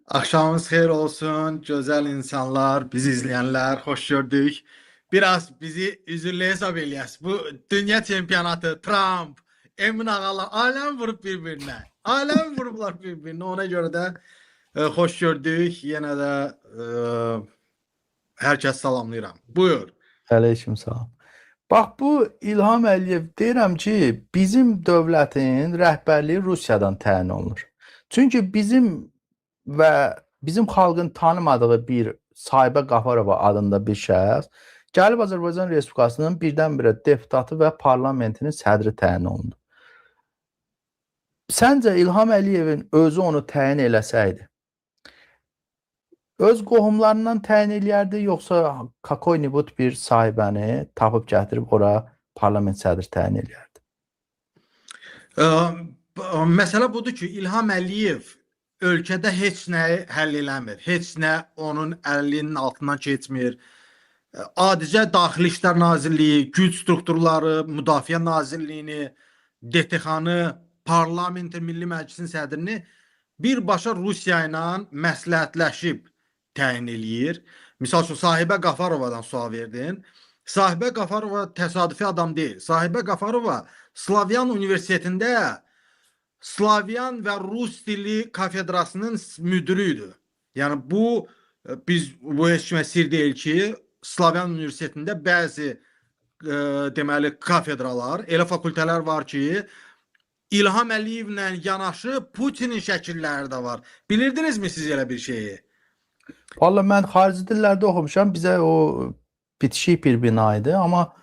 Akşamınız xeyir olsun, güzel insanlar, bizi izleyenler, hoş gördük. Biraz bizi üzüllü hesap eləyəs. Bu dünya çempionatı, Trump, Emin ağalar, alem vurup birbirine. Alem vurublar birbirine. Ona göre de hoş gördük. Yine de herkes salamlayıram. Buyur. Aleyküm salam. Bax bu İlham Əliyev deyirəm ki, bizim dövlətin rəhbərliyi Rusiyadan təyin olunur. Çünki bizim xalqın tanımadığı bir Sahibə Qafarova adında bir şəxs gəlib Azərbaycan Respublikasının birdən-birə deputatı və parlamentinin sədri təyin olundu. Səncə İlham Əliyevin özü onu təyin eləsəydi, öz qohumlarından təyin eləyərdi, yoxsa kakoynibut bir sahibəni tapıb gətirib ora parlament sədri təyin eləyərdi? Məsələ budur ki, İlham Əliyev ölkədə heç nəyi həll eləmir. Heç nə onun əlinin altından keçmir. Adicə Daxili İşlər Nazirliyi, güc strukturları, Müdafiə Nazirliyini, DTX-nı, Parlamentin Milli Məclisin sədrini birbaşa Rusiya ilə məsləhətləşib təyin eləyir. Misal üçün, Sahibə Qafarovadan sual verdin. Sahibə Qafarova təsadüfi adam deyil. Sahibə Qafarova Slavyan Universitetində Slavyan və Rus dili kafedrasının müdürüydü. Yəni biz heç kimə sir deyil ki, Slavyan Universitetində bəzi deməli kafedralar, elə fakültələr var ki, İlham Əliyevlə yanaşı Putinin şəkilləri də var. Bilirdinizmi siz elə bir şeyi? Vallahi mən xarici dillərdə oxumuşam. Bizə o bitişik bir bina idi, amma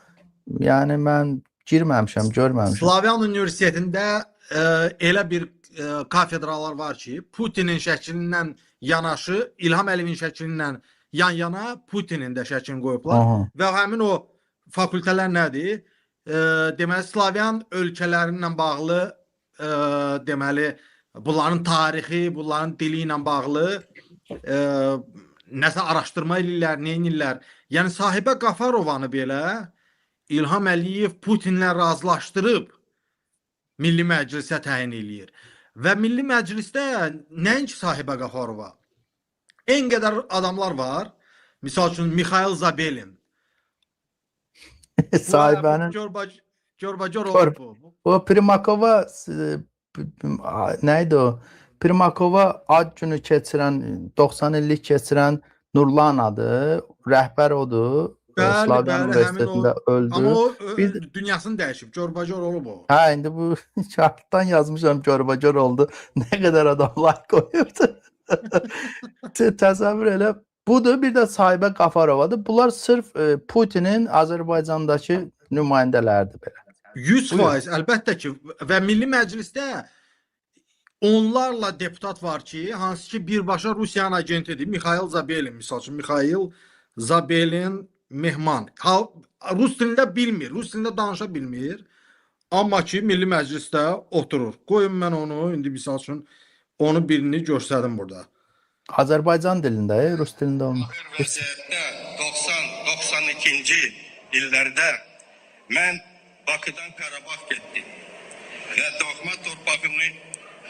yəni mən girməmişəm, görməmişəm. Slavyan Universitetində elə bir kafedralar var ki, Putinin şəklindən yanaşı, İlham Əliyevin şəklindən yan-yana Putinin də şəklini qoyublar. Aha. Və həmin o fakültələr nədir? Deməli, Slavyan ölkələrinlə bağlı, deməli, bunların tarixi, bunların dili ilə bağlı nəsə araşdırma edirlər, nə edirlər. Yəni, Sahibə Qafarovanı belə İlham Əliyev Putinlə razılaşdırıb Milli Məclisə təyin eləyir. Və Milli Məclisdə nəinki Sahibə Qafarova, en qədər adamlar var. Misal üçün, Mikhail Zabelin. Sahibənin Görbacor olub bu. O Primakova nə idi o? Primakova ad günü keçirən, 90 illik keçirən Nurlan adı, rəhbər odur. Slavyan Universitetində öldü. Amma o dünyasını dəyişib, Görbacor olub o. Hə, indi bu şartdan yazmışam, Görbacor oldu. Nə qədər adam like qoyubdu. Təsəvvür elə. Budur, bir də Sahibə Qafarovadır. Bunlar sırf Putinin Azərbaycandakı nümayəndələrdir belə. 100%, əlbəttə ki, və Milli Məclisdə onlarla deputat var ki, hansı ki birbaşa Rusiyanın agentidir. Mikhail Zabelin, misal üçün, Mikhail Zabelin Mehman. Rus dilində bilmir, Rus dilində danışa bilmir. Amma ki, Milli Məclisdə oturur. Qoyun mən onu, indi misal üçün, onu birini göstərdim burada. Azərbaycan dilində, Rus dilində olmaz. Vəziyyətdə 90-92-ci illərdə mən Bakıdan Qarabağ getdim və doğma torpağımı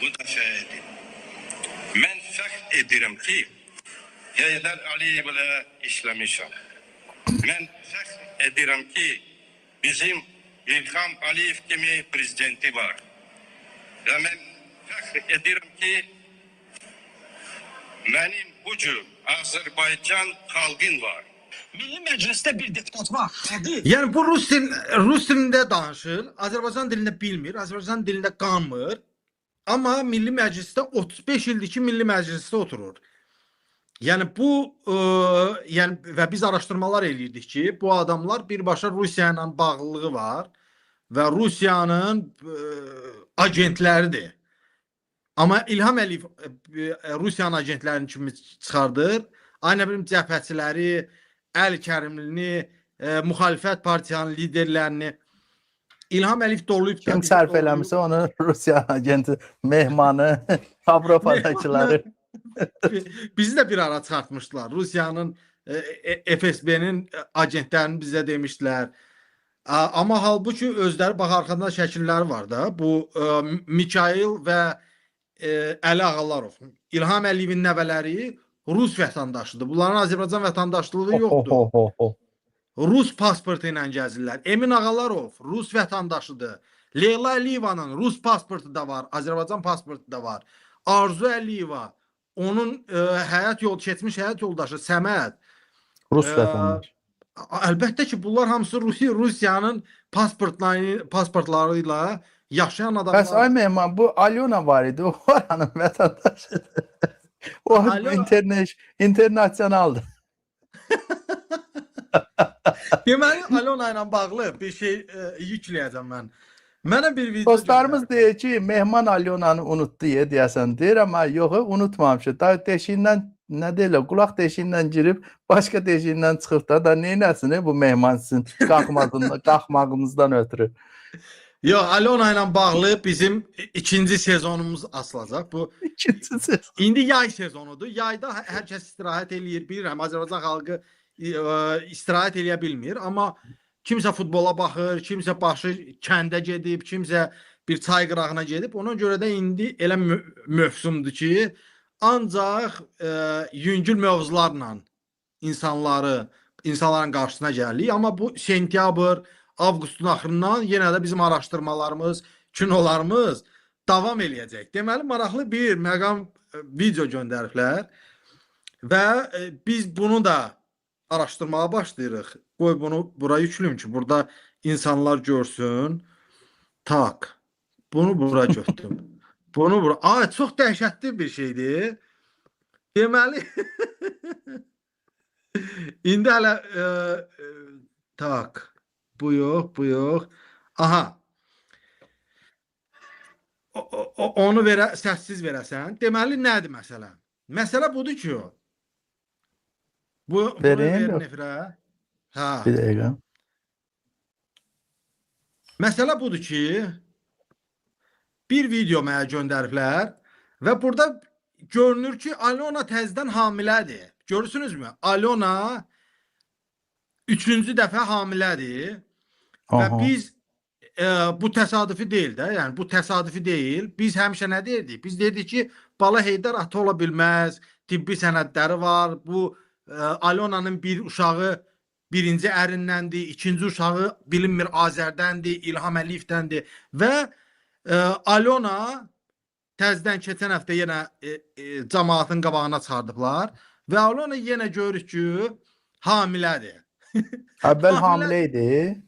müdafiə etdim. Mən fəxr edirəm ki, Heydər Əliyev ilə işləmişəm. Mən fəxr edirəm ki, bizim İlham Əliyev kimi prezidenti var. Və mən fəxr edirəm ki, mənim bu cür Azərbaycan xalqın var. Milli Məclisdə bir deputat var. Yəni bu Rus dilində danışır, Azərbaycan dilində bilmir, Azərbaycan dilində qanmır. Amma Milli Məclisdə 35 ildir ki, Milli Məclisdə oturur. Yəni yəni və biz araşdırmalar eləyirdik ki, bu adamlar birbaşa Rusiya ilə bağlılığı var və Rusiyanın agentləridir. Amma İlham Əliyev Rusiyanın agentlərini kimi çıxardır. Aynı bilim cəbhəçiləri, Əl-Kərimlini, müxalifət partiyanın liderlərini İlham Əliyev doluyub. Kim sərf eləmişsə onu Rusiya agenti, mehmanı, Avropadakıları. Bizi də bir ara çıxartmışdılar. Rusiyanın FSB-nin agentlərini bizə demişdilər. Amma halbuki özləri bax arxasında şəkilləri var da. Bu Mikhail və Əli Ağalarov. İlham Əliyevin nəvələri Rus vətəndaşıdır. Bunların Azərbaycan vətəndaşlığı Ho, ho, yoxdur. ho, ho, ho. Rus pasportu ilə gəzirlər. Emin Ağalarov Rus vətəndaşıdır. Leyla Əliyevanın Rus pasportu da var, Azərbaycan pasportu da var. Arzu Əliyeva, onun keçmiş həyat yoldaşı Səməd. Rus Ə, vətəndaşı. Əlbəttə ki, bunlar hamısı Rusiyanın pasportları ilə yaşayan Bəs adamlar. ay Mehman, bu Alyona var idi. O oranın vətəndaşıdır. O Alyona- internasionaldır. Deməli, Alona ilə bağlı bir şey yükləyəcəm mən. Mənə bir video Dostlarımız göndərdi. deyir ki, Mehman Alyonanı unutdu deyəsən. Deyir, amma yox, unutmamışıq. Da deşiyindən, nə deyirlər, qulaq deşiyindən girib, başqa deşiyindən çıxıb da neynəsin bu Mehman sizin qalxmağımızdan ötürü. Yox, Alona ilə bağlı bizim ikinci sezonumuz açılacaq. Bu İkincisi. indi yay sezonudur. Yayda hər kəs istirahət eləyir. Bilirəm, Azərbaycan xalqı istirahət eləyə bilmir, amma kimsə futbola baxır, kimsə başı kəndə gedib, kimsə bir çay qırağına gedib. Ona görə də indi elə mövsümdür ki, ancaq yüngül mövzularla insanların qarşısına gəlirik. Amma bu sentyabr, avqustun axırından yenə də bizim araşdırmalarımız, kinolarımız davam eləyəcək. Deməli, maraqlı bir məqam video göndəriblər və biz bunu da araşdırmağa başlayırıq. Qoy bunu bura yüklüm ki, burada insanlar görsün. Tak. Bunu bura götürdüm. Bunu bura. Aa, çox dəhşətli bir şeydir. Deməli indi hələ tak. Bu yox, bu yox. Aha. Onu səssiz verəsən. Deməli nədir məsələ? Məsələ budur ki, bunu Vereyim verin yox. efirə. Hə. Bir dəqiqə. Məsələ budur ki, bir video mənə göndəriblər və burada görünür ki, Alona təzədən hamilədir. Görürsünüzmü? Alona 3-cü dəfə hamilədir və Aha. biz bu təsadüfi deyil də, yəni bu təsadüfi deyil. Biz həmişə nə deyirdik? Biz deyirdik ki, Bala Heydər ata ola bilməz, tibbi sənədləri var. Bu Alonanın bir uşağı birinci ərinnəndir, ikinci uşağı bilinmir Azərdəndir, İlham Əliyevdəndir və Alona təzədən keçən həftə yenə cəmaatın qabağına çıxardıblar və Alona yenə görür ki, hamilədir. Əvvəl Hamilə- hamilə idi.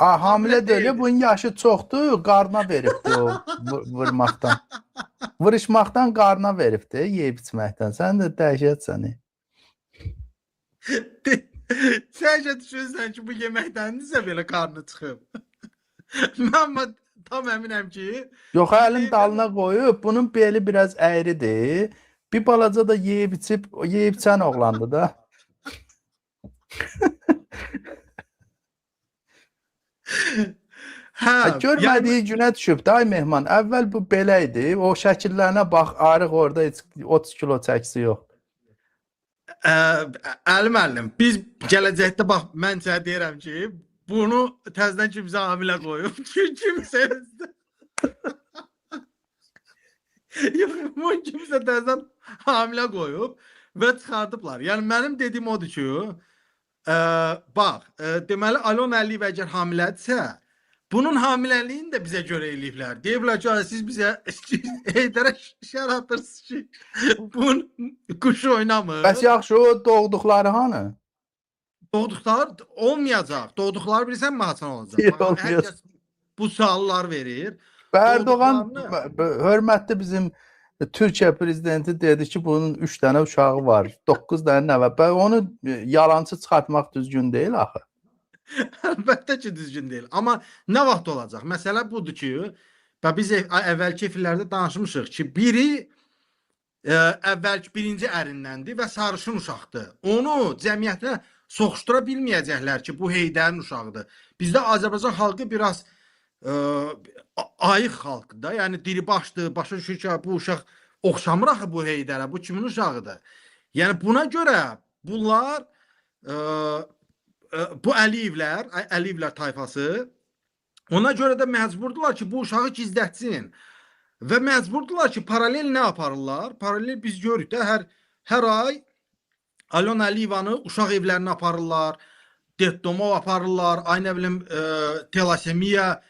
Hamilə deyil, deyildi. bunun yaşı çoxdur, qarına veribdi o vurmaqdan. Vuruşmaqdan qarına veribdi, yeyib içməkdən. Sən də dəhşətsən. Səcə düşünürsən ki, bu yeməkdəndirsə belə qarnı çıxıb. Mən tam əminəm ki, Yox, əlin dalına qoyub, bunun beli biraz əyridir. Bir balaca da yeyib içən oğlandı da. hə, Görmədiyi günə düşüb day Mehman. Əvvəl bu belə idi. O şəkillərinə bax, arıq orada heç 30 kilo çəkisi yox. Əli müəllim, biz gələcəkdə bax, mən sənə deyirəm ki, bunu təzədən kimsə hamilə qoyub. Kimsə yox, bunu kimsə təzədən hamilə qoyub və çıxardıblar. Yəni mənim dediyim odur ki, bax, deməli Alona Əliyev əgər hamilədirsə, bunun hamiləliyini də bizə görə eləyiblər. Deyiblər ki, siz bizə Heydərə şər atırsınız ki, bunun quşu oynamır. Bəs yaxşı, o doğduqları hanı? Doğduqlar olmayacaq. Doğduqları bilirsən mi Hasan olacaq? Yox, Bax, hər olmayacaq. kəs bu suallar verir. Və Erdoğan Doğduqlarını- hörmətli bizim Türkiyə prezidenti dedi ki, bunun 3 dənə uşağı var, 9 dənə nəvə. Və onu yalancı çıxartmaq düzgün deyil axı. Əlbəttə ki, düzgün deyil. Amma nə vaxt olacaq? Məsələ budur ki, və biz əvvəlki efirlərdə danışmışıq ki, biri əvvəlki birinci ərinnəndir və sarışın uşaqdır. Onu cəmiyyətə soxuşdura bilməyəcəklər ki, bu Heydərin uşağıdır. Bizdə Azərbaycan xalqı biraz ayıq xalqdır da, yəni diribaşdır, başa düşür ki, bu uşaq oxşamır axı bu Heydərə, bu kimin uşağıdır? Yəni buna görə bunlar bu Əliyevlər tayfası ona görə də məcburdular ki, bu uşağı gizlətsin. və məcburdular ki, paralel nə aparırlar? Paralel biz görürük də hər ay Alona Əliyevanı uşaq evlərinə aparırlar, Detdomov aparırlar, ay nə bilim telasemiya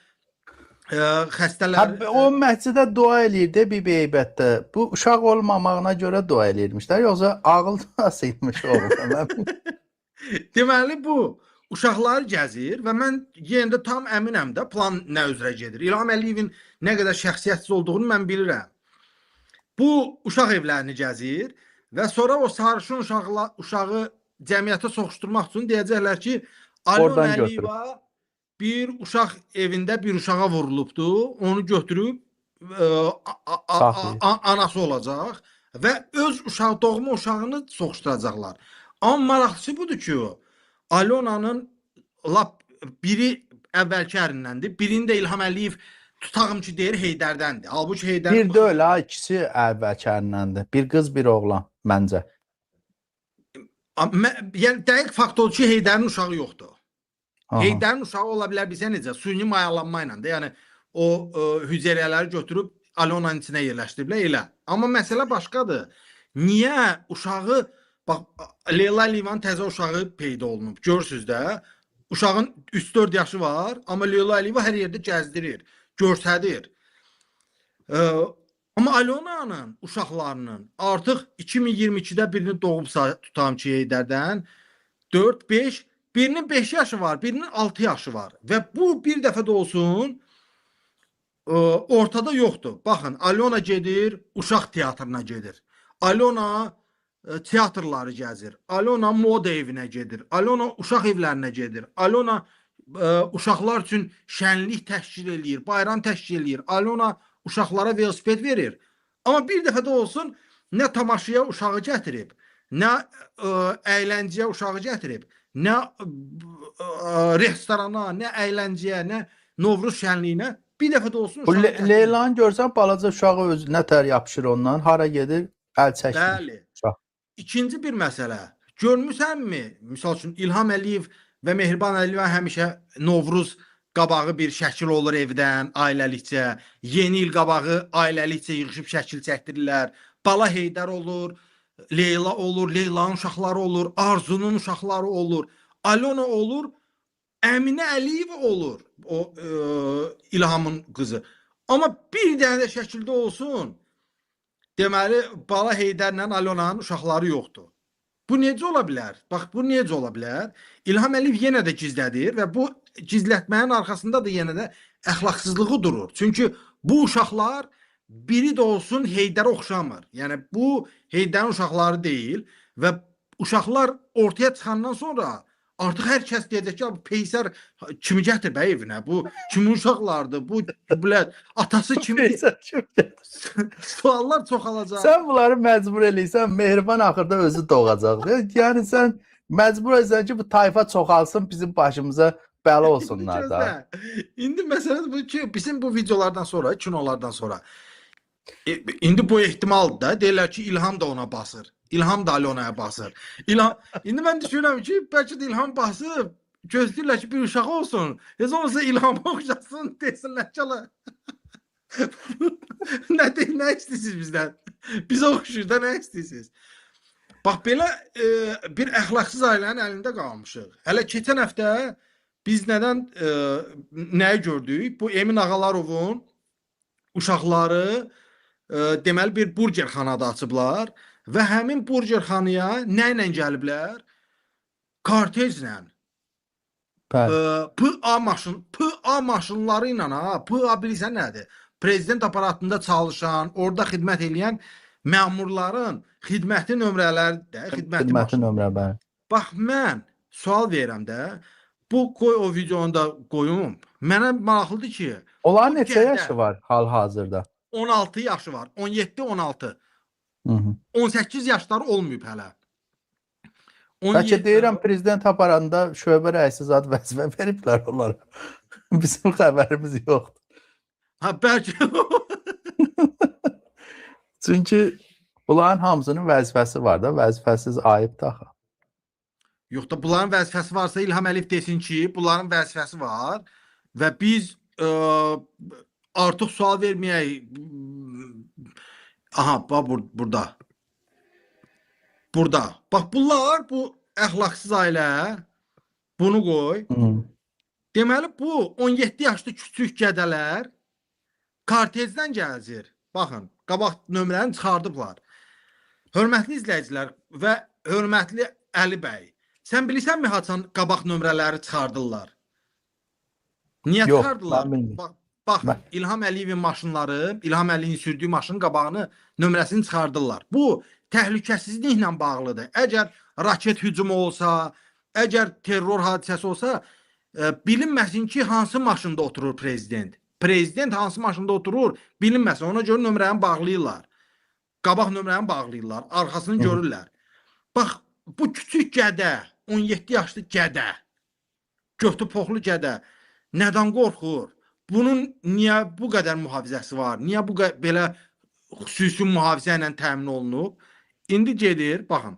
xəstələr. O məscidə dua eləyir də bir beybətdə. Bu uşaq olmamağına görə dua eləyirmişlər, yoxsa ağıl nasılmış oğlum? Deməli bu uşaqları gəzir və mən yenə də tam əminəm də plan nə üzrə gedir. İlham Əliyevin nə qədər şəxsiyyətsiz olduğunu mən bilirəm. Bu uşaq evlərini gəzir və sonra o sarışın uşağı cəmiyyətə soxuşturmaq üçün deyəcəklər ki, Alona Oradan Əliyeva bir uşaq evində bir uşağa vurulubdu, onu götürüb anası olacaq və öz doğma uşağını soxuşturacaqlar. Amma maraqlısı budur ki, Alona'nın lap biri əvvəlki ərinnəndir, birini də İlham Əliyev tutağım ki deyir Heydərdəndir. Halbuki Heydər Bir də öyle ha, ikisi əvvəlki ərinnəndir. Bir qız, bir oğlan məncə. Yəni dəqiq fakt odur ki, Heydərin uşağı yoxdur. Aha. Heydərin uşağı ola bilər bizə necə? Süni mayalanma ilə də, yəni o hüceyrələri götürüb Alona'nın içinə yerləşdiriblər elə. Amma məsələ başqadır. Niyə uşağı bax Leyla Əliyevanın təzə uşağı peyda olunub? Görürsüz də. Uşağın 3-4 yaşı var, amma Leyla Əliyeva hər yerdə gəzdirir, göstərir. Amma Alona'nın uşaqlarının artıq 2022-də birini doğubsa tutam ki Heydərdən 4-5, birinin 5 yaşı var, birinin 6 yaşı var və bu bir dəfə də olsun ortada yoxdur. Baxın, Alona gedir, uşaq teatrına gedir. Alona teatrları gəzir. Alona moda evinə gedir. Alona uşaq evlərinə gedir. Alona uşaqlar üçün şənlik təşkil eləyir, bayram təşkil eləyir. Alona uşaqlara velosiped verir. Amma bir dəfə də olsun nə tamaşaya uşağı gətirib, nə əyləncəyə uşağı gətirib, nə restorana, nə əyləncəyə, nə Novruz şənliyinə bir dəfə də olsun Bu uşağı gətirib. Leylanı görsən balaca uşağı özünə tər yapışır ondan. Hara gedir? Əl çəkir. Bəli. Uşaq. İkinci bir məsələ. Görmüsənmi? Misal üçün İlham Əliyev və Mehriban Əliyeva həmişə Novruz qabağı bir şəkil olur evdən, ailəlikcə. Yeni il qabağı ailəlikcə yığışıb şəkil çəkdirirlər. Bala Heydər olur, Leyla olur, Leylanın uşaqları olur, Arzunun uşaqları olur, Alona olur, Əminə Əliyeva olur, o İlhamın qızı. Amma bir dənə də şəkildə olsun, deməli, Bala Heydərlə Alona'nın uşaqları yoxdur. Bu necə ola bilər? Bax, bu necə ola bilər? İlham Əliyev yenə də gizlədir və bu gizlətməyin arxasında da yenə də əxlaqsızlığı durur. Çünki bu uşaqlar biri də olsun Heydərə oxşamır. Yəni, bu Heydərin uşaqları deyil və uşaqlar ortaya çıxandan sonra artıq hər kəs deyəcək ki, Peysər kimi gətir bə evinə, bu kimin uşaqlardır, bu atası kimi suallar çoxalacaq. Sən bunları məcbur eləyirsən, Mehriban axırda özü doğacaq. Yəni sən məcbur eləyirsən ki, bu tayfa çoxalsın, bizim başımıza bəla olsunlar da. İndi məsələ bu ki, bizim bu videolardan sonra, kinolardan sonra indi bu ehtimaldır da, deyirlər ki, İlham da ona basır. İlham da Alona'ya basır. İndi mən düşünürəm ki, bəlkə də İlham basıb, gözləyirlər ki, bir uşaq olsun. Heç olmasa İlham'a oxşasın, desinlər ki, nə istəyirsiniz bizdən? Bizə oxşuyur da, nə istəyirsiniz? Bax, belə bir əxlaqsız ailənin əlində qalmışıq. Hələ keçən həftə biz nəyi gördük? Bu Emin Ağalarovun uşaqları deməli bir burgerxanada açıblar və həmin burgerxanaya nə ilə gəliblər? Kortejlə. PA maşınları ilə, PA bilirsən nədir? Prezident aparatında çalışan, orada xidmət edən məmurların xidməti nömrələridir, xidməti nömrələri. Bax, mən sual verirəm də, bu qoy o videonu da qoyum. Mənə maraqlıdır ki, onların neçə yaşı var hal-hazırda? 16 yaşı var, 17-16. 18 yaşları olmayıb hələ. Bəlkə deyirəm, prezident aparanda şöbə rəisi zad vəzifə veriblər onlara. Bizim xəbərimiz yoxdur. Ha, bəlkə. Çünki bunların hamısının vəzifəsi var da, vəzifəsiz ayıb taxa. Yox da, bunların vəzifəsi varsa İlham Əliyev desin ki, bunların vəzifəsi var və biz artıq sual verməyək. Aha, bax burada. Burada. Bax bunlar bu əxlaqsız ailə. Bunu qoy. Hı. Deməli bu 17 yaşlı küçük gədələr kortejdən gəzir. Baxın, qabaq nömrəni çıxardıblar. Hörmətli izləyicilər və hörmətli Əli bəy, sən bilirsənmi haçan qabaq nömrələri çıxardırlar? Niyə Yox, çıxardılar? mən bilmirəm. Bax, İlham Əliyevin maşınları, İlham Əliyevin sürdüyü maşının qabağını, nömrəsini çıxardırlar. Bu təhlükəsizliklə bağlıdır. Əgər raket hücumu olsa, əgər terror hadisəsi olsa, bilinməsin ki, hansı maşında oturur prezident. Prezident hansı maşında oturur, bilinməsin. Ona görə nömrəni bağlayırlar. Qabaq nömrəni bağlayırlar, arxasını görürlər. Bax, bu küçük gədə, 17 yaşlı gədə, göhtü poxlu gədə nədən qorxur? Bunun niyə bu qədər mühafizəsi var? Niyə bu belə xüsusi mühafizə ilə təmin olunub? İndi gedir, baxın.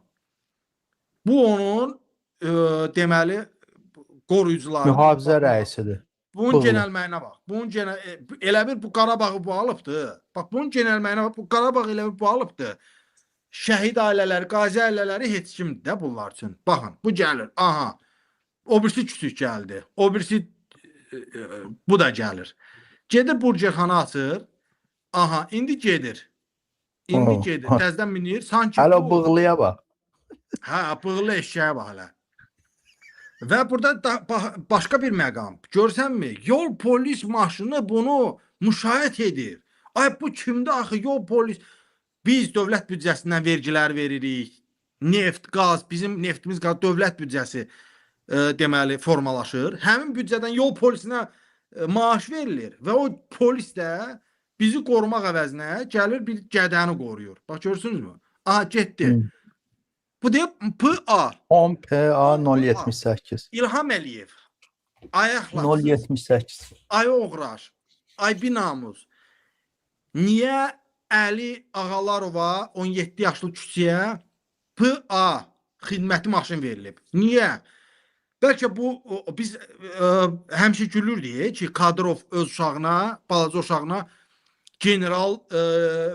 Bu onun deməli qoruyucuları. Mühafizə rəisidir. Bunun genəlməyinə bax. Elə bir bu Qarabağı bu alıbdı. Bax, bunun genəlməyinə bax. Bu Qarabağ elə bir bu alıbdı. Şəhid ailələri, qazi ailələri heç kimdir də bunlar üçün. Baxın, bu gəlir. Aha. O birisi küçük gəldi. O birisi bu da gəlir. Gedir burgerxana açır. Aha, indi gedir. İndi gedir. Təzədən minir. Sanki hələ o bığlıya bax. Hə, bığlı eşeğe bax hələ. Və burada başqa bir məqam. Görsənmi? Yol polis maşını bunu müşahidə edir. Ay bu kimdir axı? Yol polis. Biz dövlət büdcəsindən vergilər veririk. Neft, qaz, bizim neftimiz qaz dövlət büdcəsi deməli formalaşır. Həmin büdcədən yol polisinə maaş verilir və o polis də bizi qorumaq əvəzinə gəlir bir gədəni qoruyur. Bax görürsünüzmü? Aha, getdi. Bu deyib PA 10 PA 078. İlham Əliyev. Ay əxlaqsız. 078. Ay oğraş. Ay binamuz. Niyə Əli Ağalarova 17 yaşlı küçüyə PA xidməti maşın verilib? Niyə? Bəlkə bu biz həmişə gülürdük ki, Kadırov öz uşağına, balaca uşağına general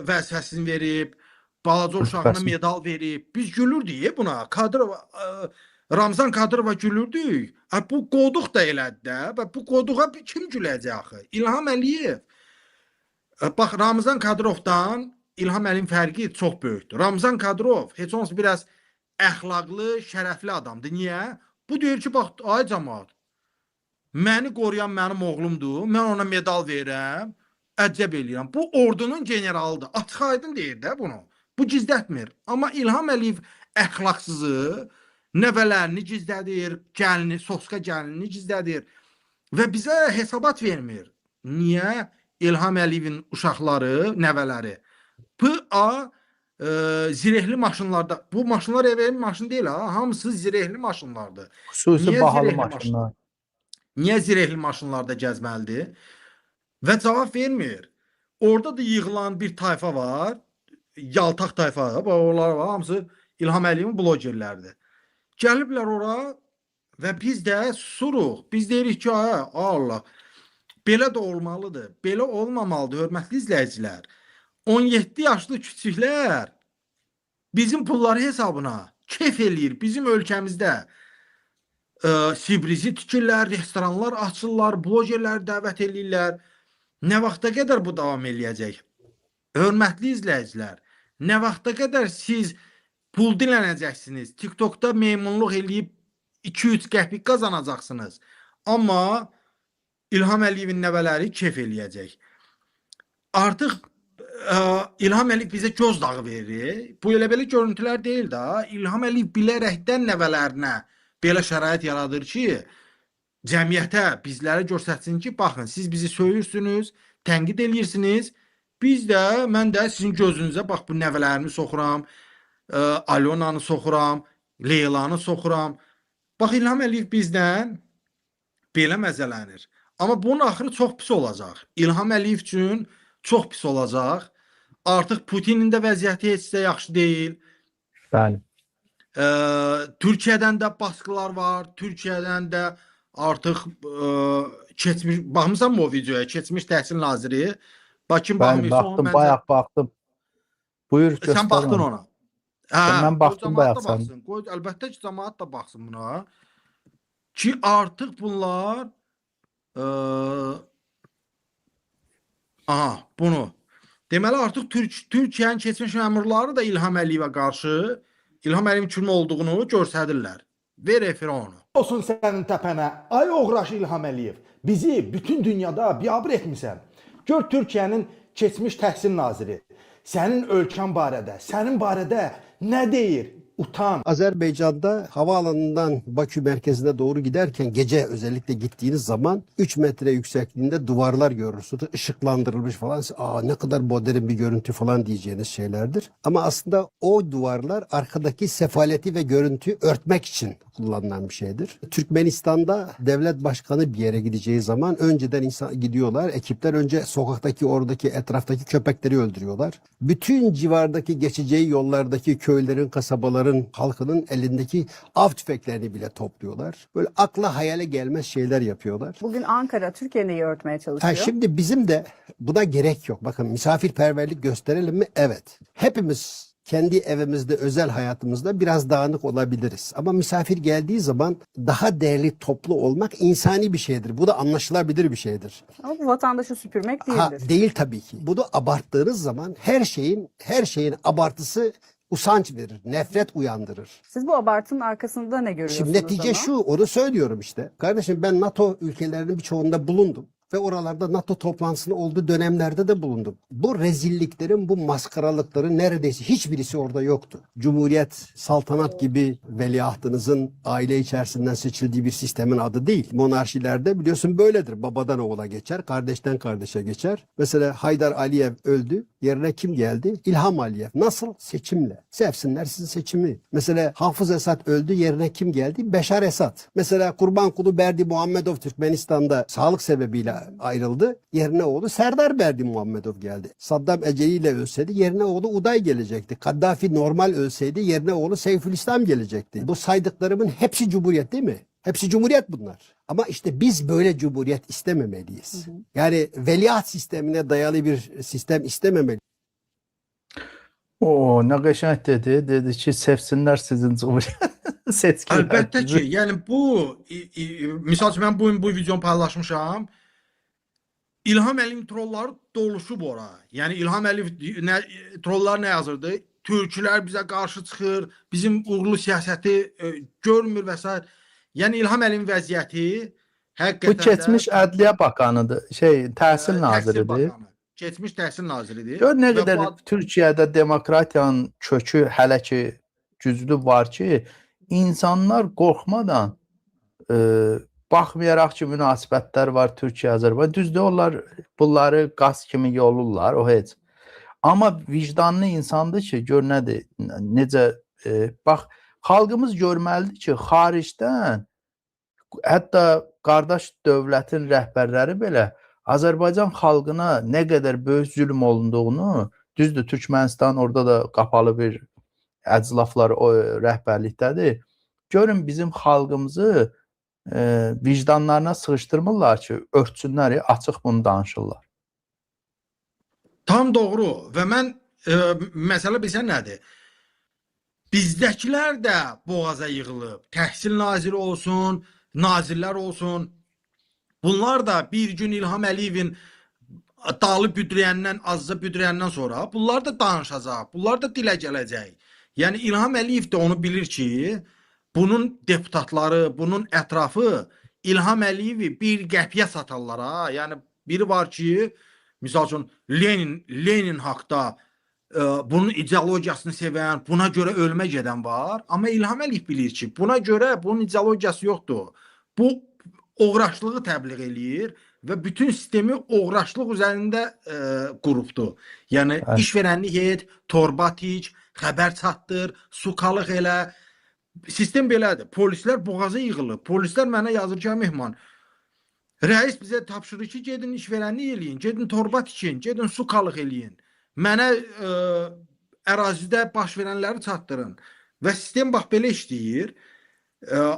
vəzifəsini verib, balaca uşağına medal verib. Biz gülürdük buna. Ramzan Kadırova gülürdük. Bu qoduq da elədi də. Və bu qoduğa kim güləcək axı? İlham Əliyev. Bax, Ramzan Kadırovdan İlham Əliyevin fərqi çox böyükdür. Ramzan Kadırov heç olmasa biraz əxlaqlı, şərəfli adamdır. Niyə? Bu deyir ki, bax, ay cəmaat, məni qoruyan mənim oğlumdur, mən ona medal verirəm, əcəb eləyirəm. Bu ordunun generalıdır. Açıq aydın deyir də bunu. Bu gizlətmir. Amma İlham Əliyev əxlaqsızı, nəvələrini gizlədir, gəlini, soska gəlinini gizlədir və bizə hesabat vermir. Niyə? İlham Əliyevin uşaqları, nəvələri PA zirehli maşınlarda, bu maşınlar evin maşın deyil ha, hamısı zirehli maşınlardır. Xüsusi bahalı maşınlar. Niyə zirehli maşınlarda gəzməlidir? Və cavab vermir. Orada da yığılan bir tayfa var, yaltaq tayfa, onlar var, hamısı İlham Əliyevin blogerlərdir. Gəliblər ora və biz də susuruq. Biz deyirik ki, Allah, belə də olmalıdır, belə olmamalıdır, hörmətli izləyicilər. 17 yaşlı küçüklər bizim pulları hesabına keyf eləyir. Bizim ölkəmizdə sibrizi tikirlər, restoranlar açırlar, blogerlər dəvət eləyirlər. Nə vaxta qədər bu davam eləyəcək? Hörmətli izləyicilər, nə vaxta qədər siz pul dilənəcəksiniz, TikTokda meymunluq eləyib 2-3 qəpik qazanacaqsınız. Amma İlham Əliyevin nəvələri keyf eləyəcək. Artıq İlham Əliyev bizə gözdağı verir. Bu elə-belə görüntülər deyil də. İlham Əliyev bilərəkdən nəvələrinə belə şərait yaradır ki, cəmiyyətə, bizlərə göstərsin ki, baxın, siz bizi söyürsünüz, tənqid eləyirsiniz. Biz də, mən də sizin gözünüzə, bax, bu nəvələrimi soxuram, Alonanı soxuram, Leylanı soxuram. Bax, İlham Əliyev bizdən belə məzələnir. Amma bunun axırı çox pis olacaq. İlham Əliyev üçün çox pis olacaq. Artıq Putinin də vəziyyəti heç də yaxşı deyil. Bəli. Türkiyədən də baskılar var. Türkiyədən də artıq keçmiş baxmısan mı o videoya? Keçmiş təhsil naziri. Bax kim Bəli, baxmırsa onu baxdım, məncə bayaq baxdım. Buyur, sən göstər baxdın onu. ona. Hə, Mən qoy baxdım cəmaət bayaq də sən. baxsın. Qoy əlbəttə ki, cəmaət də baxsın buna. Ki artıq bunlar aha, bunu. Deməli artıq Türkiyənin keçmiş məmurları da İlham Əliyevə qarşı İlham Əliyev kim olduğunu göstərirlər. Ver efirə onu. Olsun sənin təpənə, ay oğraş İlham Əliyev. Bizi bütün dünyada biabır etmisən. Gör Türkiyənin keçmiş təhsil naziri sənin ölkən barədə, sənin barədə nə deyir? Utan. Azerbaycan'da havaalanından Bakü merkezine doğru giderken gece özellikle gittiğiniz zaman 3 metre yüksekliğinde duvarlar görürsünüz. Işıklandırılmış falan. Aa, ne kadar modern bir görüntü falan diyeceğiniz şeylerdir. Ama aslında o duvarlar arkadaki sefaleti ve görüntüyü örtmek için kullanılan bir şeydir. Türkmenistan'da devlet başkanı bir yere gideceği zaman önceden insan gidiyorlar. Ekipler önce sokaktaki oradaki etraftaki köpekleri öldürüyorlar. Bütün civardaki geçeceği yollardaki köylerin, kasabaların halkının elindeki av tüfeklerini bile topluyorlar. Böyle akla hayale gelmez şeyler yapıyorlar. Bugün Ankara Türkiye neyi örtmeye çalışıyor? Şimdi bizim de buna gerek yok. Bakın misafirperverlik gösterelim mi? Evet. Hepimiz kendi evimizde, özel hayatımızda biraz dağınık olabiliriz. Ama misafir geldiği zaman daha değerli toplu olmak insani bir şeydir. Bu da anlaşılabilir bir şeydir. Ama bu vatandaşı süpürmek değildir. Değil tabii ki. Bunu abarttığınız zaman her şeyin abartısı usanç verir, nefret uyandırır. Siz bu abartının arkasında ne görüyorsunuz? Şimdi netice ama? şu, onu söylüyorum işte. Kardeşim ben NATO ülkelerinin birçoğunda bulundum. Ve oralarda NATO toplantısının olduğu dönemlerde de bulundum. Bu rezilliklerin, bu maskaralıkların neredeyse hiçbirisi orada yoktu. Cumhuriyet, saltanat gibi veliahtınızın aile içerisinden seçildiği bir sistemin adı değil. Monarşilerde biliyorsun böyledir. Babadan oğula geçer, kardeşten kardeşe geçer. Mesela Haydar Aliyev öldü. Yerine kim geldi? İlham Aliyev. Nasıl? Seçimle. Sevsinler sizin seçimi. Mesela Hafız Esad öldü. Yerine kim geldi? Beşar Esad. Mesela Kurbankulu Berdi Muhammedov Türkmenistan'da sağlık sebebiyle ayrıldı. Yerine oğlu Serdar Berdi Muhammedov geldi. Saddam eceliyle ölseydi yerine oğlu Uday gelecekti. Kaddafi normal ölseydi yerine oğlu Seyfülislam gelecekti. Bu saydıklarımın hepsi cumhuriyet değil mi? Hepsi cumhuriyet bunlar. Ama işte biz böyle cumhuriyet istememeliyiz. Yani veliaht sistemine dayalı bir sistem istememeliyiz. O, nə qəşəng dedi. Dedi ki, sevsinlər sizin cumhuriyet seçkilərinizi. Əlbəttə ki, yəni misal üçün mən bu videonu paylaşmışam. İlham Əliyev trolları doluşub ora. Yəni İlham Əliyev trollar nə yazırdı? Türklər bizə qarşı çıxır, bizim uğurlu siyasəti görmür və s. Yəni İlham Əliyevin vəziyyəti həqiqətən Bu keçmiş Ədliyyə Bakanıdır, təhsil naziridir. Keçmiş təhsil naziridir. Gör nə qədər Türkiyədə demokratiyanın kökü hələ ki güclü var ki, insanlar qorxmadan baxmayaraq ki, münasibətlər var Türkiyə-Azərbaycan. Düzdür, onlar bunları qaz kimi yolurlar, o heç. Amma vicdanlı insandır ki, gör nədir, necə, bax, xalqımız görməlidir ki, xaricdən, hətta qardaş dövlətin rəhbərləri belə Azərbaycan xalqına nə qədər böyük zülm olunduğunu, düzdür, Türkmənistan orada da qapalı bir əclaflar o rəhbərlikdədir. Görün bizim xalqımızı vicdanlarına sığışdırmırlar ki, örtsünlər, açıq bunu danışırlar. Tam doğru və mən məsələ bilsən nədir? Bizdəkilər də boğaza yığılıb. Təhsil naziri olsun, nazirlər olsun. Bunlar da bir gün İlham Əliyevin dalı büdrəyəndən, azca büdrəyəndən sonra bunlar da danışacaq, bunlar da dilə gələcək. Yəni İlham Əliyev də onu bilir ki, bunun deputatları, bunun ətrafı İlham Əliyevi bir qəpiyə satarlar ha. Yəni biri var ki, misal üçün Lenin haqda bunun ideologiyasını sevən, buna görə ölmə gedən var. Amma İlham Əliyev bilir ki, buna görə bunun ideologiyası yoxdur. Bu oğraşlığı təbliğ eləyir və bütün sistemi oğraşlıq üzərində qurubdur. Yəni işverənlik et, torba tik, xəbər çatdır, sukalıq elə. Sistem belədir. Polislər boğaza yığılıb. Polislər mənə yazır ki, Mehman, rəis bizə tapşırır ki, gedin işverənlik eləyin, gedin torba tikin, gedin sukalıq eləyin. Mənə ərazidə baş verənləri çatdırın. Və sistem bax belə işləyir.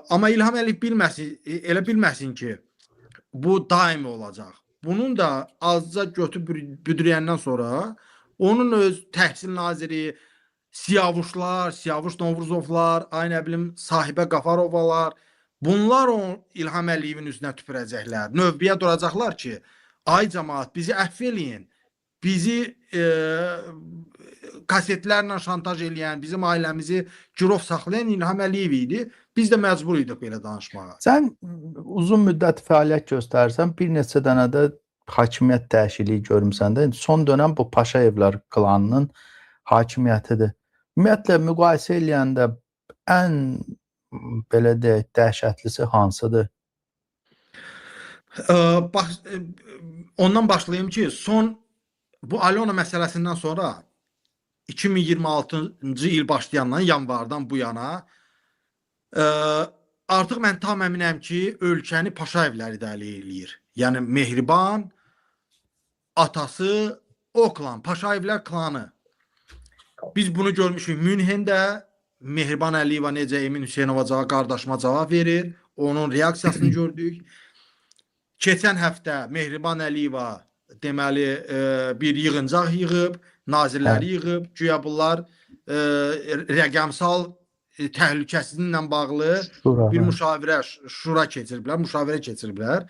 Amma İlham Əliyev bilməsin, elə bilməsin ki, bu daimi olacaq. Bunun da azca götü büdürəyəndən sonra onun öz təhsil naziri, Siyavuşlar, Siyavuş Novruzovlar, ay nə bilim Sahibə Qafarovalar, bunlar o İlham Əliyevin üzünə tüpürəcəklər. Növbəyə duracaqlar ki, ay cəmaət bizi əfv eləyin. Bizi kasetlərlə şantaj eləyən, bizim ailəmizi girov saxlayan İlham Əliyev idi. Biz də məcbur idik belə danışmağa. Sən uzun müddət fəaliyyət göstərsən, bir neçə dənə də hakimiyyət dəyişikliyi görmüsən də. Son dönəm bu Paşayevlər klanının hakimiyyətidir. Ümumiyyətlə müqayisə eləyəndə ən belə deyək dəhşətlisi hansıdır? Ondan başlayayım ki, bu Alona məsələsindən sonra 2026-cı il başlayandan yanvardan bu yana artıq mən tam əminəm ki, ölkəni Paşayevlər idarə eləyir. Yəni Mehriban, atası o klan, Paşayevlər klanı. Biz bunu görmüşük Münhendə. Mehriban Əliyeva necə Emin Hüseynova qardaşıma cavab verir. Onun reaksiyasını gördük. Keçən həftə Mehriban Əliyeva deməli bir yığıncaq yığıb, nazirləri yığıb. Güya bunlar rəqəmsal təhlükəsizliklə bağlı bir müşavirə, şura keçiriblər.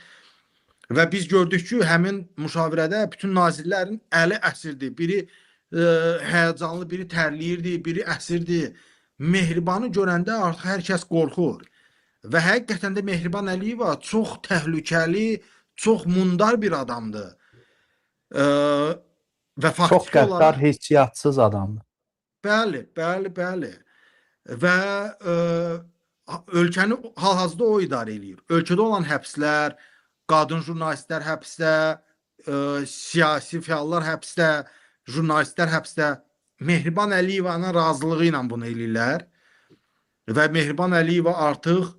Və biz gördük ki, həmin müşavirədə bütün nazirlərin əli əsirdi. Biri həyəcanlı, biri tərliyirdi, biri əsirdi. Mehribanı görəndə artıq hər kəs qorxur. Və həqiqətən də Mehriban Əliyeva çox təhlükəli, çox mundar bir adamdır. Və çox qəddar, heysiyatsız adamdır. Bəli. Və ölkəni hal-hazırda o idarə eləyir. Ölkədə olan həbslər, qadın jurnalistlər həbsdə, siyasi fəallar həbsdə, jurnalistlər həbsdə. Mehriban Əliyevanın razılığı ilə bunu eləyirlər. Və Mehriban Əliyeva artıq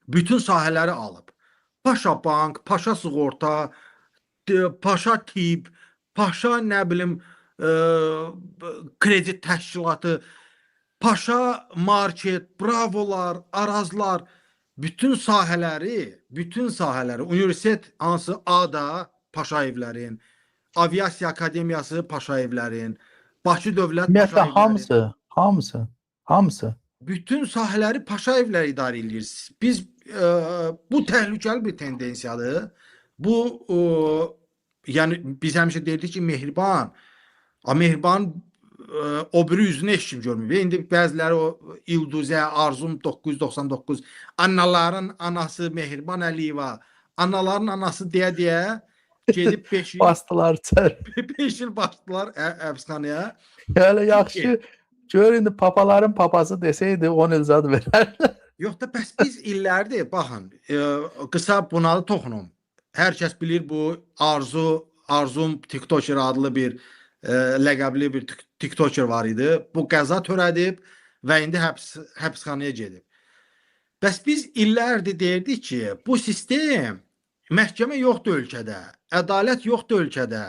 bütün sahələri alıb. Paşa bank, Paşa sığorta, Paşa tip, Paşa nə bilim kredit təşkilatı, Paşa market, bravolar, arazlar, bütün sahələri, universitet hansı ADA Paşayevlərin, Aviasiya Akademiyası Paşayevlərin, Bakı Dövlət Paşayevlərin. Hamısı. Bütün sahələri Paşayevlər idarə edir. Biz bu təhlükəli bir tendensiyadır. Bu yəni biz həmişə deyirdik ki, Mehriban o biri üzünü heç kim görmür. İndi bəziləri o İlduzə, Arzum 999, anaların anası Mehriban Əliyeva, anaların anası deyə gedib 5 il bastılar çər. 5 il bastılar həbsxanaya. Yəni yaxşı gör indi papaların papası desəydi 10 il zad verərlər. Yox da bəs biz illərdir, baxın, qısa buna da toxunum. Hər kəs bilir bu Arzum TikToker adlı bir ləqəbli bir TikToker var idi. Bu qəza törədib və indi həbsxanaya gedib. Bəs biz illərdir deyirdik ki, bu sistem, məhkəmə yoxdur ölkədə, ədalət yoxdur ölkədə,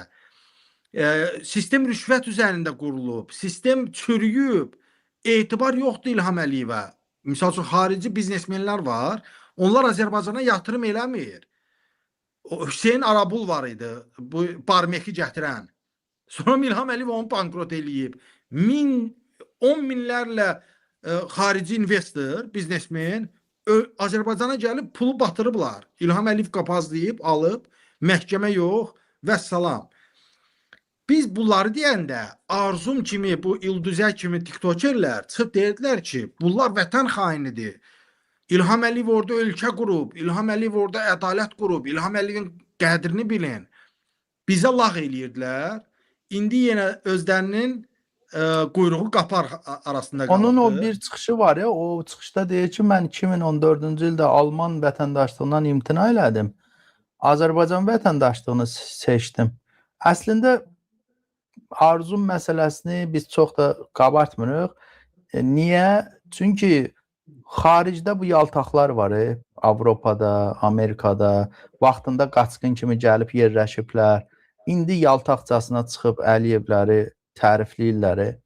sistem rüşvət üzərində qurulub, sistem çürüyüb, etibar yoxdur İlham Əliyevə. Misal üçün, xarici biznesmenlər var, onlar Azərbaycana yatırım eləmir. Hüseyin Arabul var idi, bu barmeki gətirən. Sonra İlham Əliyev onu bankrot eləyib. 10 minlərlə xarici investor, biznesmen Azərbaycana gəlib pulu batırıblar. İlham Əliyev qapazlayıb, alıb, məhkəmə yox və salam. Biz bunları deyəndə Arzum kimi, bu İlduzə kimi tiktokerlər çıxıb deyirdilər ki, bunlar vətən xainidir. İlham Əliyev orada ölkə qurub, İlham Əliyev orada ədalət qurub, İlham Əliyevin qədrini bilin. Bizə lağ eləyirdilər. İndi yenə özlərinin quyruğu qapar arasında qaldı. Onun o bir çıxışı var ya, o çıxışda deyir ki, mən 2014-cü ildə Alman vətəndaşlığından imtina elədim. Azərbaycan vətəndaşlığını seçdim. Əslində Arzum məsələsini biz çox da qabartmırıq. Niyə? Çünki xaricdə bu yaltaqlar var, Avropada, Amerikada, vaxtında qaçqın kimi gəlib yerləşiblər. İndi yaltaqcasına çıxıb Əliyevləri tərifləyirlər.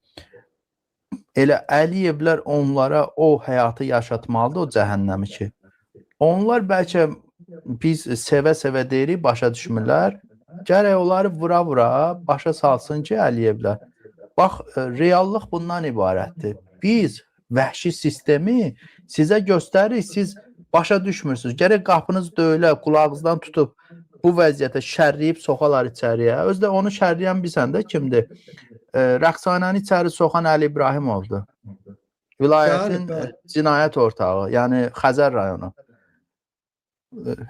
Elə Əliyevlər onlara o həyatı yaşatmalıdır, o cəhənnəmi ki. Onlar bəlkə biz sevə-sevə deyirik, başa düşmürlər. Gərək onları vura-vura başa salsın ki, Əliyevlər. Bax, reallıq bundan ibarətdir. Biz vəhşi sistemi sizə göstəririk, siz başa düşmürsünüz. Gərək qapınız döyülə, qulağınızdan tutub bu vəziyyətə şərləyib soxalar içəriyə. Özdə onu şərləyən bilsən də kimdir? Rəqsanəni içəri soxan Əli İbrahimovdur. Vilayətin cinayət ortağı, yəni Xəzər rayonu.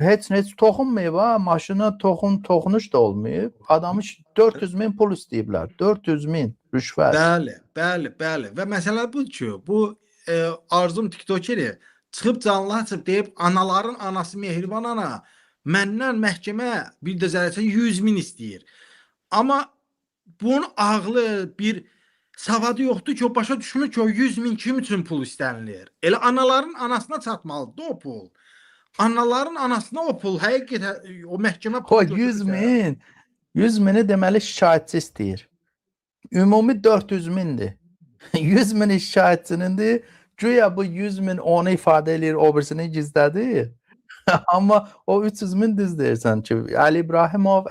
Heç toxunmayıb ha, maşına toxunuş da olmayıb. Adamı 400 min pul istəyiblər. 400 min rüşvət. Bəli. Və məsələ budur ki, bu Arzum TikTokeri çıxıb canlı açıb deyib anaların anası Mehriban ana məndən məhkəmə bir də zərərçən 100 min istəyir. Amma bunun ağlı bir savadı yoxdur ki, o başa düşmür ki, o 100 min kim üçün pul istənilir? Elə anaların anasına çatmalıdır o pul. Anaların anasına o pul həqiqətən o məhkəmə pul O 100 min, 100 mini deməli şikayətçi istəyir. Ümumi 400 mindir. 100 min şikayətçinindir. Güya bu 100 min onu ifadə edir, o birisini gizlədir. Amma o 300 min düz deyirsən ki, Əli İbrahimov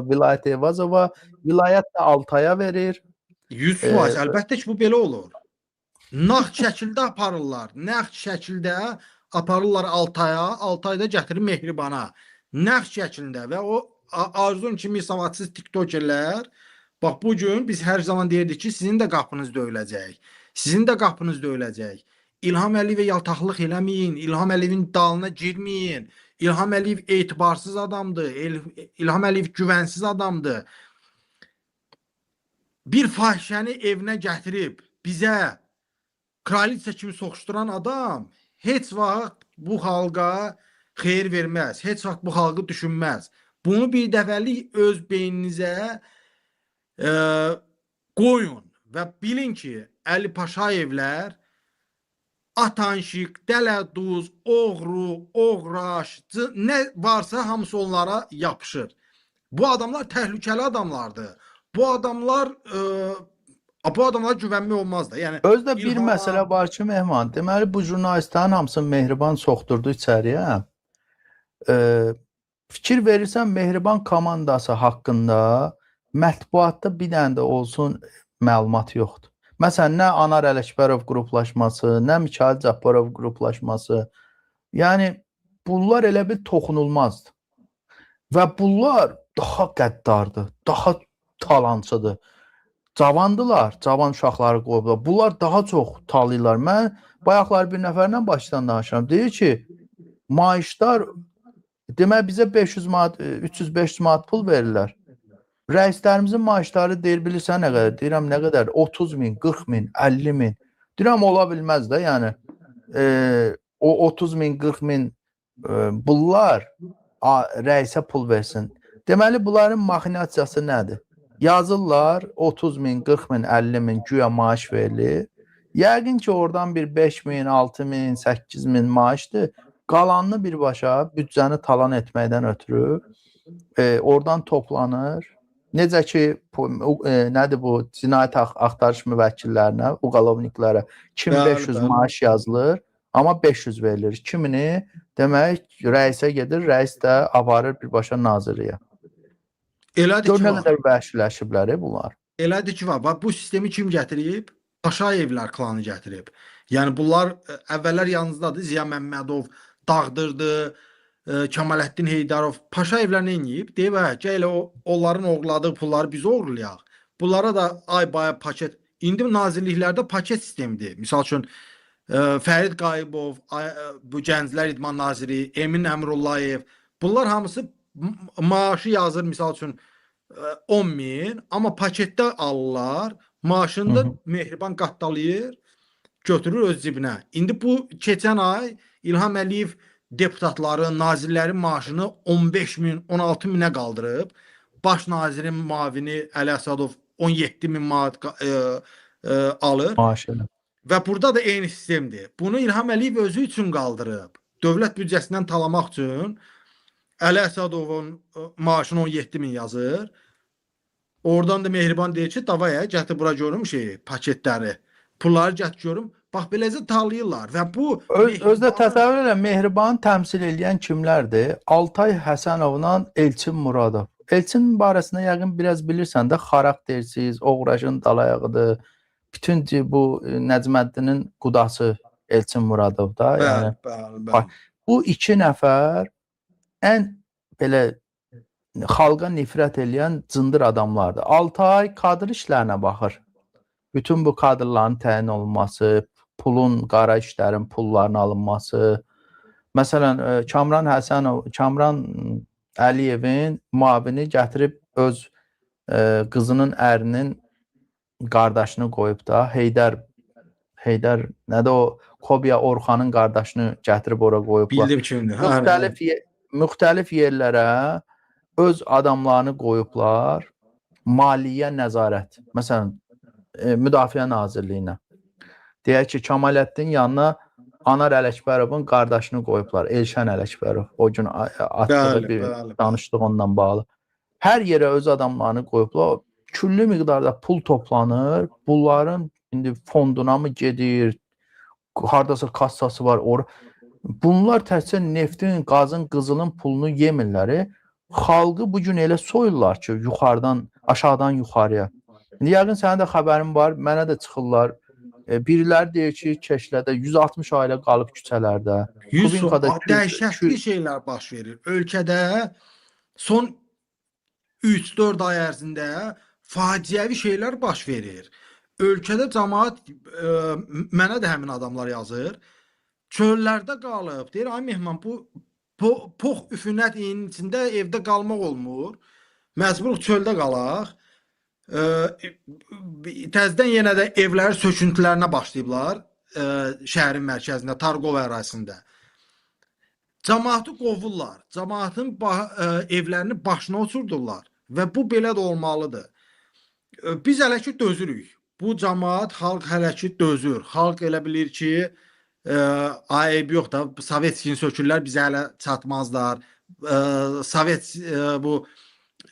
Vilayət Eyvazova, vilayət də Altaya verir. 100%, əlbəttə ki, bu belə olur. Nağd şəkildə aparırlar. Nağd şəkildə aparırlar Altaya, Altayda gətirir Mehribana. Nağd şəkildə və o Arzum kimi savadsız tiktokerlər, bax bu gün biz hər zaman deyirdik ki, sizin də qapınız döyüləcək. Sizin də qapınız döyüləcək. İlham Əliyevə yaltaqlıq eləməyin, İlham Əliyevin dalına girməyin. İlham Əliyev etibarsız adamdır, İlham Əliyev güvənsiz adamdır. Bir fahişəni evinə gətirib bizə kraliça kimi soxuşduran adam heç vaxt bu xalqa xeyir verməz, heç vaxt bu xalqı düşünməz. Bunu bir dəfəlik öz beyninizə qoyun və bilin ki, Əli Paşayevlər Atanşik, Dələduz, Oğru, Oğraş, nə varsa hamısı onlara yapışır. Bu adamlar təhlükəli adamlardır. Bu adamlar güvənmək olmaz da. Yəni Özdə bir məsələ var ki, Mehman, deməli bu jurnalistlərin hamısını Mehriban soxdurdu içəriyə. Fikir verirsən Mehriban komandası haqqında mətbuatda bir dənə də olsun məlumat yoxdur. Məsələn, nə Anar Ələkbərov qruplaşması, nə Mikayıl Cabbarov qruplaşması. Yəni bunlar elə bir toxunulmazdır. Və bunlar daha qəddardır, daha talancıdır. Cavandılar, cavan uşaqları qoyublar. Bunlar daha çox talayırlar. Mən bayaqlar bir nəfərlə başdan danışıram. Deyir ki, maaşlar demək bizə 500 manat, 300-500 manat pul verirlər. Rəislərimizin maaşları deyir, bilirsən nə qədər? Deyirəm, nə qədər? 30 min, 40 min, 50 min. Deyirəm, ola bilməz də, yəni. O 30 min, 40 min bunlar rəisə pul versin. Deməli, bunların maxinasiyası nədir? Yazırlar, 30 min, 40 min, 50 min güya maaş verilir. Yəqin ki, oradan bir 5 min, 6 min, 8 min maaşdır. Qalanını birbaşa büdcəni talan etməkdən ötürü oradan toplanır. Necə ki, nədir bu, cinayət axtarış müvəkkillərinə, uqalovniklərə 2500 maaş yazılır, amma 500 verilir. Kimini, demək, rəisə gedir, rəis də aparır birbaşa nazirliyə. Gör nə qədər vəhşiləşiblər bunlar. Elədir ki, var. Bu sistemi kim gətirib? Paşayevlər klanı gətirib. Yəni, bunlar əvvəllər yanınızdadır. Ziya Məmmədov dağdırdı, Kemaləddin Heydərov. Paşayevlər nə edib? Deyib, gəl onların oğurladığı pulları biz oğurlayaq. Bunlara da ay-baya paket. İndi nazirliklərdə paket sistemidir. Misal üçün, Fərid Qayıbov, bu Gənclər İdman Naziri, Emin Əmrullayev. Bunlar hamısı maaşı yazır, misal üçün 10 min, amma paketdə alırlar, maaşını da Mehriban qatdalayır, götürür öz cibinə. İndi bu keçən ay İlham Əliyev deputatların, nazirlərin maaşını 15 min, 16 minə qaldırıb. Baş nazirin mavini Əli Əsədov 17 min manat alır. Maaşını. Və burada da eyni sistemdir. Bunu İlham Əliyev özü üçün qaldırıb. Dövlət büdcəsindən talamaq üçün Əli Əsədovun maaşını 17 min yazır. Oradan da Mehriban deyir ki, davaya gətir bura görüm paketləri. Pulları gətir görüm. bax beləcə tanıyırlar və bu Özdə təsəvvür elə Mehribanı təmsil edən kimlərdir? Altay Həsənovla Elçin Muradov. Elçin barəsində yəqin biraz bilirsən də, xaraktersiz, oğraşın dalayağıdır. Bütün bu Nəcməddinin qudası Elçin Muradov da. Yəni bəli. bu iki nəfər ən belə xalqa nifrət edən cındır adamlardır. Altay kadr işlərinə baxır. Bütün bu kadrların təyin olunması, pulun, qara işlərin pullarının alınması. Məsələn, Kamran Əliyevin müavini gətirib öz qızının ərinin qardaşını qoyub da, Heydər nədir o, Kobiya Orxanın qardaşını gətirib ora qoyublar. Bildim kimdir. Müxtəlif yerlərə öz adamlarını qoyublar. Maliyyə nəzarət. Məsələn, Müdafiə Nazirliyinə. Deyək ki, Kamaləddin yanına Anar Ələkbərovun qardaşını qoyublar. Elşən Ələkbərov. O gün atdığı bir danışdıq ondan bağlı. Hər yerə öz adamlarını qoyublar. Küllü miqdarda pul toplanır. Bunların indi fonduna mı gedir? Hardasa kassası var. Bunlar təkcə neftin, qazın, qızılın pulunu yemirlər. Xalqı bu gün elə soyurlar ki, yuxarıdan, aşağıdan yuxarıya. İndi yəqin sənin də xəbərin var, mənə də çıxırlar. Biriləri deyir ki, Keşlədə 160 ailə qalıb küçələrdə. Dəhşətli şeylər baş verir. Ölkədə son 3-4 ay ərzində faciəvi şeylər baş verir. Ölkədə cəmaət, mənə də həmin adamlar yazır, çöllərdə qalıb. Deyir, ay Mehman, bu pox üfunətinin içində evdə qalmaq olmur. Məcburuq çöldə qalaq. Təzədən yenə də evlərin söküntülərinə başlayıblar şəhərin mərkəzində, Targov ərazisində. Cəmaatı qovurlar, cəmaatın evlərini başına uçurdurlar və bu belə də olmalıdır. Biz hələ ki dözürük. Bu cəmaat, xalq hələ ki dözür. Xalq elə bilir ki, ayıb yox da, Sovetskini sökürlər, bizə hələ çatmazlar. Bu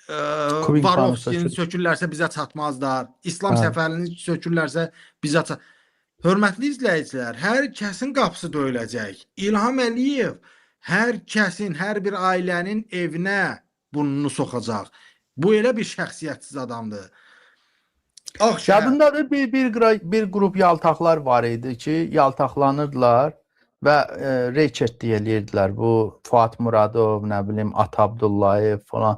Varovskini sökürlərsə bizə çatmazlar. İslam səfərini sökürlərsə bizə çatmazlar. Hörmətli izləyicilər, hər kəsin qapısı döyüləcək. İlham Əliyev hər kəsin, hər bir ailənin evinə burnunu soxacaq. Bu elə bir şəxsiyyətsiz adamdır. Yadındadır, bir qrup yaltaqlar var idi ki, yaltaqlanırdılar və reyket deyirdilər. Bu Fuad Muradov, nə bilim, Ata Abdullayev falan.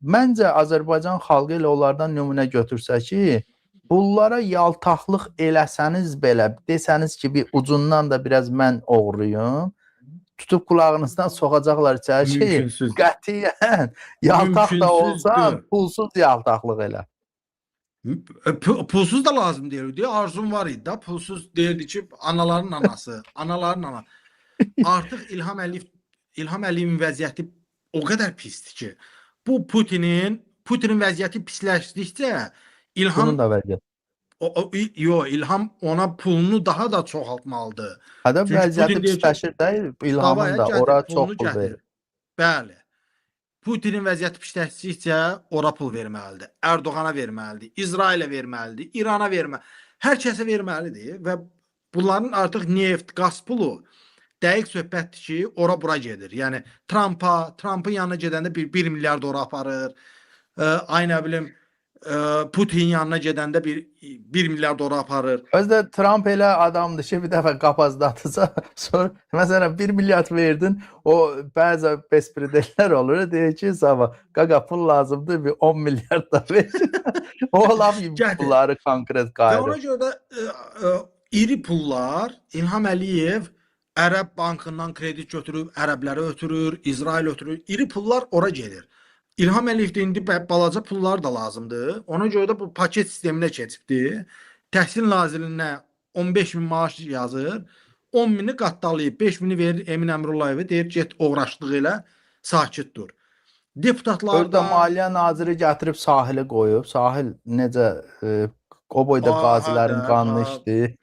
Məncə Azərbaycan xalqı ilə onlardan nümunə götürsə ki, bunlara yaltaqlıq eləsəniz belə, desəniz ki, bir ucundan da biraz mən oğruyum, tutub qulağınızdan soxacaqlar içəri ki, qətiyyən yaltaq da olsan, pulsuz yaltaqlıq elə. Pulsuz da lazım deyirdi. Arzum var idi da. Pulsuz deyirdi ki, anaların anası, anaların anası. Artıq İlham Əliyevin vəziyyəti o qədər pisdir ki, bu Putinin vəziyyəti pisləşdikcə İlham da vəziyyət. İlham ona pulunu daha da çoxaltmalıdır. Hədə vəziyyəti pisləşir də, İlhamın da ora çox pul verir. Bəli. Putinin vəziyyəti pisləşdikcə ora pul verməlidir. Erdoğana verməlidir, İsrailə verməlidir, İrana verməlidir. Hər kəsə verməlidir və bunların artıq neft, qaz pulu dəqiq söhbətdir ki, ora-bura gedir. Yəni Trump'ın yanına gedəndə 1 milyard ora aparır. Ay nə bilim, Putin yanına gedəndə 1 milyard ora aparır. Özdə Trump elə adamdır ki, bir dəfə qapazdatırsa, sonra məsələn 1 milyard verdin, o bəzi bespridellər olur, deyir ki, sabah qaqa pul lazımdır, bir 10 milyard da ver. O laf pulları konkret qayırır. Və ona görə də iri pullar İlham Əliyev Ərəb bankından kredit götürüb, ərəblərə ötürür, İsrail ötürür. İri pullar ora gedir. İlham Əliyevdə indi balaca pullar da lazımdır. Ona görə də bu paket sisteminə keçibdir. Təhsil Nazirliyinə 15.000 maaş yazır. 10.000-i qatdalayıb, 5.000-i verir Emin Əmrullayevə, deyir get uğraşlığı ilə sakit dur. Deputatlar da Maliyyə Naziri gətirib sahili qoyub. Sahil necə o boyda qazilərin qanını içdi.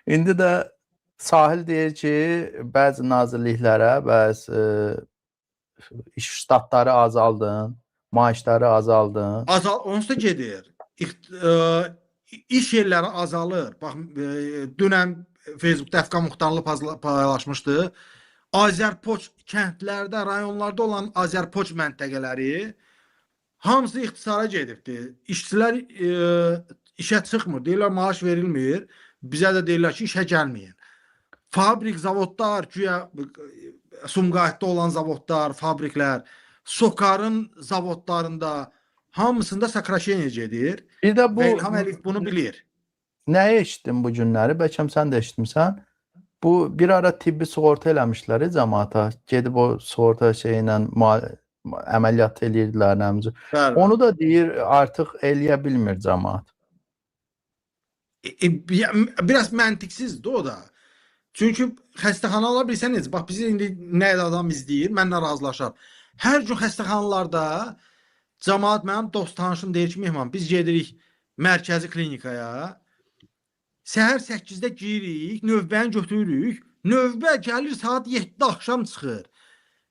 İndi də sahil deyir ki, bəzi nazirliklərə, bəzi ştatları azaldın, maaşları azaldın. Onsuz da gedir. iş yerləri azalır. Bax, dünən Facebookda Əfqan Muxtarlı paylaşmışdı. Azərpoç kəndlərdə, rayonlarda olan Azərpoç məntəqələri hamısı ixtisara gedibdi. İşçilər işə çıxmır. Deyirlər maaş verilmir. Bizə də deyirlər ki, işə gəlməyin. Fabrik, zavodlar, güya Sumqayıtda olan zavodlar, fabriklər, Sokarın zavodlarında hamısında sakrasheniya gedir. Bir də bu Və İlham Əliyev bunu bilir. nəyi eşitdim bu günləri? Bəlkə sən də eşitmisən. Bu bir ara tibbi sığorta eləmişlər cəmaata. Gedib o sığorta şeyi ilə əməliyyat eləyirdilər nəmcə. Bəli. Onu da deyir artıq eləyə bilmir cəmaat. Biraz məntiqsizdir o da. Çünki xəstəxanalar bilsəniz, bax bizi indi nə adam izləyir, mənlə razılaşar. Hər gün xəstəxanalarda cəmaat, mənim dost tanışım deyir ki, Mehman, biz gedirik mərkəzi klinikaya. Səhər 8-də giyirik, növbəni götürürük. Növbə gəlir saat 7-də axşam çıxır.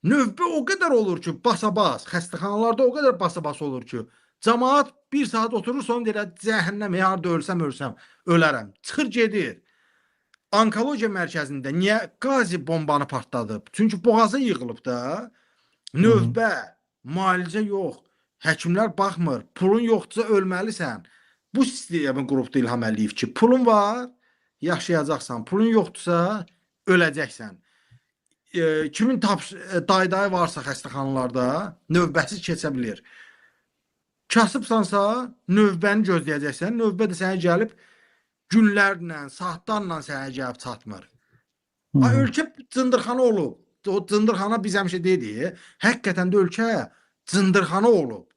Növbə o qədər olur ki, basa-bas, xəstəxanalarda o qədər basa-bas olur ki, cəmaat 1 saat oturur, sonra deyir, cəhənnəm, harda ölsəm, ölərəm. Çıxır gedir. Onkologiya mərkəzində niyə qazi bombanı partladıb? Çünki boğaza yığılıb da. Növbə, müalicə yox. Həkimlər baxmır. Pulun yoxdursa ölməlisən. Bu sistemin qrupda İlham Əliyev ki, pulun var, yaşayacaqsan. Pulun yoxdursa öləcəksən. Kimin dayı varsa xəstəxanalarda növbəsiz keçə bilir. Kasıbsansa növbəni gözləyəcəksən. Növbə də sənə gəlib günlərlə, saatlarla sənə gəlib çatmır. Ölkə cındırxana olub. O cındırxana biz həmişə dedik. Həqiqətən də ölkə cındırxana olub.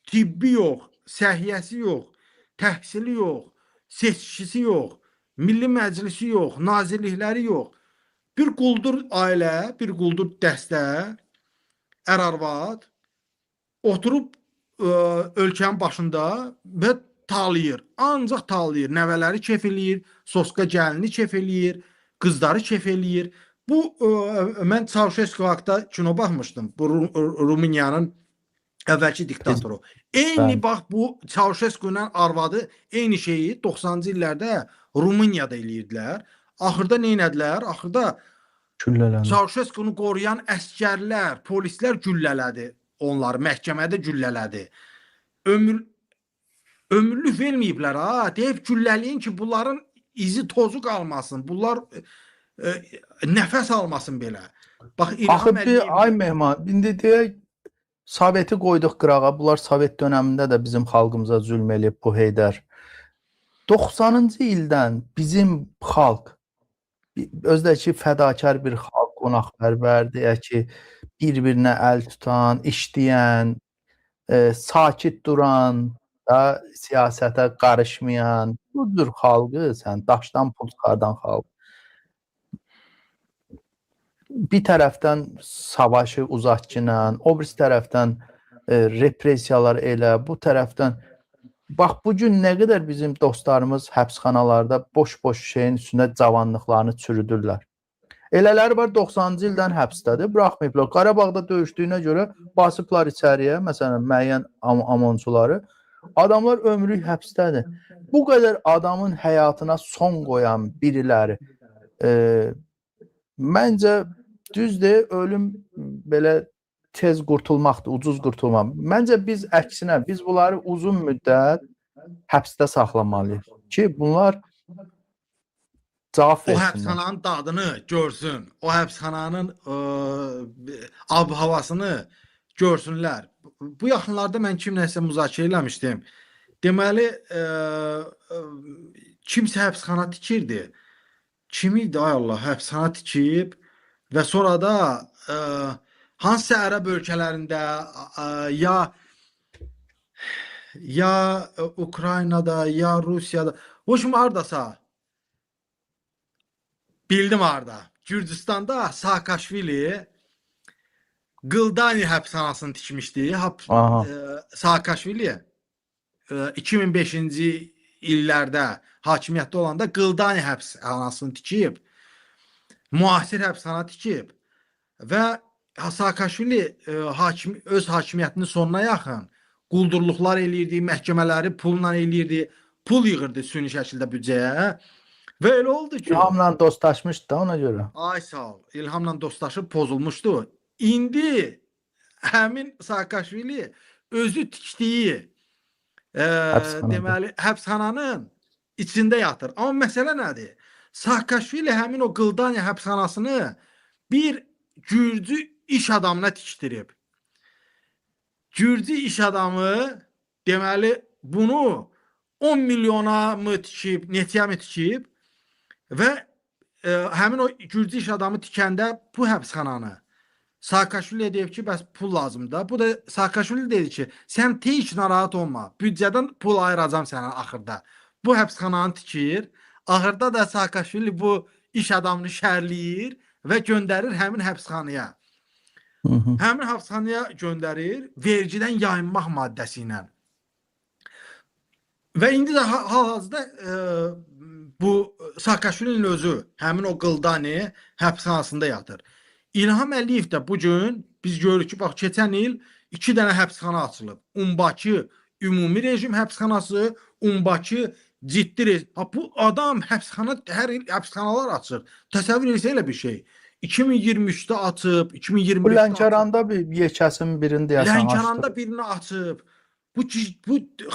Tibbi yox, səhiyyəsi yox, təhsili yox, seçkisi yox, Milli Məclisi yox, nazirlikləri yox. Bir quldur ailə, bir quldur dəstə, ər-arvad oturub ölkənin başında və talayır. Ancaq talayır. Nəvələri kef eləyir, soska gəlini kef eləyir, qızları kef eləyir. Bu, mən Çavşesku haqda kino baxmışdım. Bu Rumıniyanın əvvəlki diktatoru. Eyni bax bu Çavşesku ilə arvadı eyni şeyi 90-cı illərdə Rumuniyada eləyirdilər. Axırda nə etdilər? Axırda Çavşeskunu qoruyan əskərlər, polislər güllələdi onları, məhkəmədə güllələdi. Ömürlük verməyiblər ha. Deyib güllələyin ki, bunların izi tozu qalmasın. Bunlar nəfəs almasın belə. Bax, Axı bir ay Mehman, indi deyək Soveti qoyduq qırağa. Bunlar Sovet dönəmində də bizim xalqımıza zülm eləyib bu Heydər. 90-cı ildən bizim xalq özdəki fədakar bir xalq, qonaqpərvər, deyək ki, bir-birinə əl tutan, işləyən, sakit duran, da siyasətə qarışmayan, budur xalqı, sən daşdan pul çıxardan xalq. Bir tərəfdən savaşı uzatçınan, o birisi tərəfdən repressiyalar elə, bu tərəfdən bax bu gün nə qədər bizim dostlarımız həbsxanalarda boş-boş şeyin üstündə cavanlıqlarını çürüdürlər. Elələri var 90-cı ildən həbsdədir, buraxmayıblar. Qarabağda döyüşdüyünə görə basıblar içəriyə, məsələn, müəyyən amonçuları. Adamlar ömrlük həbsdədir. Bu qədər adamın həyatına son qoyan biriləri məncə düzdür, ölüm belə tez qurtulmaqdır, ucuz qurtulmaq. Məncə biz əksinə, biz bunları uzun müddət həbsdə saxlamalıyıq ki, bunlar cavab versinlər. O həbsxananın dadını görsün, o həbsxananın ab-havasını görsünlər. Bu yaxınlarda mən kimləsə müzakirə eləmişdim. Deməli, kimsə həbsxana tikirdi. Kim idi, ay Allah, həbsxana tikib və sonra da hansı ərəb ölkələrində ya Ukraynada, ya Rusiyada, o kimi hardasa bildim harda. Gürcüstanda Saakashvili Qıldani həbsxanasını tikmişdi. Saakashvili 2005-ci illərdə hakimiyyətdə olanda Qıldani həbsxanasını tikib, müasir həbsxana tikib və Saakashvili öz hakimiyyətinin sonuna yaxın quldurluqlar eləyirdi, məhkəmələri pulla eləyirdi. pul yığırdı süni şəkildə büdcəyə və elə oldu ki, İlhamla dostlaşmışdı da ona görə. ay sağ ol, İlhamla dostlaşıb pozulmuşdu. İndi həmin Saakashvili özü tikdiyi Həbsxanada. deməli həbsxananın içində yatır. Amma məsələ nədir? Saakashvili həmin o Qıldanya həbsxanasını bir gürcü iş adamına tikdirib. Gürcü iş adamı deməli bunu 10 milyona mı tikib, neçəyə mi tikib və həmin o gürcü iş adamı tikəndə bu həbsxananı Saakashvili deyib ki, bəs pul lazımdır. Bu da Saakashvili dedi ki, sən heç narahat olma, büdcədən pul ayıracam sənə axırda. Bu həbsxananı tikir. Axırda da Saakashvili bu iş adamını şərləyir və göndərir həmin həbsxanaya. Həmin həbsxanaya göndərir vergidən yayınmaq maddəsi ilə. Və indi də hal-hazırda bu Saakashvilinin özü həmin o Qıldani həbsxanasında yatır. İlham Əliyev də bugün biz görürük ki, bax keçən il 2 dənə həbsxana açılıb. Umbakı ümumi rejim həbsxanası, Umbakı ciddi rejim. Bu adam hər il həbsxanalar açır. Təsəvvür etsə elə bir şey. 2023-də açıb, 2025-də Bu Lənkəranda bir yekəsin birində yasan Lənkəranda birini açıb. Bu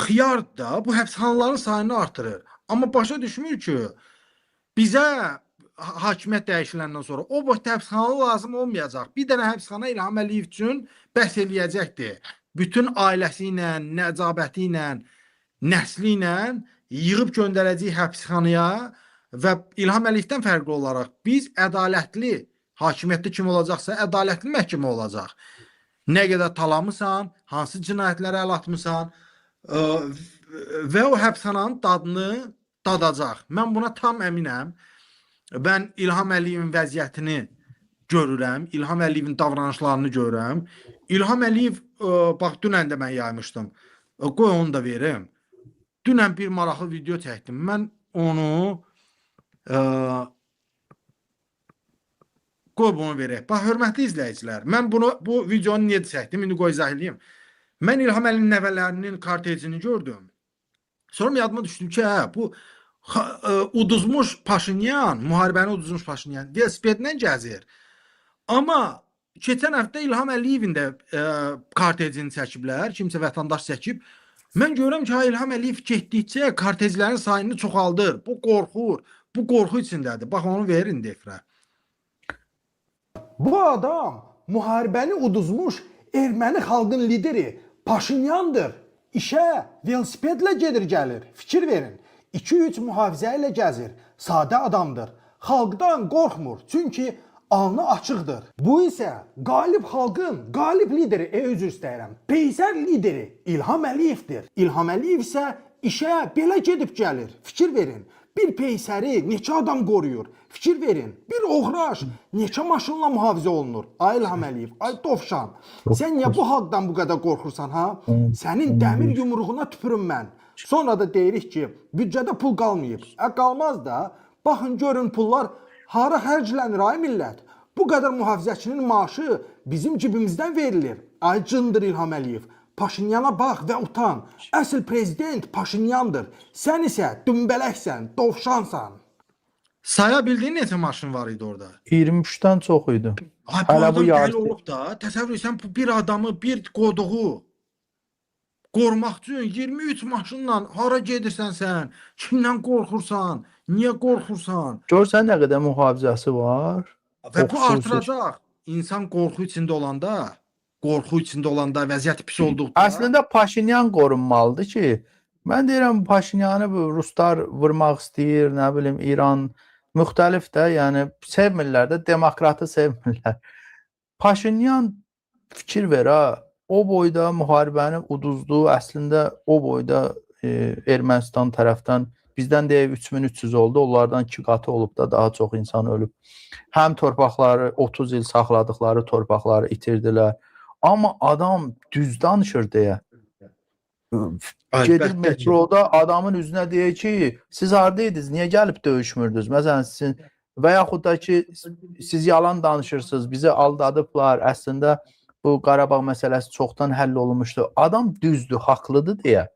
xiyar da bu həbsxanaların sayını artırır. Amma başa düşmür ki, bizə hakimiyyət dəyişiləndən sonra o boş həbsxana lazım olmayacaq. Bir dənə həbsxana İlham Əliyev üçün bəhs eləyəcəkdir. Bütün ailəsi ilə, nəcabəti ilə, nəsli ilə yığıb göndərəcək həbsxanaya və İlham Əliyevdən fərqli olaraq biz ədalətli hakimiyyətdə kim olacaqsa ədalətli məhkəmə olacaq. Nə qədər talamısan, hansı cinayətlərə əl atmısan və o həbsxananın dadını dadacaq. Mən buna tam əminəm. Mən İlham Əliyevin vəziyyətini görürəm, İlham Əliyevin davranışlarını görürəm. İlham Əliyev, bax dünən də mən yaymışdım. Qoy onu da verim. Dünən bir maraqlı video çəkdim. Mən onu qoy bunu verək. Bax, hörmətli izləyicilər, mən bu videonu niyə çəkdim? İndi qoy izah edeyim. Mən İlham Əliyevin nəvələrinin kortejini gördüm. Sonra yadıma düşdüm ki, bu uduzmuş Paşinyan, müharibəni uduzmuş Paşinyan velosipedlə gəzir. Amma keçən həftə İlham Əliyevin də kortejini çəkiblər, kimsə vətəndaş çəkib. Mən görürəm ki, İlham Əliyev getdikcə kortejlərin sayını çoxaldır. Bu qorxur, bu qorxu içindədir. Bax, onu verin defrə. Bu adam müharibəni uduzmuş erməni xalqın lideri Paşinyandır. İşə velosipedlə gedir gəlir. Fikir verin. 2-3 mühafizə ilə gəzir. Sadə adamdır. Xalqdan qorxmur. Çünki alnı açıqdır. Bu isə qalib xalqın qalib lideri, üzr istəyirəm, peysər lideri İlham Əliyevdir. İlham Əliyev isə işə belə gedib gəlir. Fikir verin. Bir peysəri neçə adam qoruyur? Fikir verin. Bir oğraş neçə maşınla mühafizə olunur? Ay İlham Əliyev, ay Dovşan. Sən niyə bu xalqdan bu qədər qorxursan, ha? Sənin dəmir yumruğuna tüpürüm mən. Sonra da deyirik ki, büdcədə pul qalmayıb. Qalmaz da. Baxın, görün pullar hara xərclənir, ay millət. Bu qədər mühafizəçinin maaşı bizim cibimizdən verilir. Ay cındır İlham Əliyev. Paşinyana bax və utan. Əsl prezident Paşinyandır. Sən isə dümbələksən, dovşansan. Saya bildiyin neçə maşın var idi orada? 23-dən çox idi. Ay, bu Hələ adam bu dəli yarısı. olub da. Təsəvvür etsən, bir adamı, bir qoduğu qorumaq üçün 23 maşınla hara gedirsən sən? Kimdən qorxursan? Niyə qorxursan? Görsən nə qədər mühafizəsi var? Və bu Xüsusi. artıracaq. İnsan qorxu içində olanda, vəziyyət pis olduqda. Əslində Paşinyan qorunmalıdır ki, mən deyirəm Paşinyanı bu ruslar vurmaq istəyir, nə bilim İran müxtəlif də, yəni sevmirlər də, demokratı sevmirlər. Paşinyan fikir ver ha, o boyda müharibəni uduzdu, əslində o boyda Ermənistan tərəfdən bizdən deyək 3300 oldu, onlardan 2 qatı olub da daha çox insan ölüb. Həm torpaqları 30 il saxladıqları torpaqları itirdilər. Amma adam düz danışır deyə. Gedir metroda adamın üzünə deyir ki, siz hardaydınız, niyə gəlib döyüşmürdünüz? Məsələn, sizin və yaxud da ki, siz yalan danışırsınız, bizi aldadıblar. Əslində bu Qarabağ məsələsi çoxdan həll olunmuşdu. Adam düzdür, haqlıdır deyə.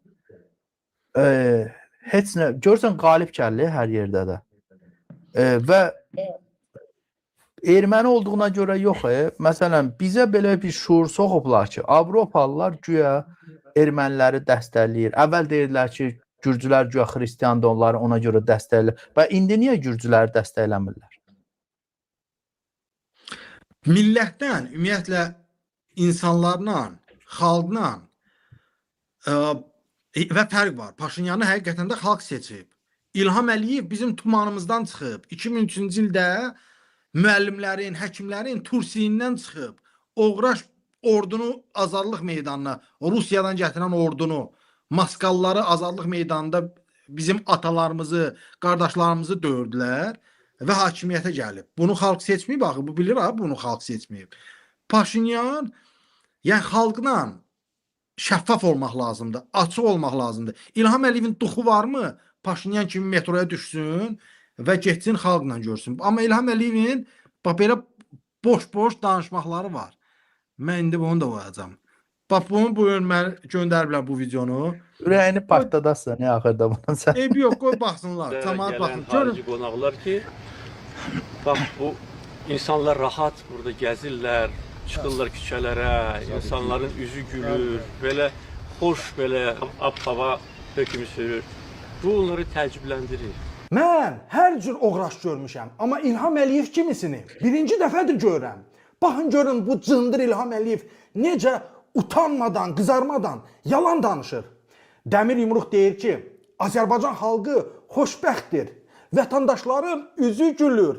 heç nə görsən qalib gəlir hər yerdə də. Və erməni olduğuna görə yox. Məsələn, bizə belə bir şuur soxublar ki, Avropalılar güya erməniləri dəstəkləyir. Əvvəl deyirdilər ki, gürcülər güya xristiandır, onları ona görə dəstəkləyir. Və indi niyə gürcüləri dəstəkləmirlər? Millətdən, ümumiyyətlə insanlarla, xalqla və fərq var. Paşinyanı həqiqətən də xalq seçib. İlham Əliyev bizim tumanımızdan çıxıb. 2003-cü ildə müəllimlərin, həkimlərin tursiyindən çıxıb. Oğraş ordunu azadlıq meydanına, Rusiyadan gətirən ordunu, maskalları azadlıq meydanında bizim atalarımızı, qardaşlarımızı döyürdülər və hakimiyyətə gəlib. Bunu xalq seçməyib, axı bu bilir abi, bunu xalq seçməyib. Paşinyan, yəni xalqla şəffaf olmaq lazımdır, açıq olmaq lazımdır. İlham Əliyevin duxu varmı? Paşinyan kimi metroya düşsün və getsin xalqla görsün. Amma İlham Əliyevin bax belə boş-boş danışmaqları var. Mən indi bunu da qoyacağam. Bax bunu bu gün mən göndəriblər bu videonu. Ürəyini partladasın ya axırda bunu sən. Eybi yox, qoy baxsınlar. Cəmaət baxın. Harici qonaqlar ki, bax bu insanlar rahat burada gəzirlər, çıxırlar küçələrə, insanların üzü gülür, belə xoş, belə ab-hava hökmü sürür. Bu onları təəccübləndirir. Mən hər cür oğraş görmüşəm, amma İlham Əliyev kimisini birinci dəfədir görürəm. Baxın görün bu cındır İlham Əliyev necə utanmadan, qızarmadan yalan danışır. Dəmir Yumruq deyir ki, Azərbaycan xalqı xoşbəxtdir. Vətəndaşların üzü gülür.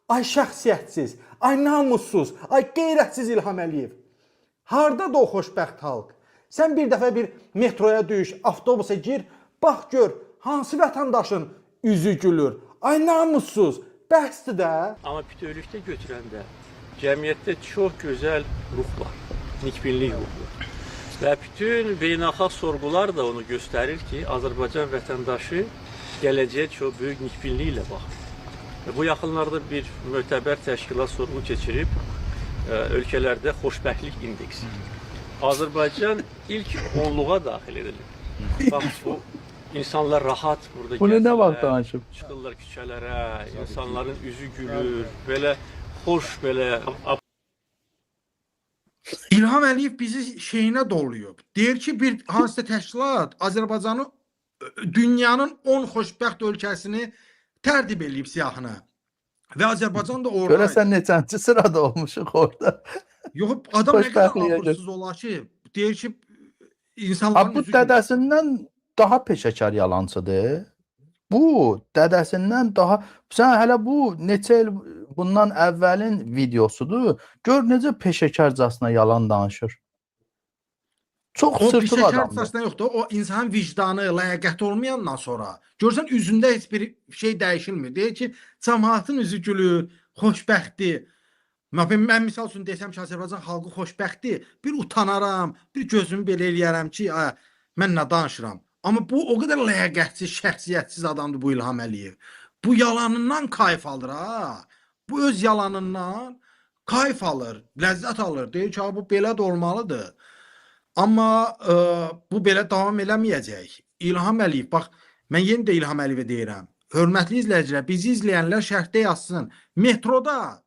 Ay şəxsiyyətsiz, ay namussuz, ay qeyrətsiz İlham Əliyev. Hardadır o xoşbəxt xalq? Sən bir dəfə bir metroya düş, avtobusa gir, bax gör, hansı vətəndaşın üzü gülür. Ay namussuz, bəsdir də. Amma bütövlükdə götürəndə cəmiyyətdə çox gözəl ruh var, nikbinlik ruhu. Və bütün beynəlxalq sorğular da onu göstərir ki, Azərbaycan vətəndaşı gələcəyə çox böyük nikbinliklə baxır. Bu yaxınlarda bir mötəbər təşkilat sorğu keçirib ölkələrdə xoşbəxtlik indeksi. Azərbaycan ilk 10-luğa daxil edilir. Bax bu insanlar rahat burada Bunu nə vaxt gəzirlər, danışıb? çıxırlar küçələrə, insanların üzü gülür, belə xoş, belə İlham Əliyev bizi şeyinə doluyub. Deyir ki, bir hansısa təşkilat Azərbaycanı dünyanın 10 xoşbəxt ölkəsini tərdib eləyib siyahına. Və Azərbaycan da orada. Görəsən neçənci sırada olmuşuq orada. Yox, adam nə qədər Xoşbəxtliyə abırsız olar ki, deyir ki, insanların Bu üzü gülür. dədəsindən daha peşəkar yalancıdır. Bu dədəsindən daha... Sən hələ bu neçə il bundan əvvəlin videosudur. Gör necə peşəkarcasına yalan danışır. Çox O sırtıq adamdır. peşəkarcasına yoxdur. O insanın vicdanı, ləyaqəti olmayandan sonra görsən üzündə heç bir şey dəyişilmir. Deyir ki, cəmaatın üzü gülür, xoşbəxtdir. Mən misal üçün desəm ki, Azərbaycan xalqı xoşbəxtdir, bir utanaram, bir gözümü belə eləyərəm ki, mən nə danışıram. Amma bu o qədər ləyaqətsiz, şəxsiyyətsiz adamdır bu İlham Əliyev. Bu yalanından kayf alır ha. Bu öz yalanından kayf alır, ləzzət alır. Deyir ki, bu belə də olmalıdır. Amma bu belə davam eləməyəcək. İlham Əliyev, bax, mən yenə də İlham Əliyevə deyirəm. Hörmətli izləyicilər, bizi izləyənlər şərhdə yazsın. Metroda,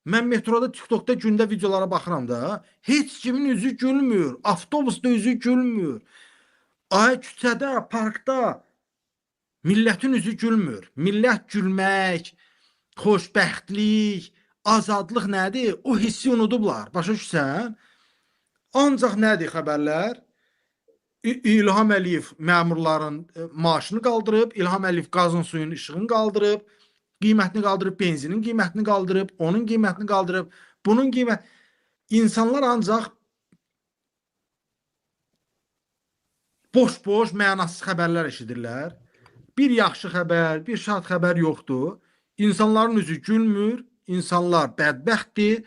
mən metroda, TikTokda gündə videolara baxıram da, heç kimin üzü gülmür, avtobusda üzü gülmür. Ay küçədə, parkda millətin üzü gülmür. Millət gülmək, xoşbəxtlik, azadlıq nədir? O hissi unudublar. Başa düşsən? Ancaq nədir xəbərlər? İlham Əliyev məmurların maaşını qaldırıb, İlham Əliyev qazın suyun işığını qaldırıb, qiymətini qaldırıb, benzinin qiymətini qaldırıb, onun qiymətini qaldırıb, bunun qiymət... İnsanlar ancaq boş-boş, mənasız xəbərlər eşidirlər. Bir yaxşı xəbər, bir şad xəbər yoxdur. İnsanların üzü gülmür, insanlar bədbəxtdir.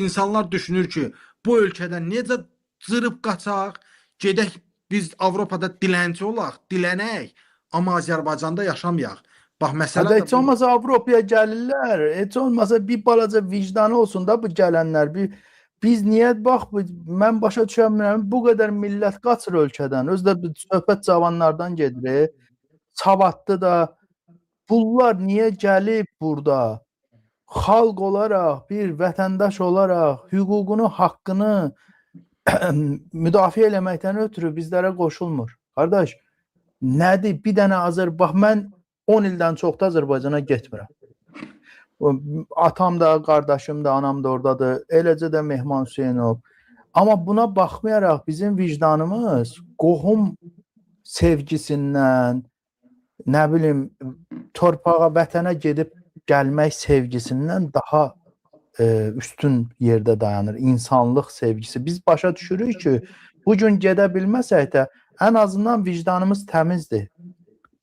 İnsanlar düşünür ki, bu ölkədə necə cırıb qaçaq, gedək biz Avropada dilənçi olaq, dilənək, amma Azərbaycanda yaşamayaq. Bax, məsələ Heç olmasa Avropaya gəlirlər, heç olmasa bir balaca vicdanı olsun da bu gələnlər, bir biz niyə bax mən başa düşmürəm bu qədər millət qaçır ölkədən. Özdə söhbət cavanlardan gedir. Savadlı da bunlar niyə gəlib burada? Xalq olaraq, bir vətəndaş olaraq hüququnu, haqqını müdafiə eləməkdən ötürü bizlərə qoşulmur. Qardaş, nədir? Bir dənə bax mən 10 ildən çoxdur Azərbaycana getmirəm. Atam da, qardaşım da, anam da oradadır. Eləcə də Mehman Hüseynov. Amma buna baxmayaraq bizim vicdanımız qohum sevgisindən, nə bilim, torpağa, vətənə gedib gəlmək sevgisindən daha üstün yerdə dayanır. İnsanlıq sevgisi. Biz başa düşürük ki, bugün gedə bilməsək də ən azından vicdanımız təmizdir.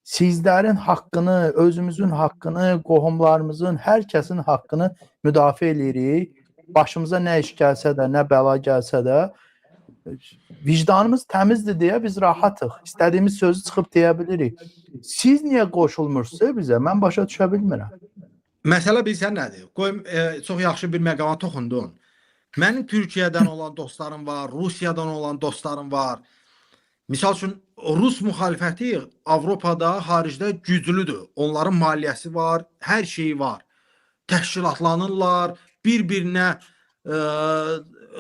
Sizlərin haqqını, özümüzün haqqını, qohumlarımızın, hər kəsin haqqını müdafiə edirik. Başımıza nə iş gəlsə də, nə bəla gəlsə də vicdanımız təmizdir deyə biz rahatıq. İstədiyimiz sözü çıxıb deyə bilirik. Siz niyə qoşulmursunuz bizə? Mən başa düşə bilmirəm. Məsələ bilsən nədir? Qoyum, çox yaxşı bir məqama toxundun. Mənim Türkiyədən olan dostlarım var, Rusiyadan olan dostlarım var. Misal üçün, Rus müxalifəti Avropada, xaricdə güclüdür. Onların maliyyəsi var, hər şeyi var. Təşkilatlanırlar, bir-birinə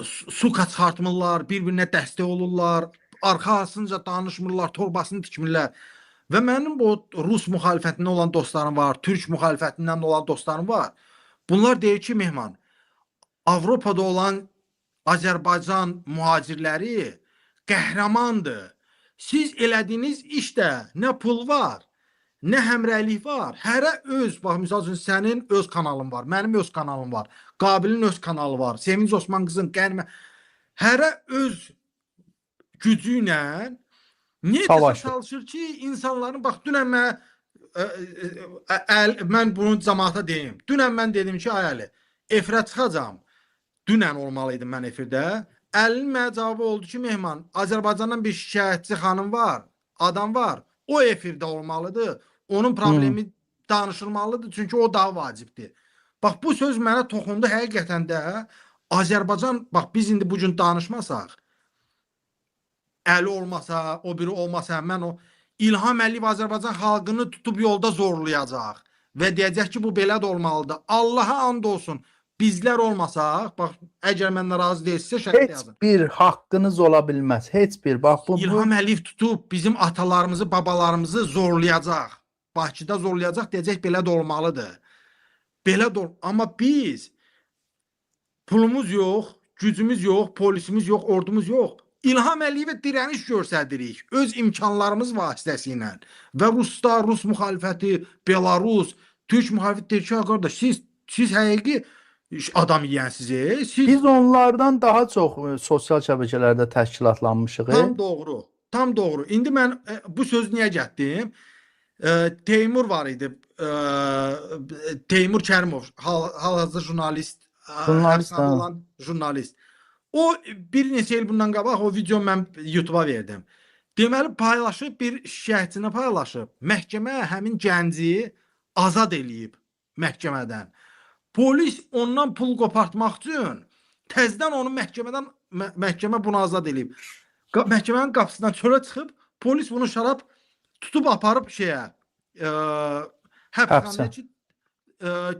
su çıxartmırlar, bir-birinə dəstək olurlar, arxasınca danışmırlar, torbasını tikmirlər. Və mənim bu Rus müxalifətindən olan dostlarım var, Türk müxalifətindən olan dostlarım var. Bunlar deyir ki, Mehman, Avropada olan Azərbaycan mühacirləri qəhrəmandır. Siz elədiyiniz işdə nə pul var, nə həmrəylik var. Hərə öz, bax, misal üçün, sənin öz kanalın var, mənim öz kanalım var, Qabilin öz kanalı var, Sevinç Osman qızın qənimə. Hərə öz gücü ilə niyə çalışır ki, insanların, bax, dünən mən bunu cəmaata deyim. Dünən mən dedim ki, ay Əli, efirə çıxacam. Dünən olmalıydım mən efirdə. Əlinin mənə cavabı oldu ki, Mehman, Azərbaycandan bir şikayətçi xanım var, adam var, o efirdə olmalıdır, onun problemi danışılmalıdır, çünki o daha vacibdir. Bax, bu söz mənə toxundu həqiqətən də. Azərbaycan, bax, biz indi bugün danışmasaq, Əli olmasa, o biri olmasa, mən o İlham Əliyev Azərbaycan xalqını tutub yolda zorlayacaq və deyəcək ki, bu belə də olmalıdır. Allaha and olsun, bizlər olmasaq, bax, əgər məndən razı deyilsə, şəhət yazın. Heç bir haqqınız ola bilməz, heç bir. Bax, İlham Əliyev tutub bizim atalarımızı, babalarımızı zorlayacaq. Bakıda zorlayacaq, deyəcək, belə də olmalıdır. Belə də amma biz pulumuz yox, gücümüz yox, polisimiz yox, ordumuz yox. İlham Əliyevə dirəniş göstəririk öz imkanlarımız vasitəsilə. Və Ruslar, Rus müxalifəti, Belarus, Türk müxalifəti deyir ki, qardaş, siz həqiqi adam yiyənsiniz. Biz onlardan daha çox sosial şəbəkələrdə təşkilatlanmışıq. Tam doğru, tam doğru. İndi mən bu sözü niyə getdim? Teymur var idi, Teymur Kərimov, hal-hazırda jurnalist, həbsxanada olan jurnalist. O bir neçə il bundan qabaq o video mən YouTube'a verdim. Deməli paylaşıb, bir şikayətçini paylaşıb. Məhkəmə həmin gənci azad eləyib məhkəmədən. Polis ondan pul qopartmaq üçün təzədən onu məhkəmə bunu azad eləyib. Məhkəmənin qapısından çölə çıxıb, polis bunu şarab tutub aparıb həbsxanaya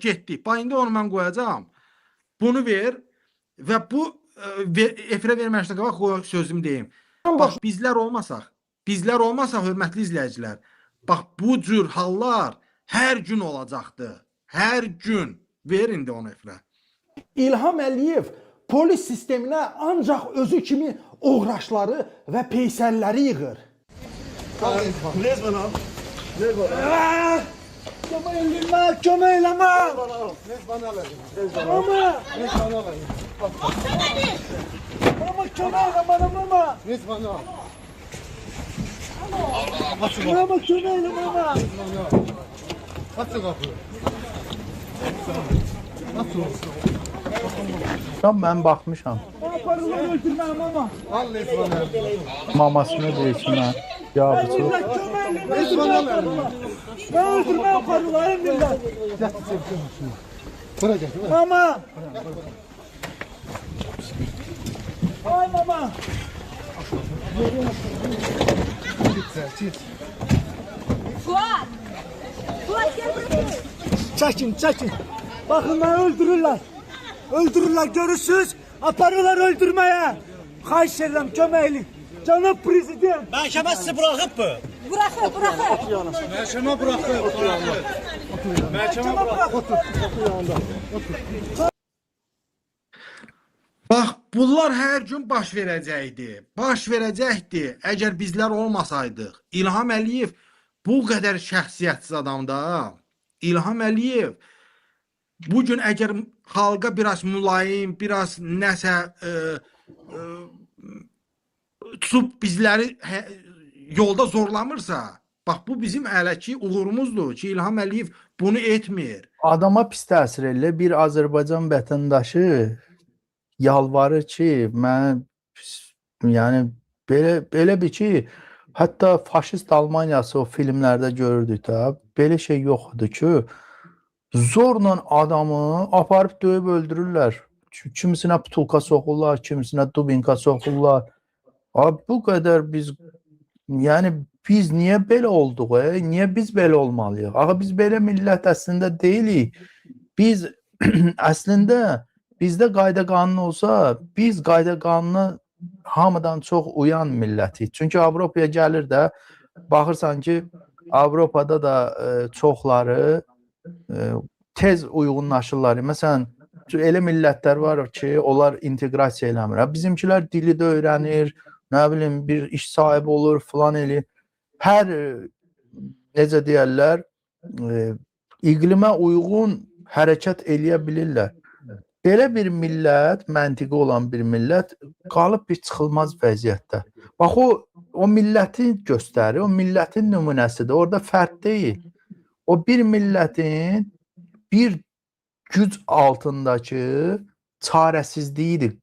getdi. Bax, indi onu mən qoyacağam. Bunu ver və bu efirə verməmişdən qabaq sözümü deyim. Bax, bizlər olmasaq, hörmətli izləyicilər, bax, bu cür hallar hər gün olacaqdır. Hər gün. Ver indi onu efirə. İlham Əliyev polis sisteminə ancaq özü kimi oğraşları və peysəlləri yığır. Kömək eləmə! Mən baxmışam. Mamasını deyirsinə. Ya bu çox. Ben öldürmem karılarım millet. Mama. Ay mama. Fuat! Fuat gel buraya. Çekin, çekin. Bakın beni öldürürler. Öldürürler, görürsünüz. Aparırlar öldürmeye. Xahiş ederim, köməklik. Cənab Prezident. Məhkəmə sizi bırakıp mı? Bırakır, bırakır. Məhkəmə bırakıp. Məhkəmə bırak. Otur. Bax, bunlar hər gün baş verəcəkdi. Baş verəcəkdi əgər bizlər olmasaydıq. İlham Əliyev bu qədər şəxsiyyətsiz adamda. İlham Əliyev bu gün əgər xalqa biraz mülayim, biraz nəsə tutub bizləri yolda zorlamırsa, bax bu bizim hələ ki uğurumuzdur ki, İlham Əliyev bunu etmir. Adama pis təsir elə bir Azərbaycan vətəndaşı yalvarır ki, mən yəni belə bir ki, hətta faşist Almaniyası o filmlərdə görürdük də, belə şey yoxdur ki, zorla adamı aparıb döyüb öldürürlər. Kimisinə putulka soxurlar, kimisinə dubinka soxurlar. Abi bu qədər biz, yəni biz niyə belə olduq? Niyə biz belə olmalıyıq? Ağa biz belə millət əslində deyilik. Biz əslində bizdə qayda qanun olsa, biz qayda qanuna hamıdan çox uyan millətik. Çünki Avropaya gəlir də, baxırsan ki, Avropada da çoxları tez uyğunlaşırlar. Məsələn, elə millətlər var ki, onlar inteqrasiya eləmir. Bizimkilər dili də öyrənir, nə bilim, bir iş sahibi olur, filan eləyir. Hər, necə deyərlər, iqlimə uyğun hərəkət eləyə bilirlər. Belə bir millət, məntiqi olan bir millət qalıb bir çıxılmaz vəziyyətdə. Bax, o millətin göstərir, o millətin nümunəsidir. Orada fərq deyil. O bir millətin bir güc altındakı çarəsizliyidir.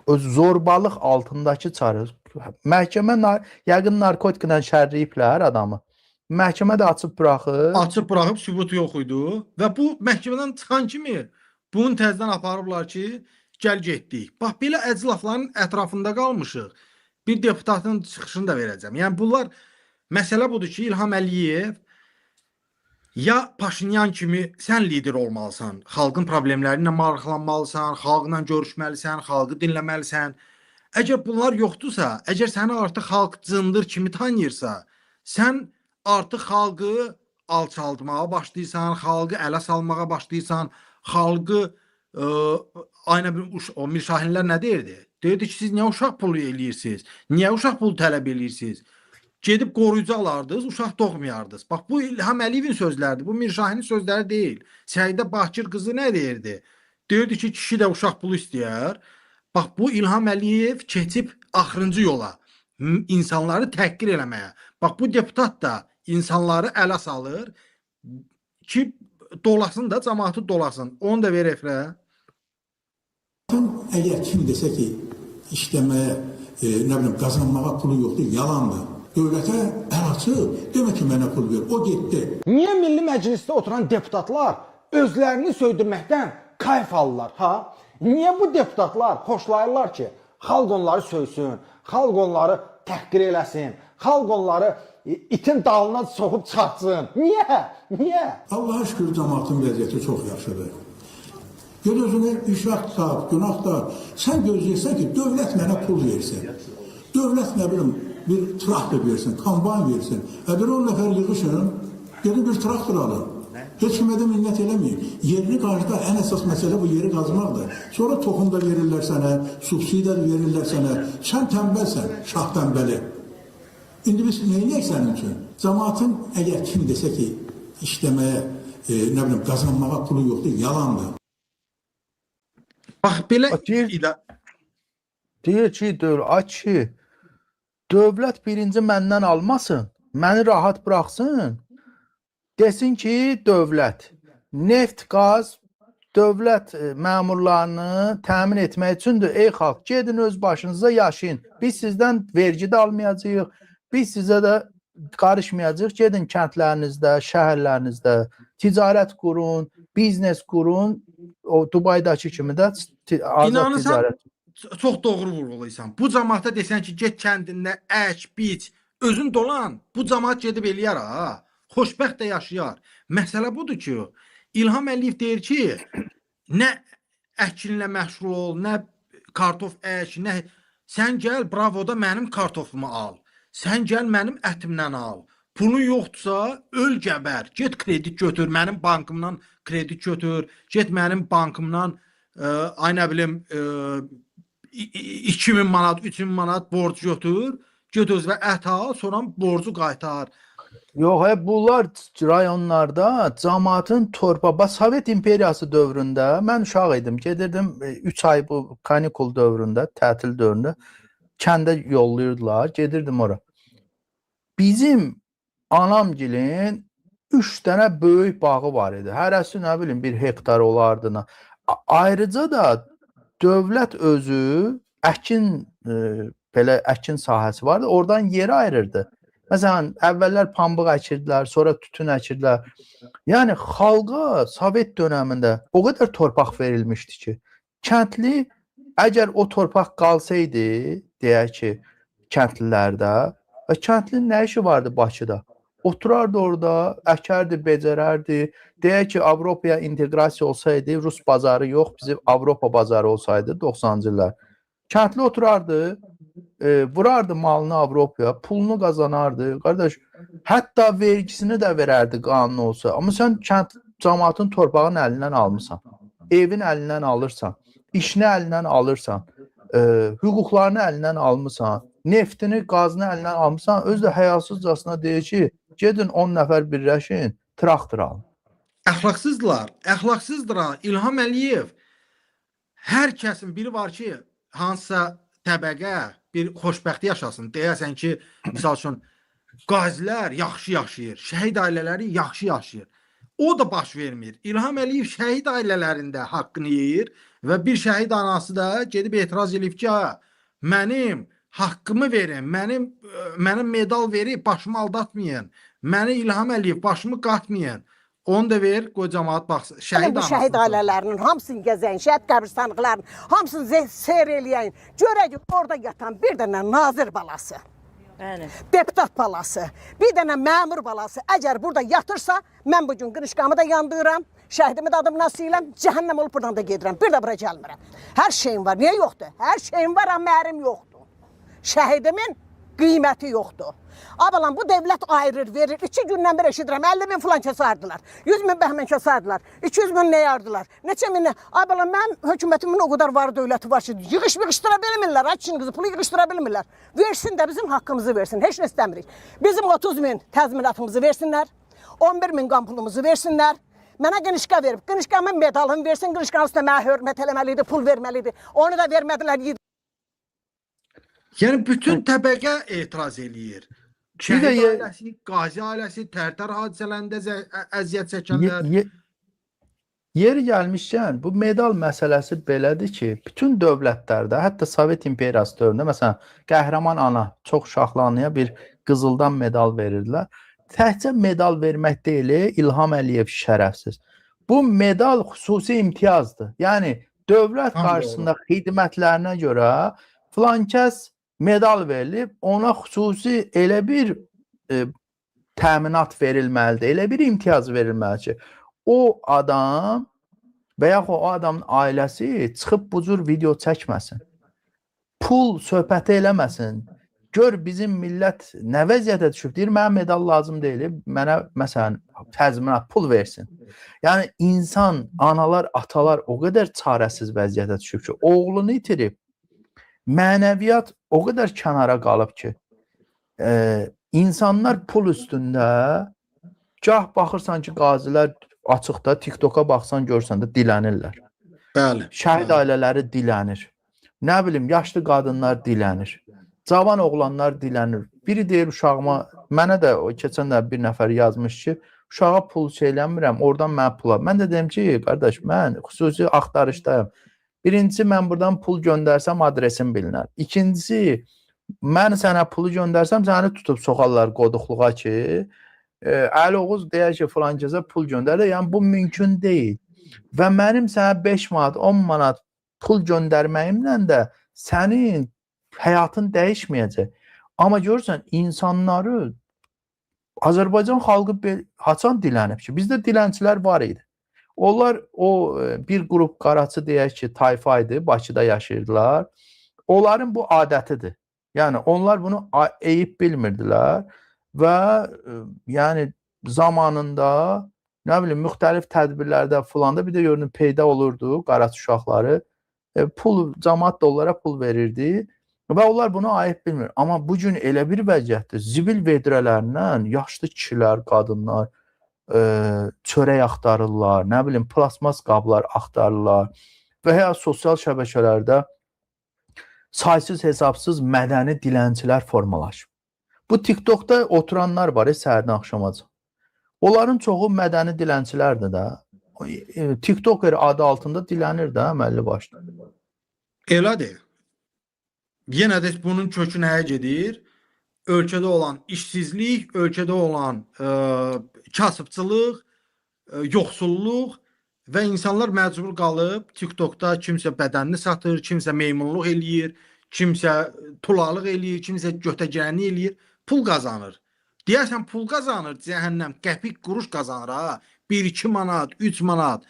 O zorbalıq altındakı çarəsizlik. Məhkəmə yəqin narkotiklə şərləyiblər adamı. Məhkəmə də açıb buraxıb. Açıb buraxıb, sübut yox idi. Və bu məhkəmədən çıxan kimi bunu təzədən aparıblar ki, gəl getdik. Bax, belə əclafların ətrafında qalmışıq. Bir deputatın çıxışını da verəcəm. Yəni, bunlar, məsələ budur ki, İlham Əliyev ya Paşinyan kimi sən lider olmalısan, xalqın problemləri ilə maraqlanmalısan, xalqla görüşməlisən, xalqı dinləməlisən. Əgər bunlar yoxdursa, əgər səni artıq xalq cındır kimi tanıyırsa, sən artıq xalqı alçaltmağa başlayırsan, xalqı ələ salmağa başlayırsan, xalqı aynı bir o Mirşahinlər nə deyirdi? Deyirdi ki, siz niyə uşaq pulu eləyirsiniz? Niyə uşaq pulu tələb eləyirsiniz? Gedib qoruyucu alardınız, uşaq doğmayardınız. Bax, bu İlham Əliyevin sözləridir, bu Mirşahinin sözləri deyil. Səidə Bakir qızı nə deyirdi? Deyirdi ki, kişi də uşaq pulu istəyər. Bax, bu İlham Əliyev keçib axırıncı yola, insanları təhqir eləməyə. Bax, bu deputat da insanları ələ salır ki, dolasın da, cəmaatı dolasın. Onu da ver efrə. Əgər kim desə ki, işləməyə, nə bilim, qazanmağa pulu yoxdur, yalandır. Dövlətə əl açıb, demə ki, mənə pul ver, o getdi. Niyə Milli Məclisdə oturan deputatlar özlərini söydürməkdən kayf alırlar, ha? Niyə bu deputatlar xoşlayırlar ki, xalq onları söysün, xalq onları təhqir eləsin, xalq onları itin dalına soxub çıxartsın? Niyə? Niyə? Allah'a şükür cəmaatın vəziyyəti çox yaxşıdır. Gör özünə iş vaxt tap, günah tap. Sən gözləyirsən ki, dövlət mənə pul versin. Dövlət nə bilim, bir traktor versin, kombayn versin. Əgər 10 nəfər yığışın, gedin bir traktor alın. Heç kimə də minnət eləməyin. Yerini qazda ən əsas məsələ bu yeri qazmaqdır. Sonra toxum da verirlər sənə, subsidiya da verirlər sənə. Sən tənbəlsən, şah tənbəli. İndi biz neynəyək sənin üçün? Cəmaatın əgər kim desə ki, işləməyə, nə bilim, qazanmağa pulu yoxdur, yalandır. Bax, belə deyir ki, dövlət birinci məndən almasın, məni rahat buraxsın. Desin ki, dövlət, neft, qaz, dövlət məmurlarını təmin etmək üçündür. Ey xalq, gedin öz başınıza yaşayın. Biz sizdən vergi də almayacağıq, biz sizə də qarışmayacağıq. Gedin kəndlərinizdə, şəhərlərinizdə ticarət qurun, biznes qurun. O Dubaydakı kimi də azad ticarət. çox doğru vurğulayırsan. Bu cəmaata desən ki, get kəndində ək, biç, özün dolan, bu cəmaat gedib eləyər ha. Xoşbəxt də yaşayar. Məsələ budur ki, İlham Əliyev deyir ki, nə əkinlə məşğul ol, nə kartof ək, nə sən gəl Bravoda mənim kartofumu al. Sən gəl mənim ətimdən al. Pulun yoxdursa öl gəbər. Get kredit götür, mənim bankımdan kredit götür. Get mənim bankımdan ay nə bilim 2000 manat, 3000 manat borc götür. Get özünə ət al, sonra borcu qaytar. Yox, bunlar rayonlarda cəmaatın torpaq, Sovet İmperiyası dövründə mən uşaq idim, gedirdim 3 ay bu kanikul dövründə, tətil dövründə kəndə yollayırdılar, gedirdim ora. Bizim anamgilin 3 dənə böyük bağı var idi. Hərəsi nə bilim 1 hektar olardı. Ayrıca da dövlət özü əkin belə əkin sahəsi vardı, oradan yeri ayırırdı. Məsələn, əvvəllər pambıq əkirdilər, sonra tütün əkirdilər. Yəni xalqa Sovet dövründə o qədər torpaq verilmişdi ki, kəndli əgər o torpaq qalsaydı, deyək ki, kəndlilərdə, və kəndlinin nə işi vardı Bakıda? Oturardı orada, əkərdi, becərərdi. Deyək ki, Avropaya inteqrasiya olsaydı, Rus bazarı yox, bizim Avropa bazarı olsaydı 90-cı illər. Kəndli oturardı, vurardı malını Avropaya, pulunu qazanardı. Qardaş, hətta vergisini də verərdi qanun olsa. Amma sən kənd cəmaatın torpağın əlindən almısan, evin əlindən alırsan, işini əlindən alırsan, hüquqlarını əlindən almısan, neftini, qazını əlindən almısan, özü də həyasızcasına deyir ki, gedin 10 nəfər birləşin, traktor alın. Əxlaqsızdır. İlham Əliyev hər kəsin biri var ki, hansısa təbəqə bir xoşbəxti yaşasın. Deyəsən ki, misal üçün, qazilər yaxşı yaşayır, şəhid ailələri yaxşı yaşayır. O da baş vermir. İlham Əliyev şəhid ailələrində haqqını yeyir və bir şəhid anası da gedib etiraz edib ki, mənim haqqımı verin, mənim medal verib başımı aldatmayın, məni İlham Əliyev başımı qatmayın. Onu da ver, qoy cəmaat baxsın. Şəhid anası. Şəhid ailələrinin hamısını gəzəyin, şəhid qəbristanlıqlarının hamısını seyr eləyəyin. Görək orada yatan bir dənə nazir balası, deputat balası, bir dənə məmur balası əgər burada yatırsa, mən bugün qınışqamı da yandıram, şəhidimi də adımdan siləm, cəhənnəm olub buradan da gedirəm, bir də bura gəlmirəm. Hər şeyim var, niyə yoxdur? Hər şeyim var, amma ərim yoxdur. Şəhidimin qiyməti yoxdur. Abalan bu devlet ayırır, verir. 2 gündən bir eşidirəm, 50 bin falan kəsardılar, 100 bin bəhmən kəsardılar, 200 bin nə yardılar, neçə min nə? Abalan mən hökumətimin o qədər var dövləti var ki, yığıştıra bilmirlər, açın qızı pulu yığıştıra bilmirlər. Versin də bizim haqqımızı versin, heç nə istəmirik. Bizim 30 bin təzminatımızı versinlər, 11 bin qan pulumuzu versinlər. Mənə qınışqa verib, qınışqamın medalını versin, qınışqanın üstə mənə hörmət eləməlidir, pul verməlidir. Onu da vermədilər. Yəni bütün təbəqə etiraz eləyir. Şəhid ailəsi, qazi ailəsi, Tərtər hadisələrində əziyyət çəkənlər. Yeri gəlmişkən, bu medal məsələsi belədir ki, bütün dövlətlərdə, hətta Sovet İmperiyası dövründə, məsələn, qəhrəman ana, çox uşaqlı anaya bir qızıldan medal verirdilər. Təkcə medal vermək deyil, İlham Əliyev şərəfsiz. Bu medal xüsusi imtiyazdır. Yəni, dövlət qarşısında xidmətlərinə görə filan kəs medal verilib, ona xüsusi elə bir təminat verilməlidir, elə bir imtiyaz verilməlidir ki, o adam və yaxud o adamın ailəsi çıxıb bu cür video çəkməsin, pul söhbəti eləməsin, gör bizim millət nə vəziyyətə düşüb, deyir, mənə medal lazım deyil, mənə məsələn təzminat, pul versin. Yəni, insan, analar, atalar o qədər çarəsiz vəziyyətə düşüb ki, oğlunu itirib, mənəviyyat o qədər kənara qalıb ki, insanlar pul üstündə, gah baxırsan ki, qazilər açıqda, TikToka baxsan görsən də dilənirlər. Bəli. Şəhid ailələri dilənir. Nə bilim, yaşlı qadınlar dilənir. Cavan oğlanlar dilənir. Biri deyir uşağıma, mənə də keçən də bir nəfər yazmış ki, uşağa pul şeylənmirəm, oradan mənə pula. Mən də deyim ki, qardaş, mən xüsusi axtarışdayım. Birincisi, mən buradan pul göndərsəm, adresim bilinər. İkincisi, mən sənə pulu göndərsəm, səni tutub soxarlar qoduqluğa ki, Əli Oğuz deyər ki, filan kəsə pul göndərdi. Yəni, bu mümkün deyil. Və mənim sənə 5 manat, 10 manat pul göndərməyimlə də sənin həyatın dəyişməyəcək. Amma görürsən, insanları Azərbaycan xalqı haçan dilənib ki, bizdə dilənçilər var idi. Onlar bir qrup qaraçı deyək ki, tayfa idi, Bakıda yaşayırdılar. Onların bu adətidir. Yəni onlar bunu eyib bilmirdilər və yəni zamanında nə bilim müxtəlif tədbirlərdə fulanda bir də görünür peyda olurdu qaraçı uşaqları. Pul cəmaət də onlara pul verirdi və onlar bunu ayıb bilmir. Amma bu gün elə bir vəziyyətdir. Zibil vedrələrindən yaşlı kişilər, qadınlar çörək axtarırlar, nə bilim plasmas qablar axtarırlar və ya sosial şəbəkələrdə saysız hesabsız mədəni dilənçilər formalaşıb. Bu TikTokda oturanlar var səhərdən axşamacan. Onların çoxu mədəni dilənçilərdir də. TikToker adı altında dilənir də əməlli başlı. Elədir. Yenə də bunun kökü nəyə gedir? Ölkədə olan işsizlik, ölkədə olan kasıbçılıq, yoxsulluq və insanlar məcbur qalıb TikTokda kimsə bədənini satır, kimsə meymunluq eləyir, kimsə tulalıq eləyir, kimsə götəgəni eləyir, pul qazanır. Deyərsən pul qazanır, cəhənnəm, qəpik quruş qazanır ha. 1-2 manat, 3 manat.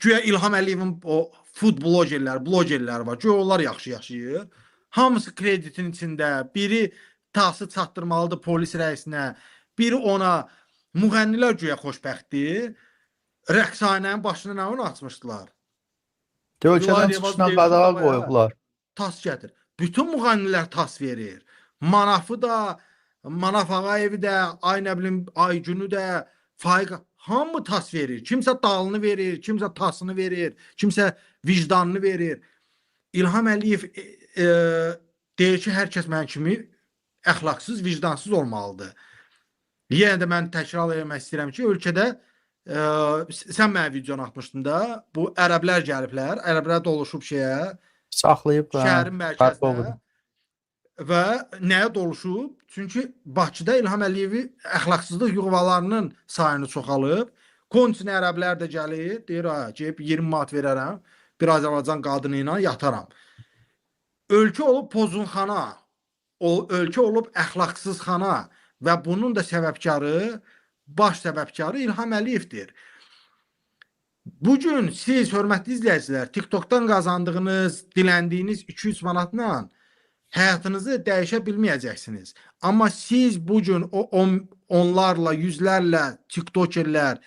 Güya İlham Əliyevin o food blogerlər var. Güya onlar yaxşı yaşayır. Hamısı kreditin içində. Biri tası çatdırmalıdır polis rəisinə. Biri ona müğənnilər güya xoşbəxtdir. Rəqsanənin başına nə onu açmışdılar? Ölkədən çıxışına qadağa qoyublar. Tas gətir. Bütün müğənnilər tas verir. Manafı da, Manaf Ağayevi də, ay nə bilim, Aygünü də, Faiq, hamı tas verir. Kimsə dalını verir, kimsə tasını verir, kimsə vicdanını verir. İlham Əliyev deyir ki, hər kəs mənim kimi əxlaqsız, vicdansız olmalıdır. Yenə də mən təkrar etmək istəyirəm ki, ölkədə sən mənə videonu atmışdın da, bu ərəblər gəliblər, ərəblər doluşub saxlayıblar, şəhərin mərkəzinə və nəyə doluşub? Çünki Bakıda İlham Əliyevi əxlaqsızlıq yuvalarının sayını çoxalıb. Konçin ərəblər də gəlir, deyir, gəlib 20 manat verərəm, bir Azərbaycan qadını ilə yataram. Ölkə olub pozunxana, ölkə olub əxlaqsız xana və bunun da səbəbkarı, baş səbəbkarı İlham Əliyevdir. Bugün siz, hörmətli izləyicilər, TikTokdan qazandığınız, diləndiyiniz 200 manatla həyatınızı dəyişə bilməyəcəksiniz. Amma siz bugün onlarla, yüzlərlə TikTokerlər,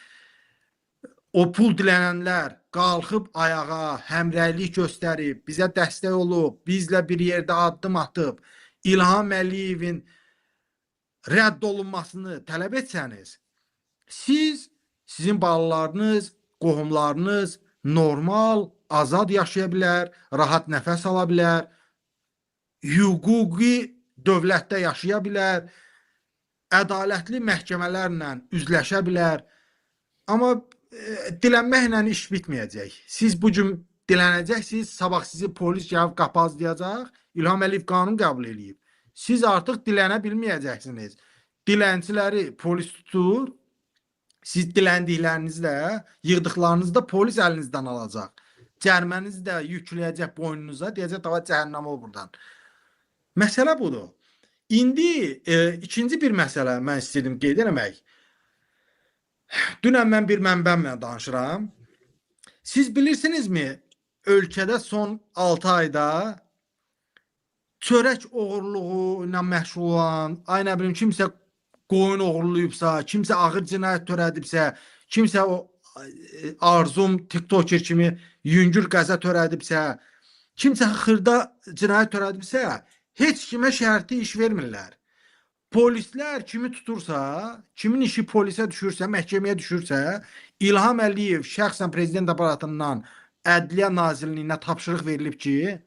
o pul dilənənlər qalxıb ayağa, həmrəylik göstərib, bizə dəstək olub, bizlə bir yerdə addım atıb, İlham Əliyevin rədd olunmasını tələb etsəniz, siz, sizin balalarınız, qohumlarınız normal, azad yaşaya bilər, rahat nəfəs ala bilər, hüquqi dövlətdə yaşaya bilər, ədalətli məhkəmələrlə üzləşə bilər. Amma dilənməklə iş bitməyəcək. Siz bugün dilənəcəksiniz, sabah sizi polis gəlib qapazlayacaq, İlham Əliyev qanun qəbul edib. Siz artıq dilənə bilməyəcəksiniz. Dilənçiləri polis tutur, siz diləndiklərinizlə, yığdıqlarınızda polis əlinizdən alacaq. Cərmənizi də yükləyəcək boynunuza, deyəcək, dava cəhənnəm ol buradan. Məsələ budur. İndi ikinci bir məsələ mən istəyirdim qeyd eləmək. Dünən mən bir mənbəmlə danışıram. Siz bilirsinizmi, ölkədə son 6 ayda çörək oğurluğu ilə məşğul olan, ay nə bilim, kimsə qoyun oğurluyubsa, kimsə ağır cinayət törədibsə, kimsə o Arzum TikToker kimi yüngül qəza törədibsə, kimsə xırda cinayət törədibsə, heç kimə şərti iş vermirlər. Polislər kimi tutursa, kimin işi polisə düşürsə, məhkəməyə düşürsə, İlham Əliyev şəxsən prezident aparatından Ədliyyə Nazirliyinə tapşırıq verilib ki,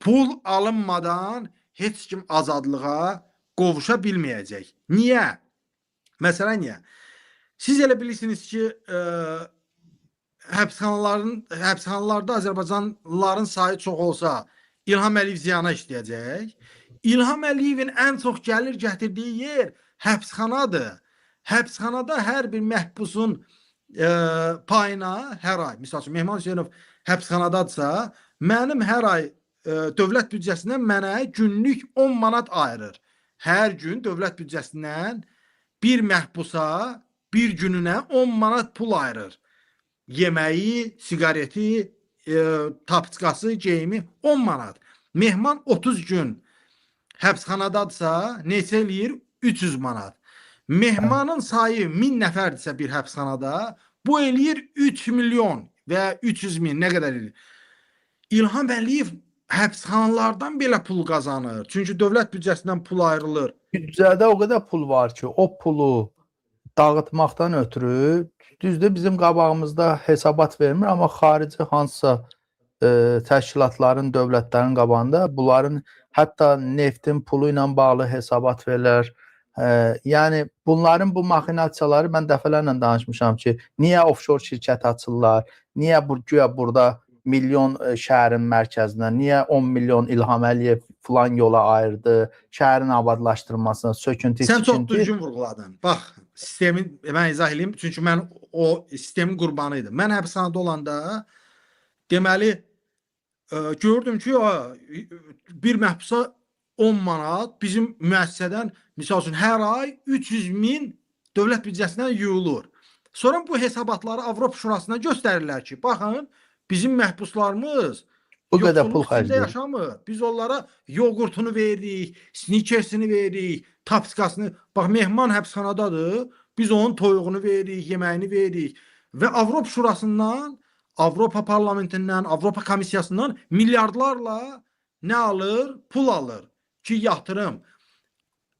pul alınmadan heç kim azadlığa qovuşa bilməyəcək. Niyə? Məsələ niyə? Siz elə bilirsiniz ki, həbsxanalarda Azərbaycanlıların sayı çox olsa, İlham Əliyev ziyana işləyəcək. İlham Əliyevin ən çox gəlir gətirdiyi yer həbsxanadır. Həbsxanada hər bir məhbusun payına hər ay, misal üçün Mehman Hüseynov həbsxanadadsa, mənim hər ay dövlət büdcəsindən mənə günlük 10 manat ayırır. Hər gün dövlət büdcəsindən bir məhbusa bir gününə 10 manat pul ayırır. Yeməyi, sigareti, tapçıqası, geyimi 10 manat. Mehman 30 gün həbsxanadadsa neçə eləyir? 300 manat. Mehmanın sayı 1000 nəfərdirsə bir həbsxanada, bu eləyir 3 milyon və 300 min, nə qədər eləyir? İlham Əliyev həbsxanalardan belə pul qazanır. Çünki dövlət büdcəsindən pul ayrılır. Büdcədə o qədər pul var ki, o pulu dağıtmaqdan ötürü, düzdür, bizim qabağımızda hesabat vermir, amma xarici hansısa təşkilatların, dövlətlərin qabağında bunların hətta neftin pulu ilə bağlı hesabat verilər. Yəni bunların bu maxinasiyaları mən dəfələrlə danışmışam ki, niyə offshore şirkət açırlar, niyə güya burada milyon şəhərin mərkəzinə, niyə 10 milyon İlham Əliyev filan yola ayırdı, şəhərin abadlaşdırılmasına, söküntü, Sən çox düzgün vurğuladın. Bax, sistemi mən izah edeyim, çünki mən o sistemin qurbanı idim. Mən həbsxanada olanda deməli gördüm ki, bir məhbusa 10 manat bizim müəssisədən misal üçün hər ay 300 min dövlət büdcəsindən yuyulur. Sonra bu hesabatları Avropa Şurasına göstərirlər ki, baxın, bizim məhbuslarımız bu qədər pul xərcləyir. Yaşamır. Biz onlara yoğurtunu veririk, snikersini veririk, tapskasını. Bax, Mehman həbsxanadadır. Biz onun toyuğunu veririk, yeməyini veririk. Və Avropa Şurasından, Avropa Parlamentindən, Avropa Komissiyasından milyardlarla nə alır? Pul alır ki, yatırım.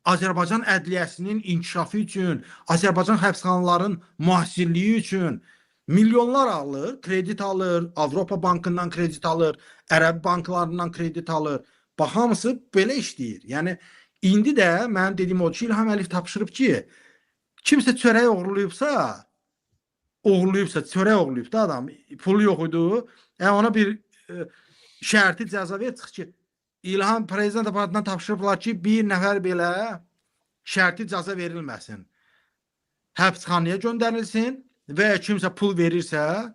Azərbaycan ədliyyəsinin inkişafı üçün, Azərbaycan həbsxanaların mühasirliyi üçün milyonlar alır, kredit alır, Avropa Bankından kredit alır, Ərəb banklarından kredit alır. Bax, hamısı belə işləyir. Yəni, indi də mənim dediyim o ki, İlham Əliyev tapşırıb ki, kimsə çörək oğurlayıbsa, çörək oğurlayıb da adam, pulu yox idi, ona bir şərti cəza verir, çıx ki, İlham Prezident aparatından tapşırıblar ki, bir nəfər belə şərti cəza verilməsin. Həbsxanaya göndərilsin və kimsə pul verirsə,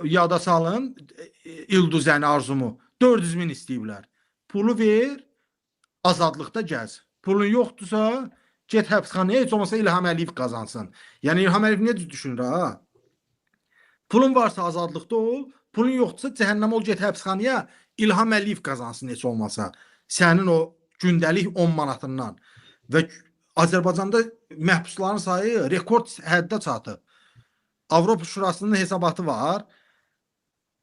yada salın, İlduzəni arzumu, 400 min istəyiblər. Pulu ver, azadlıqda gəz. Pulun yoxdursa, get həbsxanaya, heç olmasa İlham Əliyev qazansın. Yəni, İlham Əliyev necə düşünür, ha? Pulun varsa azadlıqda ol, pulun yoxdursa cəhənnəm ol, get həbsxanaya, İlham Əliyev qazansın heç olmasa. Sənin o gündəlik 10 manatından. Və Azərbaycanda məhbusların sayı rekord həddə çatıb. Avropa Şurasının hesabatı var.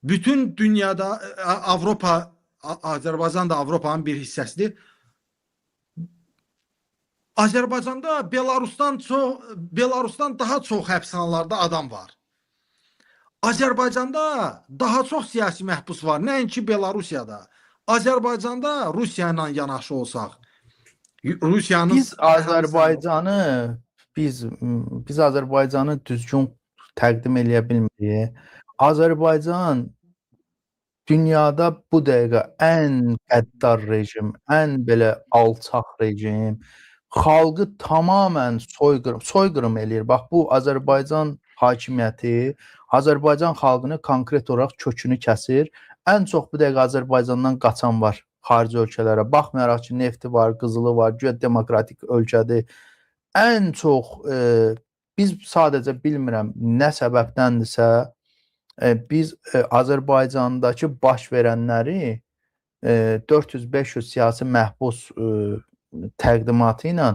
Bütün dünyada Avropa, Azərbaycan da Avropanın bir hissəsidir. Azərbaycanda Belarusdan daha çox həbsxanalarda adam var. Azərbaycanda daha çox siyasi məhbus var, nəinki Belarusiyada. Azərbaycanda Rusiya ilə yanaşı olsaq, Rusiyanın... Biz Azərbaycanı düzgün təqdim eləyə bilmirik. Azərbaycan dünyada bu dəqiqə ən qəddar rejim, ən belə alçaq rejim, xalqı tamamən soyqırım eləyir. Bax, bu Azərbaycan hakimiyyəti Azərbaycan xalqını konkret olaraq kökünü kəsir. Ən çox bu dəqiqə Azərbaycandan qaçan var xarici ölkələrə. Baxmayaraq ki, nefti var, qızılı var, güya demokratik ölkədir. Ən çox, biz sadəcə bilmirəm nə səbəbdəndirsə, biz Azərbaycandakı baş verənləri 400-500 siyasi məhbus təqdimatı ilə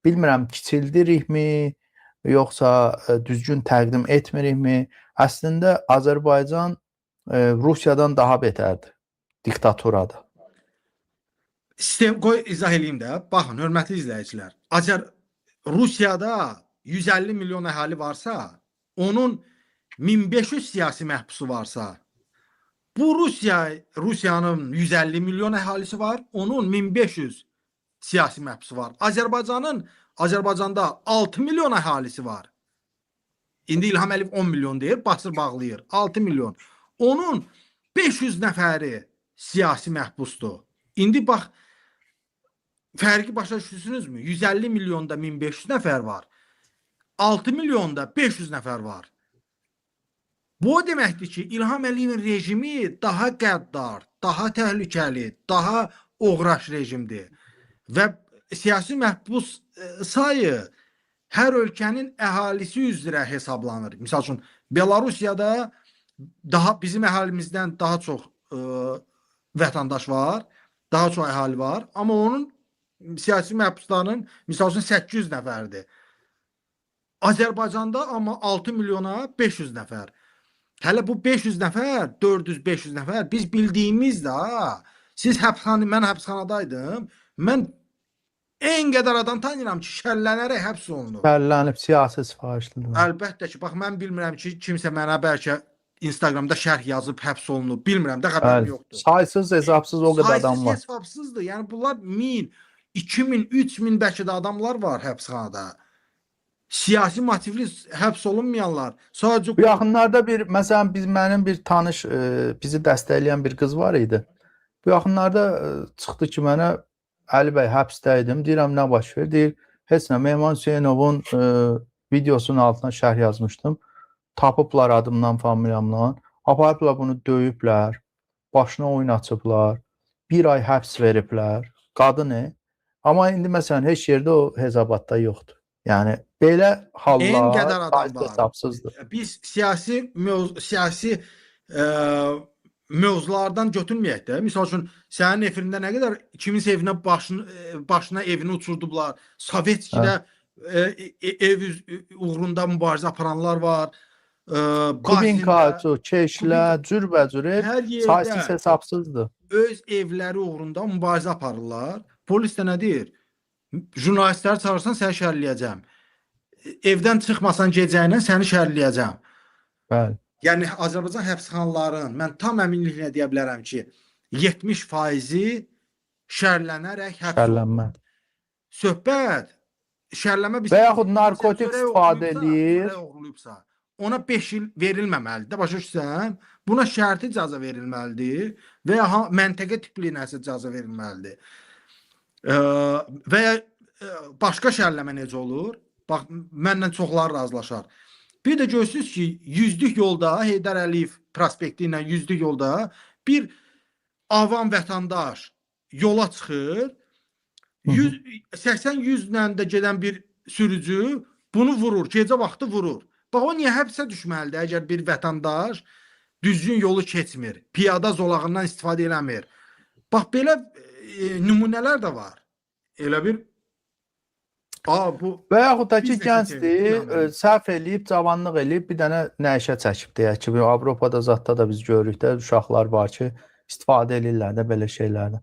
bilmirəm kiçildirikmi, yoxsa düzgün təqdim etmirikmi? Əslində Azərbaycan Rusiyadan daha betərdir, diktaturadır. Sistem, qoy izah edeyim də. Baxın, hörmətli izləyicilər. Rusiyada 150 milyon əhali varsa, onun 1500 siyasi məhbusu varsa, bu Rusiyanın 150 milyon əhalisi var, onun 1500 siyasi məhbusu var. Azərbaycanda 6 milyon əhalisi var. İndi İlham Əliyev 10 milyon deyir, basır bağlayır. 6 milyon. Onun 500 nəfəri siyasi məhbusdur. İndi bax, fərqi başa düşürsünüzmü? 150 milyonda 1500 nəfər var. 6 milyonda 500 nəfər var. Bu o deməkdir ki, İlham Əliyevin rejimi daha qəddar, daha təhlükəli, daha oğraş rejimdir. Və siyasi məhbus sayı hər ölkənin əhalisi üzrə hesablanır. Misal üçün, Belarusiyada bizim əhalimizdən daha çox vətəndaş var, daha çox əhali var, amma onun siyasi məhbuslarının misal üçün 800 nəfərdir. Azərbaycanda amma 6 milyona 500 nəfər. Hələ bu 500 nəfər, 400-500 nəfər biz bildiyimiz də, mən həbsxanadaydım, mən en qədər adam tanıyıram ki, şərlənərək həbs olunur. Şərlənib siyasi sifarişlidir. Əlbəttə ki, bax mən bilmirəm ki, kimsə mənə bəlkə Instagramda şərh yazıb həbs olunub, bilmirəm də, xəbərim yoxdur. Saysız, hesabsız o qədər adam var. Saysız, hesabsızdır. Yəni bunlar 1000, 2000, 3000 bəlkə də adamlar var həbsxanada. Siyasi motivli həbs olunmayanlar. Sadəcə Bu yaxınlarda məsələn mənim bir tanış bizi dəstəkləyən bir qız var idi. Bu yaxınlarda çıxdı ki, mənə Əli bəy həbsdə idim. Deyirəm nə baş verir? Deyir, heç nə. Mehman Hüseynovun videosunun altına şərh yazmışdım. Tapıblar adımdan, familiyamdan. Aparıblar bunu döyüblər. Başına oyun açıblar. 1 ay həbs veriblər. Qadını. Amma indi məsələn heç yerdə o hesabatda yoxdur. Yəni belə hallar hesabsızdır. Biz siyasi mövzulardan götürməyək də. Misal üçün, sənin efirində nə qədər kiminsə evinə başına evini uçurdublar. Sovetskidə ev uğrunda mübarizə aparanlar var. Kubinka, Keşlə, cürbəcür saysız hesabsızdır. Öz evləri uğrunda mübarizə aparırlar. Polis də nə deyir? Jurnalistləri çağırsan səni şərləyəcəm. Evdən çıxmasan gecəyinə səni şərləyəcəm. Bəli. Yəni Azərbaycan həbsxanalarının mən tam əminliklə deyə bilərəm ki, 70% şərlənərək həbs olunur. Söhbət şərləmə və yaxud narkotik istifadə edir. Ona 5 il verilməməlidir. Başa düşürsən? Buna şərti cəza verilməlidir və ya məntəqə tipli nəsə cəza verilməlidir. Və ya başqa şərləmə necə olur? Bax, mənlə çoxları razılaşar. Bir də görürsünüz ki, 100-lük yolda, Heydər Əliyev prospekti ilə 100-lük yolda bir avam vətəndaş yola çıxır, 80-100 ilə də gedən bir sürücü bunu vurur, gecə vaxtı vurur. Bax, o niyə həbsə düşməlidir, əgər bir vətəndaş düzgün yolu keçmir, piyada zolağından istifadə eləmir. Bax, belə nümunələr də var. Elə bir və yaxud da ki, gəncdir, səhv eləyib, cavanlıq eləyib, bir dənə nəşə çəkib deyək ki, Avropada zətdə da biz görürük də, uşaqlar var ki, istifadə edirlər də belə şeylərdən.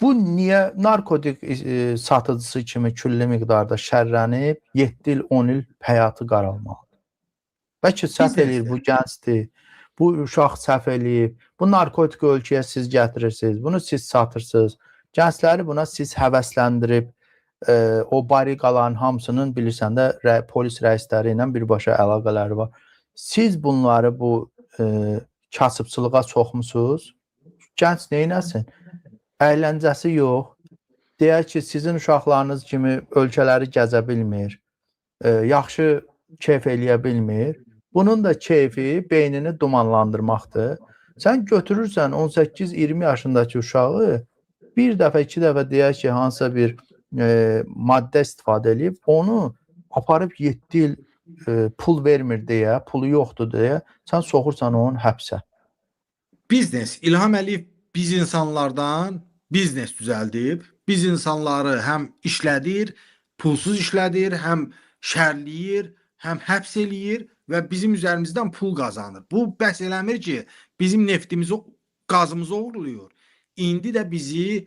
Bu niyə narkotik satıcısı kimi külli miqdarda şərlənib 7 il, 10 il həyatı qaralmalıdır? Bəlkə səhv eləyir, bu gəncdir, bu uşaq səhv eləyib, bu narkotik ölkəyə siz gətirirsiniz, bunu siz satırsınız, gəncləri buna siz həvəsləndirib, o bariqaların hamısının bilirsən də polis rəisləri ilə birbaşa əlaqələri var. Siz bunları bu kasıbçılığa soxmusunuz. Gənc neynəsin? Əyləncəsi yox. Deyək ki, sizin uşaqlarınız kimi ölkələri gəzə bilmir, yaxşı keyf eləyə bilmir. Bunun da keyfi beynini dumanlandırmaqdır. Sən götürürsən 18-20 yaşındakı uşağı bir dəfə, 2 dəfə deyək ki, hansısa bir maddə istifadə edib, onu aparıb 7 il pul vermir deyə, pulu yoxdur deyə, sən soxursan onun həbsə. Biznes. İlham Əliyev biz insanlardan biznes düzəldib, biz insanları həm işlədir, pulsuz işlədir, həm şərləyir, həm həbs eləyir və bizim üzərimizdən pul qazanır. Bu bəhs eləmir ki, bizim neftimizi, qazımızı oğurluyor. İndi də bizi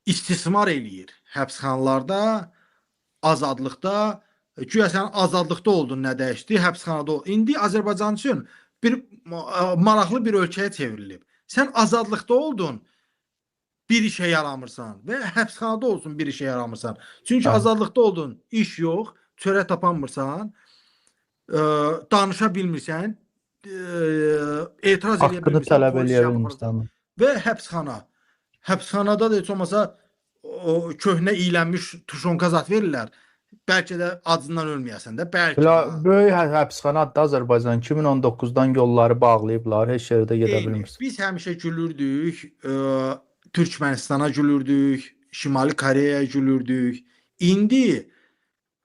istismar eləyir. Həbsxanalarda, azadlıqda, güya sən azadlıqda oldun, nə dəyişdi, həbsxanada oldun. İndi Azərbaycan üçün bir maraqlı bir ölkəyə çevrilib. Sən azadlıqda oldun, bir işə yaramırsan və həbsxanada olsun bir işə yaramırsan. Çünki azadlıqda oldun, iş yox, çörək tapanmırsan, danışa bilmirsən, etiraz edə bilmirsən. Haqqını tələb eləyə bilmirsən. Və həbsxana. Həbsxanada da heç olmasa köhnə iylənmiş tuşonka zat verirlər. Bəlkə də acından ölməyəsən də, bəlkə. Böyük həbsxanadır Azərbaycan 2019-dan yolları bağlayıblar, heç yerdə gedə Eyni. bilmirsiniz. Biz həmişə gülürdük, Türkmənistana gülürdük, Şimali Koreyaya gülürdük. İndi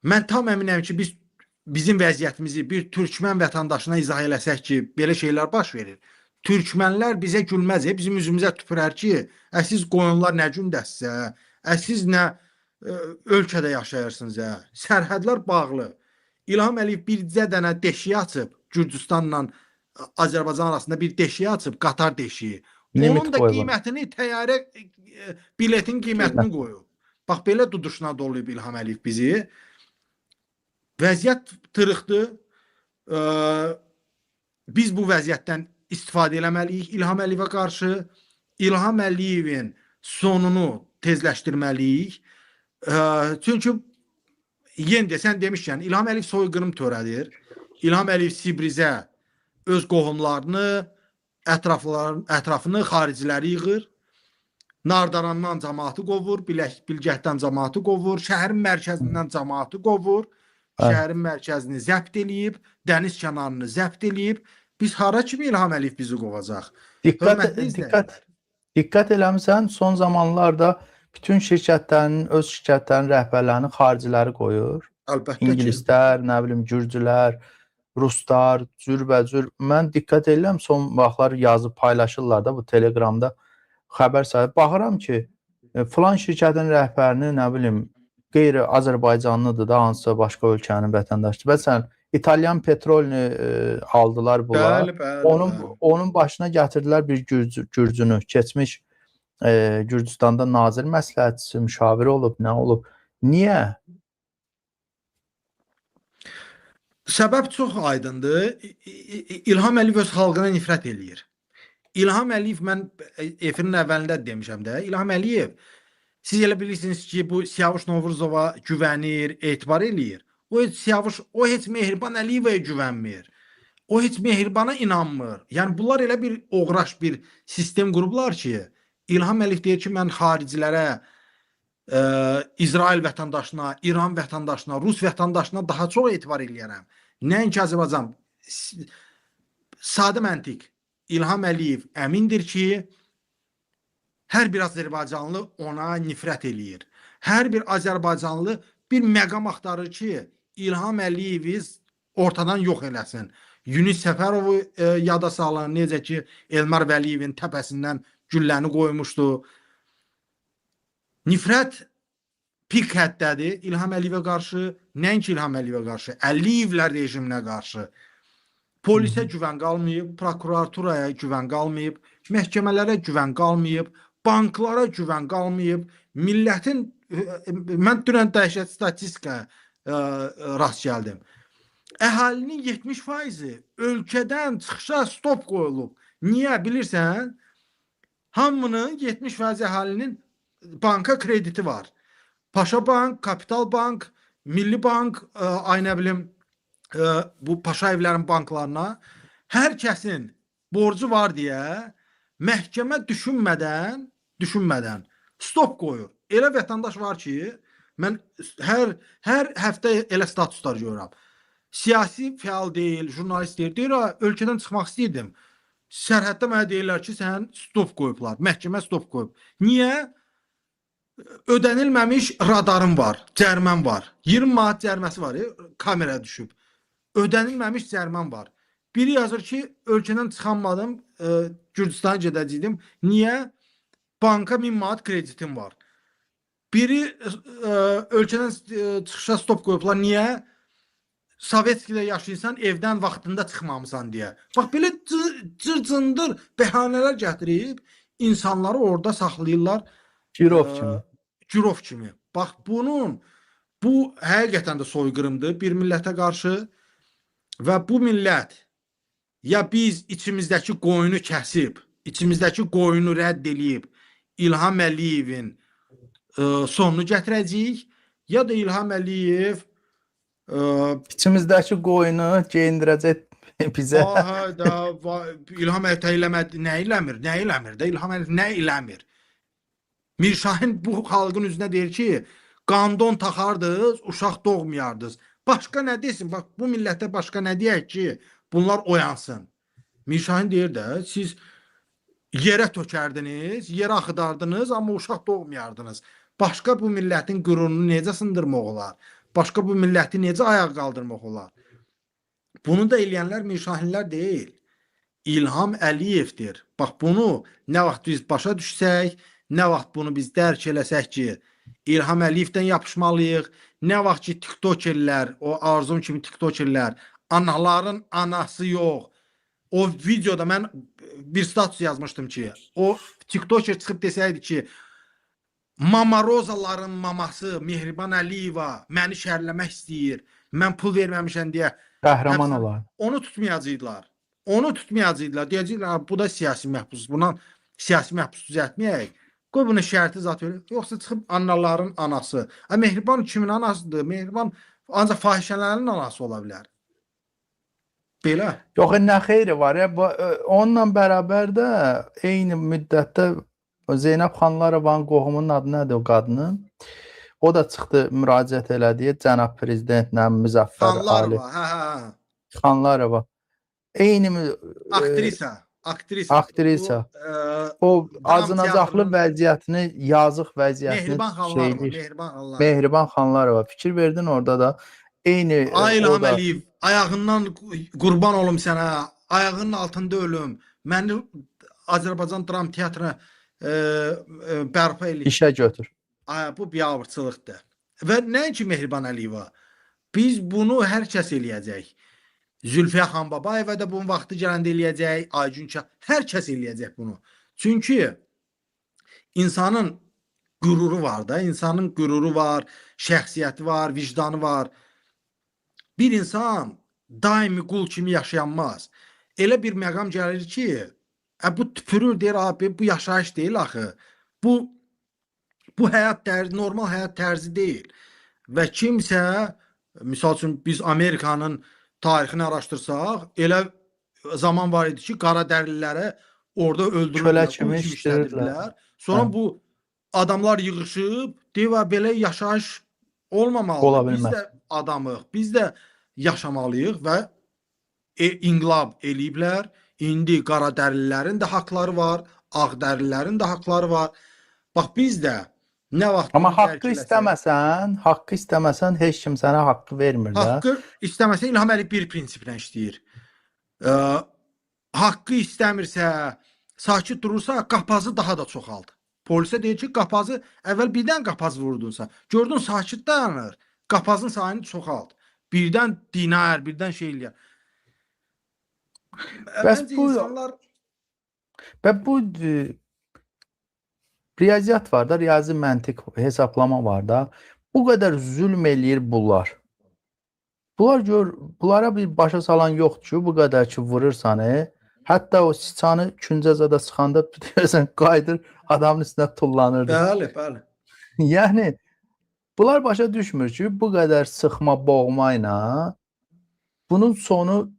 mən tam əminəm ki, bizim vəziyyətimizi bir türkmən vətəndaşına izah eləsək ki, belə şeylər baş verir. Türkmənlər bizə gülməz, bizim üzümüzə tüpürər ki, siz qoyunlar nə gündəssə, siz nə ölkədə yaşayırsınız, sərhədlər bağlı. İlham Əliyev bircə dənə deşiyi açıb, Gürcüstanla Azərbaycan arasında bir deşiyi açıb, qatar deşiyi. Onun da qiymətini, təyyarə biletin qiymətini qoyub. Bax, belə duduşuna doluyub İlham Əliyev bizi. Vəziyyət tırıqdır. Biz bu vəziyyətdən istifadə eləməliyik İlham Əliyevə qarşı. İlham Əliyevin sonunu tezləşdirməliyik. Çünki yenə də sən demişkən, İlham Əliyev soyqırım törədir. İlham Əliyev Sibrizə öz qohumlarını, ətrafını, xariciləri yığır. Nardarandan cəmaatı qovur, Bilgəhdən cəmaatı qovur, şəhərin mərkəzindən cəmaatı qovur, şəhərin mərkəzini zəbt eləyib, dəniz kənarını zəbt eləyib. Biz hara kimi İlham Əliyev bizi qovacaq? Diqqət eləmirsən, son zamanlarda bütün şirkətlərin, öz şirkətlərin rəhbərlərini xariciləri qoyur. Əlbəttə ki. İngilislər, nə bilim, gürcülər, ruslar, cürbəcür. Mən diqqət edirəm, son vaxtlar yazıb paylaşırlar da bu Telegramda xəbər sahib. Baxıram ki, filan şirkətin rəhbərini, nə bilim, qeyri-Azərbaycanlıdır da, hansısa başqa ölkənin vətəndaşıdır. Məsələn, İtalyan petrolünü aldılar bunlar. Onun başına gətirdilər bir gürcünü, keçmiş Gürcüstanda nazir məsləhətçisi, müşaviri olub, nə olub. Niyə? Səbəb çox aydındır. İlham Əliyev öz xalqına nifrət eləyir. İlham Əliyev, mən efirin əvvəlində demişəm də, İlham Əliyev, siz elə bilirsiniz ki, bu Siyavuş Novruzova güvənir, etibar eləyir. O heç Mehriban Əliyevəyə güvənmir. O heç Mehribana inanmır. Yəni, bunlar elə bir oğraş bir sistem qurublar ki, İlham Əliyev deyir ki, mən xaricilərə, İsrail vətəndaşına, İran vətəndaşına, Rus vətəndaşına daha çox etibar eləyərəm. Nəinki Azərbaycan. Sadə məntiq. İlham Əliyev əmindir ki, hər bir Azərbaycanlı ona nifrət eləyir. Hər bir Azərbaycanlı bir məqam axtarır ki, İlham Əliyevi ortadan yox eləsin. Yunus Səfərovu yada salın, necə ki, Elmar Vəliyevin təpəsindən gülləni qoymuşdu. Nifrət pik həddədir İlham Əliyevə qarşı, nəinki İlham Əliyevə qarşı, Əliyevlər rejiminə qarşı. Polisə güvən qalmayıb, prokuraturaya güvən qalmayıb, məhkəmələrə güvən qalmayıb, banklara güvən qalmayıb, millətin, mən dünən dəhşət statistikaya rast gəldim. Əhalinin 70%-i ölkədən çıxışa stop qoyulub. Niyə bilirsən? Hamının 70% əhalinin banka krediti var. Paşa Bank, Kapital Bank, Milli Bank, ay nə bilim, bu Paşayevlərin banklarına hər kəsin borcu var deyə məhkəmə düşünmədən stop qoyur. Elə vətəndaş var ki, mən hər həftə elə statuslar görürəm. Siyasi fəal deyil, jurnalist deyil, ölkədən çıxmaq istəyirdim. Sərhəddə mənə deyirlər ki, sən stop qoyublar, məhkəmə stop qoyub. Niyə? Ödənilməmiş radarım var, cərməm var. 20 manat cərməsi var, kamera düşüb. Ödənilməmiş cərməm var. Biri yazır ki, ölkədən çıxanmadım, Gürcüstana gedəcəydim. Niyə? Banka 1000 manat kreditim var. Biri ölkədən çıxışa stop qoyublar. Niyə? Sovetskidə yaşayırsan, evdən vaxtında çıxmamısan deyə. Bax, belə cır-cındır bəhanələr gətirib, insanları orada saxlayırlar. Girov kimi. Bax, bu həqiqətən də soyqırımdır bir millətə qarşı və bu millət ya biz içimizdəki qoyunu kəsib, içimizdəki qoyunu rədd eləyib İlham Əliyevin sonunu gətirəcəyik, ya da İlham Əliyev İçimizdəki qoyunu geyindirəcək bizə. İlham Əliyev nə eləmir də, İlham Əliyev nə eləmir? Mirşahin bu xalqın üzünə deyir ki, qandon taxardınız, uşaq doğmayardınız. Başqa nə desin? Bax, bu millətə başqa nə deyək ki, bunlar oyansın. Mirşahin deyir də, siz yerə tökərdiniz, yerə axıdardınız, amma uşaq doğmayardınız. Başqa bu millətin qürurunu necə sındırmaq olar? Başqa bu milləti necə ayağa qaldırmaq olar? Bunu da eləyənlər Mirşahinlər deyil. İlham Əliyevdir. Bax, bunu nə vaxt biz başa düşsək, nə vaxt bunu biz dərk eləsək ki, İlham Əliyevdən yapışmalıyıq, nə vaxt ki, tiktokerlər, o Arzum kimi tiktokerlər, anaların anası yox. O videoda mən bir status yazmışdım ki, o tiktoker çıxıb desəydi ki, Mama Rozaların maması Mehriban Əliyeva məni şərləmək istəyir, mən pul verməmişəm deyə Qəhrəman olar. onu tutmayacaqlar. Onu tutmayacaqlar. Deyəcəklər, bu da siyasi məhbus. Buna siyasi məhbus düzəltməyək. Qoy bunu şərti zat verir. Yoxsa çıxıb anaların anası. Mehriban kimin anasıdır? Mehriban ancaq fahişələrin anası ola bilər. Belə. Yox, nə xeyri var ya? Onunla bərabər də eyni müddətdə Zeynəb Xanlarovanın qohumunun adı nədir o qadının? O da çıxdı, müraciət elədi, cənab prezidentlə Müzəffər Ali. Xanlarova. Eyni aktrisa. O acınacaqlı vəziyyətini, yazıq vəziyyətini Mehriban Xanlarova. Fikir verdin orada da. Eyni Ay İlham Əliyev, ayağından qurban olum sənə, ayağının altında ölüm. Məni Azərbaycan Dram Teatrına bərpa eləyir. İşə götür. Bu biabırçılıqdır. Və nəinki Mehriban Əliyeva, biz bunu hər kəs eləyəcək. Zülfiyə Xanbabayeva da bunun vaxtı gələndə eləyəcək, Aygün Kah, hər kəs eləyəcək bunu. Çünki insanın qüruru var da, insanın qüruru var, şəxsiyyəti var, vicdanı var. Bir insan daimi qul kimi yaşayanmaz. Elə bir məqam gəlir ki, bu tüpürür deyir, abi, bu yaşayış deyil axı. Bu həyat tərzi, normal həyat tərzi deyil. Və kimsə, misal üçün biz Amerikanın tarixini araşdırsaq, elə zaman var idi ki, qara dərlilərə orada öldürürlər, kimi işlədirlər. Sonra bu adamlar yığışıb, deyir, belə yaşayış olmamalı. Biz də adamıq, biz də yaşamalıyıq və inqilab eləyiblər. İndi qara dərlilərin də haqları var, ağ dərlilərin də haqları var. Bax, biz də nə vaxt... Amma haqqı istəməsən, heç kim sənə haqqı vermir də. Haqqı istəməsən, İlham Əliyev bir prinsiplə işləyir. Haqqı istəmirsə, sakit durursa, qapazı daha da çoxaldı. Polisə deyir ki, qapazı, əvvəl birdən qapaz vurdunsa, gördün sakit dayanır, qapazın sayını çoxaldı. Birdən dinar, birdən şey eləyər. Bəncə insanlar... Və bu riyaziyyat var da, riyazi məntiq hesablama var da, bu qədər zülm eləyir bunlar. Bunlara bir başa salan yoxdur ki, bu qədər ki vurursan, hətta o siçanı küncəzədə sıxanda qayıdır, adamın üstünə tullanırdı. Bəli. Yəni, bunlar başa düşmür ki, bu qədər sıxma, boğma ilə bunun sonu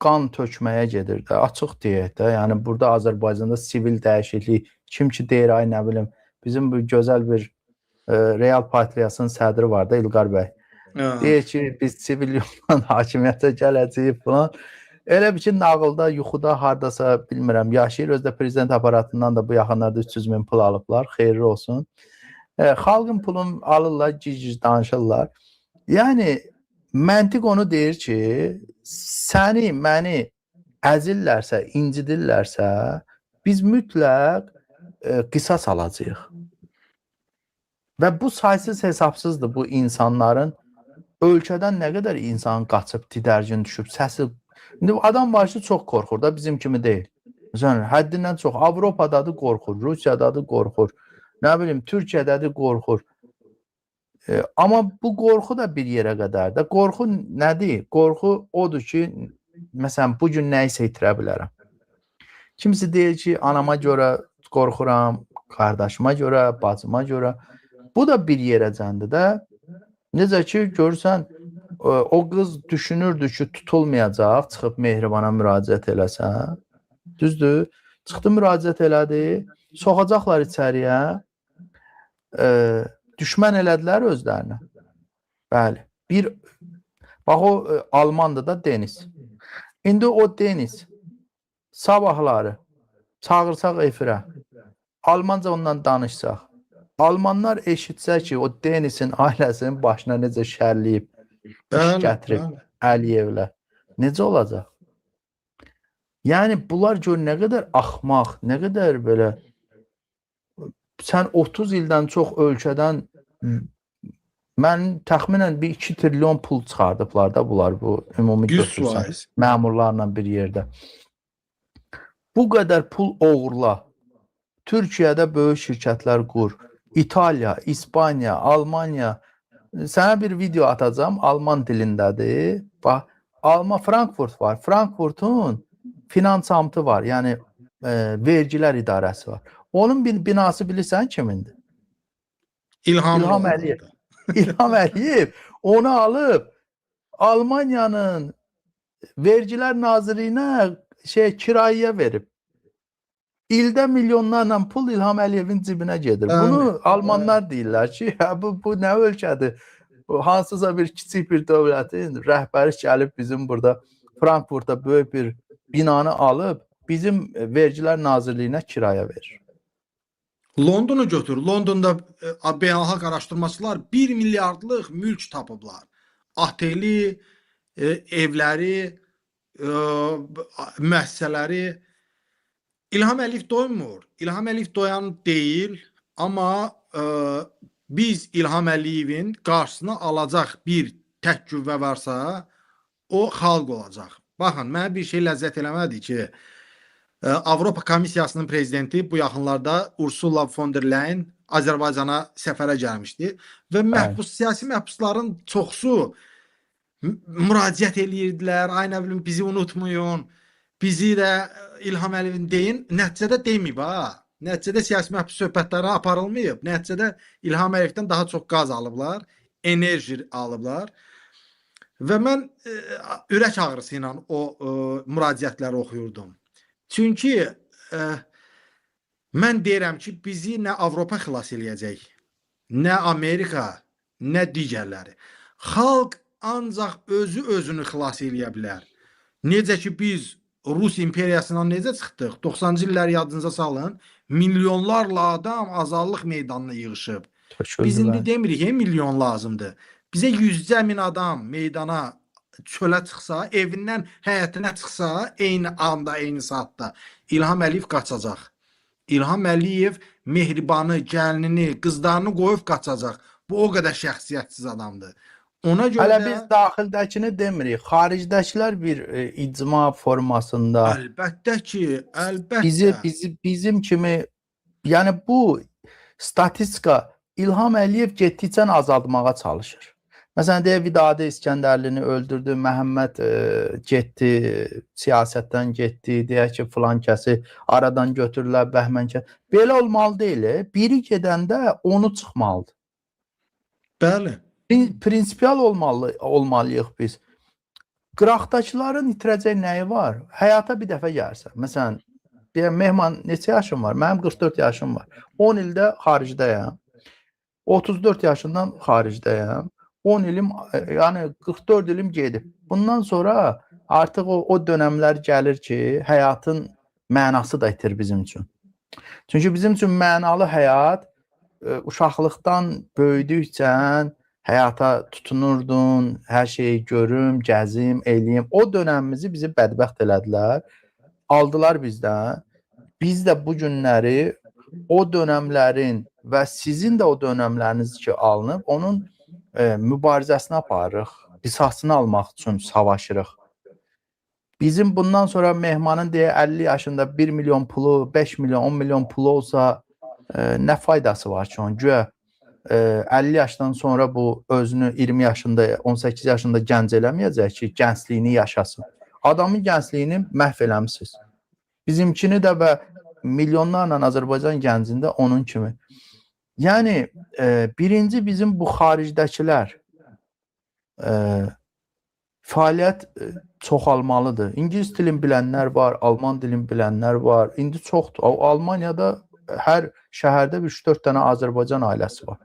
qan tökməyə gedir də, açıq deyək də. Yəni, burada Azərbaycanda sivil dəyişiklik, kim ki deyir, ay nə bilim, bizim bu gözəl bir Real Partiyasının sədri var da, İlqar bəy. Deyir ki, biz sivil yolla hakimiyyətə gələcəyik falan. Elə bir ki, nağılda, yuxuda, hardasa, bilmirəm, yaşayır. Özdə prezident aparatından da bu yaxınlarda 300 min pul alıblar, xeyirli olsun. Xalqın pulunu alırlar, cic danışırlar. Yəni, məntiq onu deyir ki, səni, məni əzirlərsə, incidirlərsə, biz mütləq qisas alacağıq. Və bu saysız hesabsızdır bu insanların. Ölkədən nə qədər insan qaçıb, didərgin düşüb, səsi... İndi adam var ki, çox qorxur da, bizim kimi deyil. Məsələn, həddindən çox. Avropadadır, qorxur. Rusiyadadır, qorxur. Nə bilim, Türkiyədədir, qorxur. Amma bu qorxu da bir yerə qədərdir. Qorxu nədir? Qorxu odur ki, məsələn, bugün nə isə itirə bilərəm. Kimisi deyir ki, anama görə qorxuram, qardaşıma görə, bacıma görə. Bu da bir yerəcəndir də. Necə ki, görürsən, o qız düşünürdü ki, tutulmayacaq, çıxıb Mehribana müraciət eləsə. Düzdür? Çıxdı, müraciət elədi. Soxacaqlar içəriyə. düşmən elədilər özlərinə. Bəli. Bax o Almandır da Deniz. İndi o Deniz sabahları çağırsaq efirə, Almanca ondan danışsaq, Almanlar eşitsə ki, o Denizin ailəsinin başına necə şərliyib, iş gətirib Əliyevlə, necə olacaq? Yəni, bunlar gör nə qədər axmaq, nə qədər belə, sən 30 ildən çox ölkədən, mən təxminən bir 2 trilyon pul çıxardıblar da bunlar, bu ümumi götürsən, məmurlarla bir yerdə. Bu qədər pul oğurla, Türkiyədə böyük şirkətlər qur, İtaliya, İspaniya, Almanya, sənə bir video atacağım, Alman dilindədir. Bax, Frankfurt var. Frankfurtun finansamtı var, yəni vergilər idarəsi var. Onun bir binası bilirsən kimindir? İlham Əliyev. İlham Əliyev onu alıb Almanyanın vergilər nazirliyinə kirayəyə verib. İldə milyonlarla pul İlham Əliyevin cibinə gedir. Bunu Almanlar deyirlər ki, bu nə ölkədir? Hansısa bir kiçik bir dövlətin rəhbəri gəlib bizim burada Frankfurtda böyük bir binanı alıb bizim vergilər nazirliyinə kirayə verir. Londonu götür. Londonda beynəlxalq araşdırmaçılar 1 milyardlıq mülk tapıblar. Ateli, evləri, müəssisələri. İlham Əliyev doymur. İlham Əliyev doyan deyil, amma biz İlham Əliyevin qarşısına alacaq bir tək qüvvə varsa, o xalq olacaq. Baxın, mənə bir şey ləzzət eləmədi ki, Avropa Komissiyasının prezidenti bu yaxınlarda Ursula von der Leyen Azərbaycana səfərə gəlmişdi və siyasi məhbusların çoxsu müraciət eləyirdilər, ay nə bilim bizi unutmayın, bizi də İlham Əliyevin deyin, nəticədə deməyib ha. Nəticədə siyasi məhbus söhbətləri aparılmayıb. Nəticədə İlham Əliyevdən daha çox qaz alıblar, enerji alıblar. Və mən ürək ağrısı ilə o müraciətləri oxuyurdum. Çünki mən deyirəm ki, bizi nə Avropa xilas eləyəcək, nə Amerika, nə digərləri. Xalq ancaq özünü xilas eləyə bilər. Necə ki, biz Rus imperiyasından necə çıxdıq? 90-cı illəri yadınıza salın. Milyonlarla adam azadlıq meydanına yığışıb. Biz indi demirik, milyon lazımdır. Bizə 100.000 adam meydana çölə çıxsa, evindən həyətinə çıxsa, eyni anda, eyni saatda İlham Əliyev qaçacaq. İlham Əliyev mehribanı, gəlinini, qızlarını qoyub qaçacaq. Bu o qədər şəxsiyyətsiz adamdır. Ona görə hələ biz daxildəkini demirik, xaricdəkilər bir icma formasında. Əlbəttə ki, əlbəttə. Bizim kimi, yəni bu statistika İlham Əliyev getdikcə azaltmağa çalışır. Məsələn, deyək, Vidadi İskəndərlini öldürdü, Məhəmməd getdi, siyasətdən getdi, deyək ki, filan kəsi aradan götürürlər, Bəhmən kəsi. Belə olmalı deyil, biri gedəndə onu çıxmalıdır. Bəli. Prinsipial olmalıyıq biz. Qıraqdakıların itirəcək nəyi var? Həyata bir dəfə gəlsən. Məsələn, Mehman neçə yaşım var? Mənim 44 yaşım var. 10 ildə xaricdəyəm. 34 yaşından xaricdəyəm. 10 ilim, yəni 44 ilim gedib. Bundan sonra artıq o dönəmlər gəlir ki, həyatın mənası da itir bizim üçün. Çünki bizim üçün mənalı həyat uşaqlıqdan böyüdükcə həyata tutunurdun, hər şeyi görüm, gəzim, eləyim. O dönəmimizi bizi bədbəxt elədilər, aldılar bizdən. Biz də bu günləri o dönəmlərin və sizin də o dönəmləriniz ki alınıb, onun mübarizəsini aparırıq, qisasını almaq üçün savaşırıq. Bizim bundan sonra Mehmanın deyə 50 yaşında 1 milyon pulu, 5 milyon, 10 milyon pulu olsa nə faydası var ki onun? Güya 50 yaşdan sonra bu özünü 20 yaşında, 18 yaşında gənc eləməyəcək ki, gəncliyini yaşasın. Adamın gəncliyini məhv eləmişsiniz. Bizimkini də və milyonlarla Azərbaycan gəncində onun kimi. Yəni, birinci bizim bu xaricdəkilər fəaliyyət çoxalmalıdır. İngilis dilini bilənlər var, Alman dilini bilənlər var. İndi çoxdur. Almaniyada hər şəhərdə 3-4 dənə Azərbaycan ailəsi var.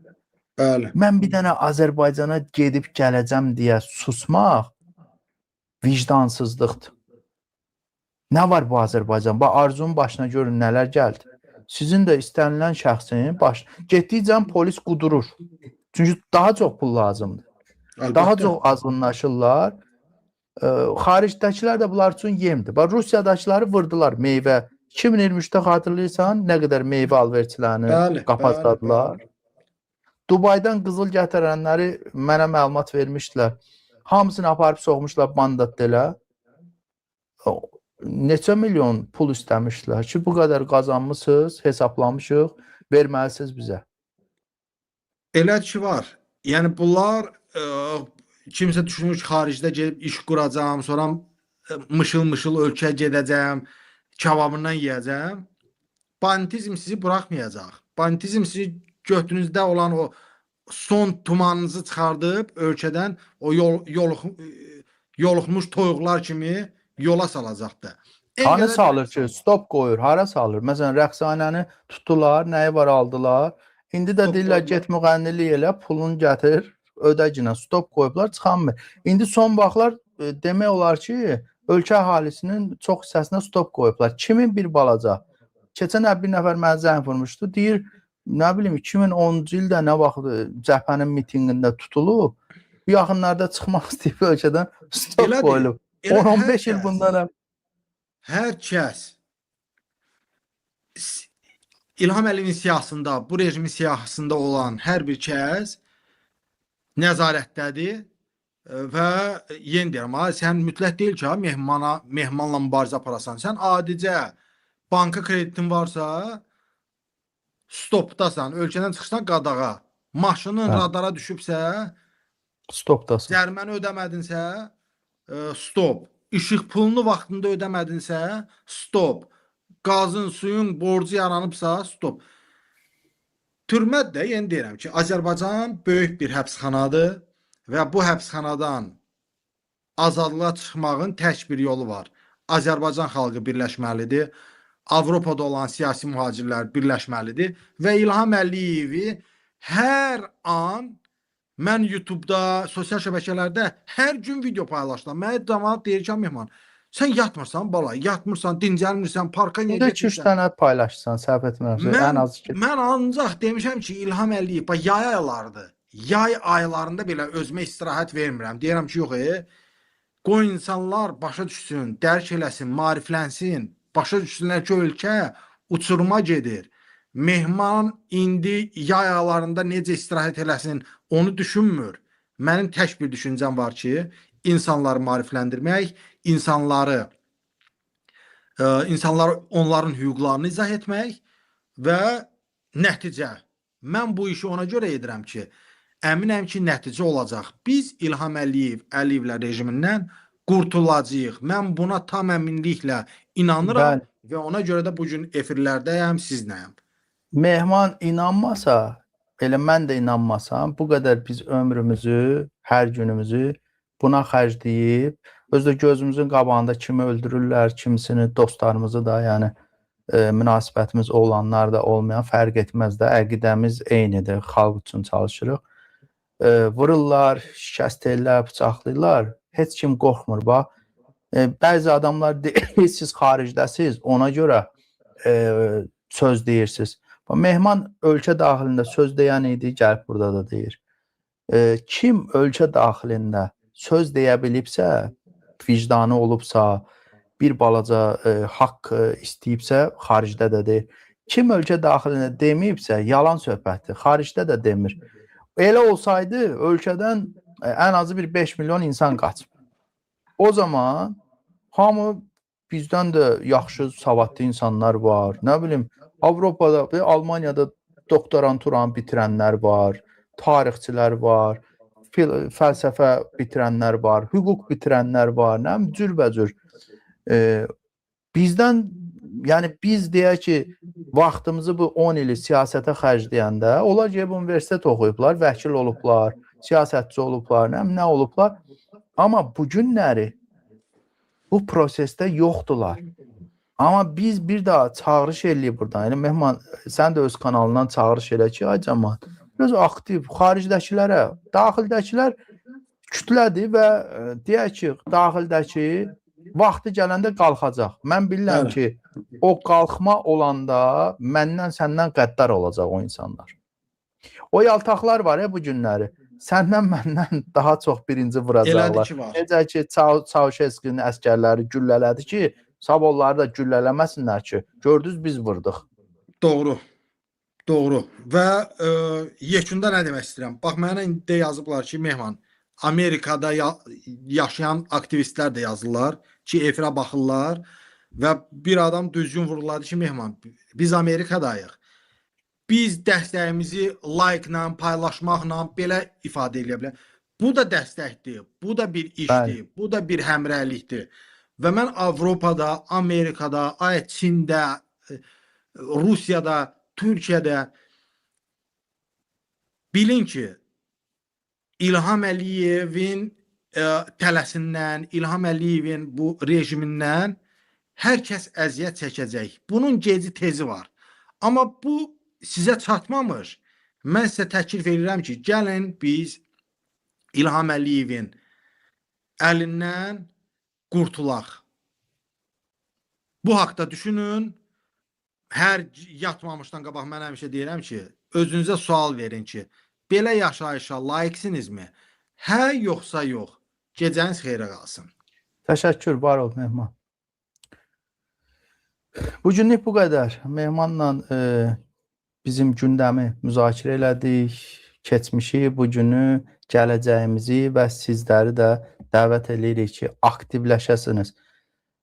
Bəli. Mən bir dənə Azərbaycana gedib gələcəm deyə susmaq vicdansızlıqdır. Nə var bu Azərbaycan? Bax Arzunun başına görün nələr gəldi. Sizin də istənilən şəxsin getdikcə polis qudurur. Çünki daha çox pul lazımdır. Əlbəttə. Daha çox azğınlaşırlar. Xaricdəkilər də bunlar üçün yemdir. Bax Rusiyadakıları vurdular meyvə. 2023-də xatırlayırsan nə qədər meyvə alverçilərini qapatladılar. Dubaydan qızıl gətirənləri mənə məlumat vermişdilər. Hamısını aparıb soxmuşlar Bandatdelə. Neçə milyon pul istəmişdilər ki, bu qədər qazanmışsınız, hesaplamışıq, verməlisiniz bizə. Elə ki var. Yəni bunlar kimsə düşünmüş xaricdə gedib iş quracağam, sonra mışıl-mışıl ölkəyə gedəcəm, kebabından yeyəcəm. Banditizm sizi buraxmayacaq. Banditizm sizi götünüzdə olan o son tumanınızı çıxardıb ölkədən o yoluxmuş toyuqlar kimi yola salacaqdır. Hanı salır ki, stop qoyur, hara salır? Məsələn, rəqsanəni tutdular, nəyi var aldılar. İndi də deyirlər, get müğənnilik elə, pulunu gətir, ödəcinə stop qoyublar, çıxanmır. İndi son vaxtlar demək olar ki, ölkə əhalisinin çox hissəsinə stop qoyublar. Kimin bir balaca? Keçən bir nəfər mənə zəng vurmuşdu, deyir, nə bilim 2010-cu ildə nə vaxt cəbhənin mitinqində tutulub, bu yaxınlarda çıxmaq istəyib ölkədən stop qoyulub. 10-15 il bundan hər kəs İlham Əliyevin siyasında, bu rejimin siyasında olan hər bir kəs nəzarətdədir və yenə deyirəm, sən mütləq deyil ki, mehmanla mübarizə aparasan. Sən adicə banka kreditin varsa, stopdasan, ölkədən çıxsan qadağa. Maşının radara düşübsə, stopdasan. Cəriməni ödəmədinsə, stop. İşıq pulunu vaxtında ödəmədinsə, stop. Qazın, suyun borcu yaranıbsa, stop. Türmədə də yenə deyirəm ki, Azərbaycan böyük bir həbsxanadır və bu həbsxanadan azadlığa çıxmağın tək bir yolu var. Azərbaycan xalqı birləşməlidir. Avropada olan siyasi mühacirlər birləşməlidir və İlham Əliyevi hər an mən YouTube'da, sosial şəbəkələrdə hər gün video paylaşdım. Mənə cəmaət deyir ki, Mehman, sən yatmırsan bala, yatmırsan, dincəlmirsən, parka niyə getirsən? 2-3 dənə paylaşsan, səhv etmirəm. Ən az ki. Mən ancaq demişəm ki, İlham Əliyev, yay aylardır. Yay aylarında belə özümə istirahət vermirəm. Deyirəm ki, yox, qoy insanlar başa düşsün, dərk eləsin, maariflənsin, başa düşsünlər ki, ölkə uçuruma gedir. Mehman indi yay aylarında necə istirahət eləsin, onu düşünmür. Mənim tək bir düşüncəm var ki, insanları maarifləndirmək, insanları onların hüquqlarını izah etmək və nəticə. Mən bu işi ona görə edirəm ki, əminəm ki, nəticə olacaq. Biz İlham Əliyevlə rejimindən qurtulacağıq. Mən buna tam əminliklə inanıram və ona görə də bugün efirlərdəyəm, siznəyəm. Mehman inanmasa, elə mən də inanmasam, bu qədər biz ömrümüzü, hər günümüzü buna xərcləyib, özdə gözümüzün qabağında kimi öldürürlər, kimisini, dostlarımızı da, yəni münasibətimiz olanlar da olmayan fərq etməz də, əqidəmiz eynidir, xalq üçün çalışırıq. Vururlar, şikəst edirlər, bıçaqlayırlar, heç kim qorxmur. Bəzi adamlar deyir, siz xaricdəsiz, ona görə söz deyirsiniz. Mehman ölkə daxilində söz deyən idi, gəlib burada da deyir. Kim ölkə daxilində söz deyə bilibsə, vicdanı olubsa, bir balaca haqq istəyibsə, xaricdə də deyir. Kim ölkə daxilində deməyibsə, yalan söhbətdir, xaricdə də demir. Elə olsaydı, ölkədən ən azı bir 5 milyon insan qaçıb. O zaman hamı bizdən də yaxşı, savadlı insanlar var. Nə bilim, Avropada, Almaniyada doktoranturanı bitirənlər var, tarixçilər var, fəlsəfə bitirənlər var, hüquq bitirənlər var, nə bilim, cürbəcür. Bizdən, yəni biz deyək ki, vaxtımızı bu 10 ili siyasətə xərcləyəndə, olar ki, universitet oxuyublar, vəkil olublar, siyasətçi olublar, nə olublar. Amma bu günləri bu prosesdə yoxdular. Amma biz bir daha çağırış eləyib buradan. Yəni, Mehman, sən də öz kanalından çağırış elə ki, ay cəmaət, Biraz aktiv, xaricdəkilərə, daxildəkilər kütlədir və deyək ki, daxildəki vaxtı gələndə qalxacaq. Mən bilirəm ki, o qalxma olanda məndən, səndən qəddar olacaq o insanlar. O yaltaqlar var ya bu günləri, səndən, məndən daha çox birinci vuracaqlar. Necə ki, Çauşeskinin əskərləri güllələdi ki, Savolları da güllələməsinlər ki, gördünüz biz vurduq. Doğru. Doğru. Və yekunda nə demək istəyirəm? Bax, mənə indi yazıblar ki, Mehman, Amerikada yaşayan aktivistlər də yazırlar ki, efirə baxırlar və bir adam düzgün vururlar ki, Mehman, biz Amerikadayıq. Biz dəstəyimizi like-la, paylaşmaqla belə ifadə edə bilərik. Bu da dəstəkdir, bu da bir işdir, bu da bir həmrəylikdir. Və mən Avropada, Amerikada, Çində, Rusiyada, Türkiyədə bilin ki, İlham Əliyevin tələsindən, İlham Əliyevin bu rejimindən hər kəs əziyyət çəkəcək. Bunun geci tezi var. Amma bu sizə çatmamış. Mən sizə təklif edirəm ki, gəlin biz İlham Əliyevin əlindən qurtulaq. Bu haqda düşünün. Hər yatmamışdan qabaq mən həmişə deyirəm ki, özünüzə sual verin ki, belə yaşayışa layiqsinizmi? Hə, yoxsa yox. Gecəniz xeyrə qalsın. Təşəkkür, var ol Mehman. Bugünlük bu qədər. Mehmanla bizim gündəmi müzakirə elədik. Keçmişi, bugünü, gələcəyimizi və sizləri də dəvət edirik ki, aktivləşəsiniz.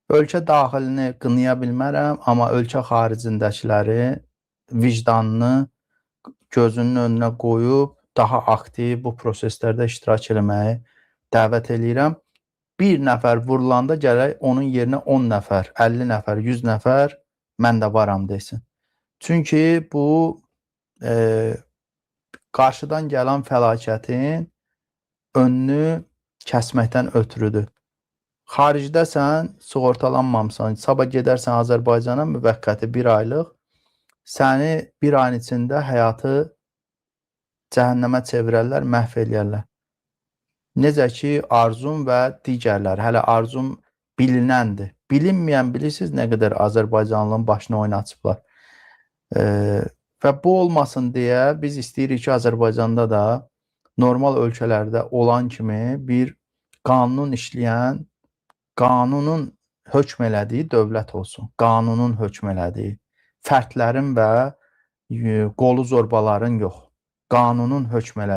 Ölkə daxilini qınaya bilmərəm, amma ölkə xaricindəkiləri vicdanını gözünün önünə qoyub daha aktiv bu proseslərdə iştirak eləməyi dəvət edirəm. Bir nəfər vurulanda gərək onun yerinə 10 nəfər, 50 nəfər, 100 nəfər mən də varam desin. Çünki bu qarşıdan gələn fəlakətin önünü kəsməkdən ötürüdür. Xaricdəsən, sığortalanmamısan, sabah gedərsən Azərbaycana müvəqqəti 1 aylıq, səni bir ayın içində həyatı cəhənnəmə çevirərlər, məhv eləyərlər. Necə ki, Arzum və digərlər, hələ Arzum bilinəndir. Bilinməyən bilirsiniz nə qədər Azərbaycanlının başına oynatıblar. Və bu olmasın deyə biz istəyirik ki, Azərbaycanda da normal ölkələrdə olan kimi bir qanunun işləyən, qanunun hökm elədiyi dövlət olsun. Qanunun hökm elədiyi. Fərdlərin və qolu zorbaların yox. Qanunun hökm elədiyi.